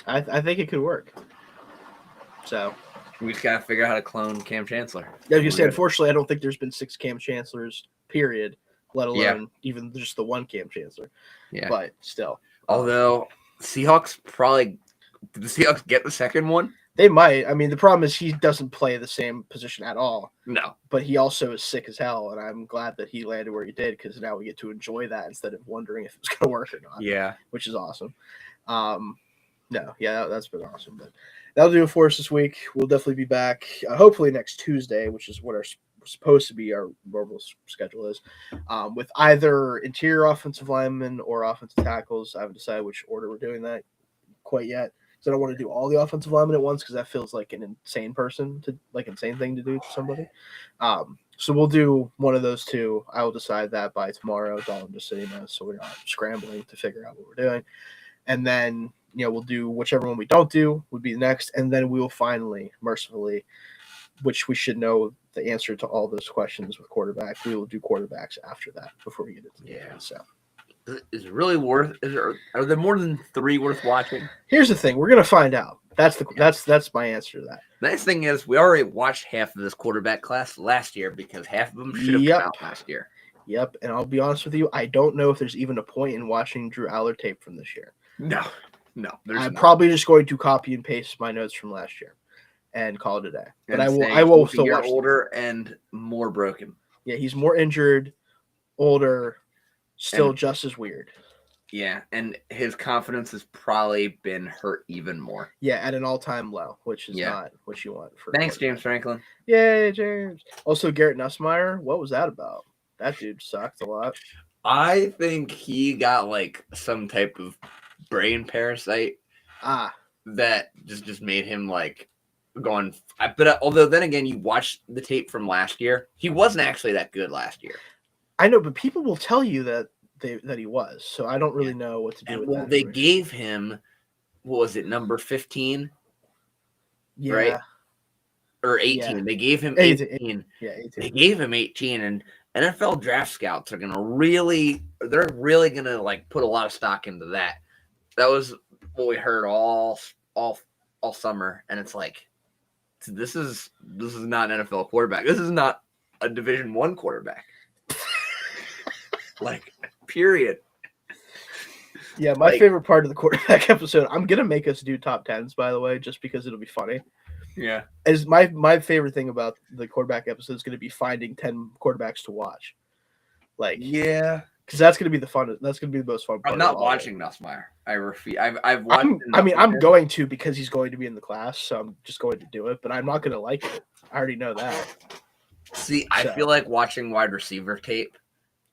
[SPEAKER 1] I think it could work. So
[SPEAKER 2] we just gotta figure out how to clone Cam Chancellor.
[SPEAKER 1] As you said, unfortunately, I don't think there's been 6 Cam Chancellors, period, let alone even just the 1 Cam Chancellor. Yeah, but still.
[SPEAKER 2] Although Seahawks did the Seahawks get the second one?
[SPEAKER 1] They might. I mean, the problem is he doesn't play the same position at all.
[SPEAKER 2] No.
[SPEAKER 1] But he also is sick as hell, and I'm glad that he landed where he did because now we get to enjoy that instead of wondering if it's going to work or not.
[SPEAKER 2] Yeah.
[SPEAKER 1] Which is awesome. That's been awesome. But that'll do it for us this week. We'll definitely be back hopefully next Tuesday, which is what our supposed to be our normal schedule is, with either interior offensive linemen or offensive tackles. I haven't decided which order we're doing that quite yet. So I don't want to do all the offensive linemen at once because that feels like an insane thing to do to somebody. So we'll do one of those two. I will decide that by tomorrow. Dawn just sitting there, so we're not scrambling to figure out what we're doing. And then we'll do whichever one we don't do would be the next, and then we will finally, mercifully, which we should know the answer to all those questions with quarterback. We will do quarterbacks after that before we get into the game. So.
[SPEAKER 2] Is it really are there more than 3 worth watching?
[SPEAKER 1] Here's the thing. We're going to find out. That's my answer to that.
[SPEAKER 2] The nice thing is we already watched half of this quarterback class last year because half of them should have come out last year.
[SPEAKER 1] Yep. And I'll be honest with you, I don't know if there's even a point in watching Drew Aller tape from this year.
[SPEAKER 2] No.
[SPEAKER 1] I'm probably just going to copy and paste my notes from last year and call it a day. But I will still watch.
[SPEAKER 2] Older and more broken.
[SPEAKER 1] Yeah, he's more injured, older, still just as weird.
[SPEAKER 2] Yeah, and his confidence has probably been hurt even more.
[SPEAKER 1] Yeah, at an all-time low, which is not what you want.
[SPEAKER 2] Thanks, James Franklin.
[SPEAKER 1] Yay, James. Also, Garrett Nussmeier, what was that about? That dude sucked a lot.
[SPEAKER 2] I think he got like some type of brain parasite that just made him like going. But although then again, you watch the tape from last year, he wasn't actually that good last year.
[SPEAKER 1] I know, but people will tell you that he was, so I don't really know what to do with that.
[SPEAKER 2] They gave him, what was it, number 15?
[SPEAKER 1] Yeah.
[SPEAKER 2] Right? Or 18. Yeah. They gave him 18.
[SPEAKER 1] Yeah, 18.
[SPEAKER 2] They gave him 18, and NFL draft scouts are they're really gonna like put a lot of stock into that. That was what we heard all summer, and it's like, this is not an NFL quarterback. This is not a Division I quarterback. Like, period.
[SPEAKER 1] Yeah, my favorite part of the quarterback episode, I'm going to make us do top 10s, by the way, just because it'll be funny.
[SPEAKER 2] Yeah.
[SPEAKER 1] Is my favorite thing about the quarterback episode is going to be finding 10 quarterbacks to watch. Like,
[SPEAKER 2] yeah.
[SPEAKER 1] Because that's going to be the fun. That's going to be the most fun part.
[SPEAKER 2] I'm not watching Nussmeier. I refuse. I've watched.
[SPEAKER 1] I'm going to because he's going to be in the class, so I'm just going to do it. But I'm not going to like it. I already know that.
[SPEAKER 2] See, I feel like watching wide receiver tape.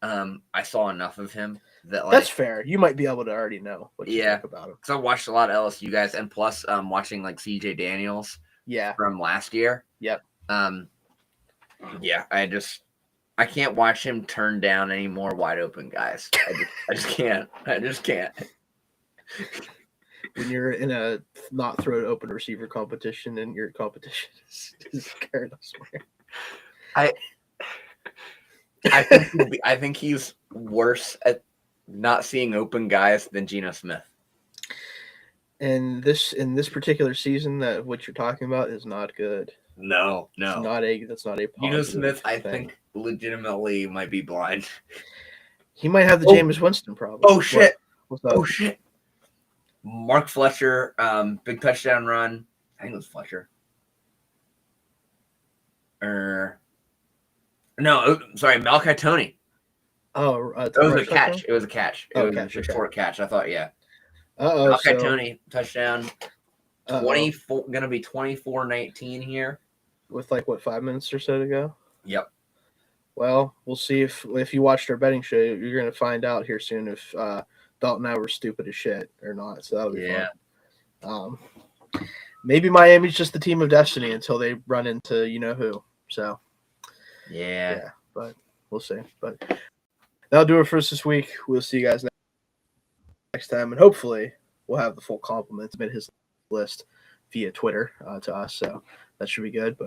[SPEAKER 2] I saw enough of him. that
[SPEAKER 1] That's fair. You might be able to already know what you
[SPEAKER 2] Yeah.
[SPEAKER 1] think about him.
[SPEAKER 2] because I watched a lot of LSU guys, and plus watching like CJ Daniels
[SPEAKER 1] Yeah.
[SPEAKER 2] from last year.
[SPEAKER 1] Yep.
[SPEAKER 2] Yeah, I can't watch him turn down any more wide open guys. I just can't. I just can't.
[SPEAKER 1] When you're in a not throw to open receiver competition and your competition is Garrett Elsewhere.
[SPEAKER 2] I think he's worse at not seeing open guys than Geno Smith.
[SPEAKER 1] And in this particular season, that what you're talking about is not good.
[SPEAKER 2] No.
[SPEAKER 1] That's not a
[SPEAKER 2] Geno
[SPEAKER 1] positive
[SPEAKER 2] Smith, I
[SPEAKER 1] thing.
[SPEAKER 2] think, legitimately might be blind.
[SPEAKER 1] He might have the Jameis Winston problem.
[SPEAKER 2] Oh shit!
[SPEAKER 1] What's up?
[SPEAKER 2] Oh shit! Mark Fletcher, big touchdown run. I think it was Fletcher. No, sorry, Malachi Tony.
[SPEAKER 1] Oh,
[SPEAKER 2] It was a catch. It was a catch. It was
[SPEAKER 1] catch,
[SPEAKER 2] a short catch. I thought, yeah.
[SPEAKER 1] Uh-oh.
[SPEAKER 2] Malachi Tony, touchdown.
[SPEAKER 1] Uh-oh.
[SPEAKER 2] 24, gonna be 24-19 here.
[SPEAKER 1] With 5 minutes or so to go?
[SPEAKER 2] Yep.
[SPEAKER 1] Well, we'll see if you watched our betting show, you're gonna find out here soon if Dalton and I were stupid as shit or not. So that'll be fun. Maybe Miami's just the team of destiny until they run into you know who. So
[SPEAKER 2] yeah,
[SPEAKER 1] but we'll see. But that'll do it for us this week. We'll see you guys next time, and hopefully we'll have the full complement submit his list via Twitter to us. So that should be good. But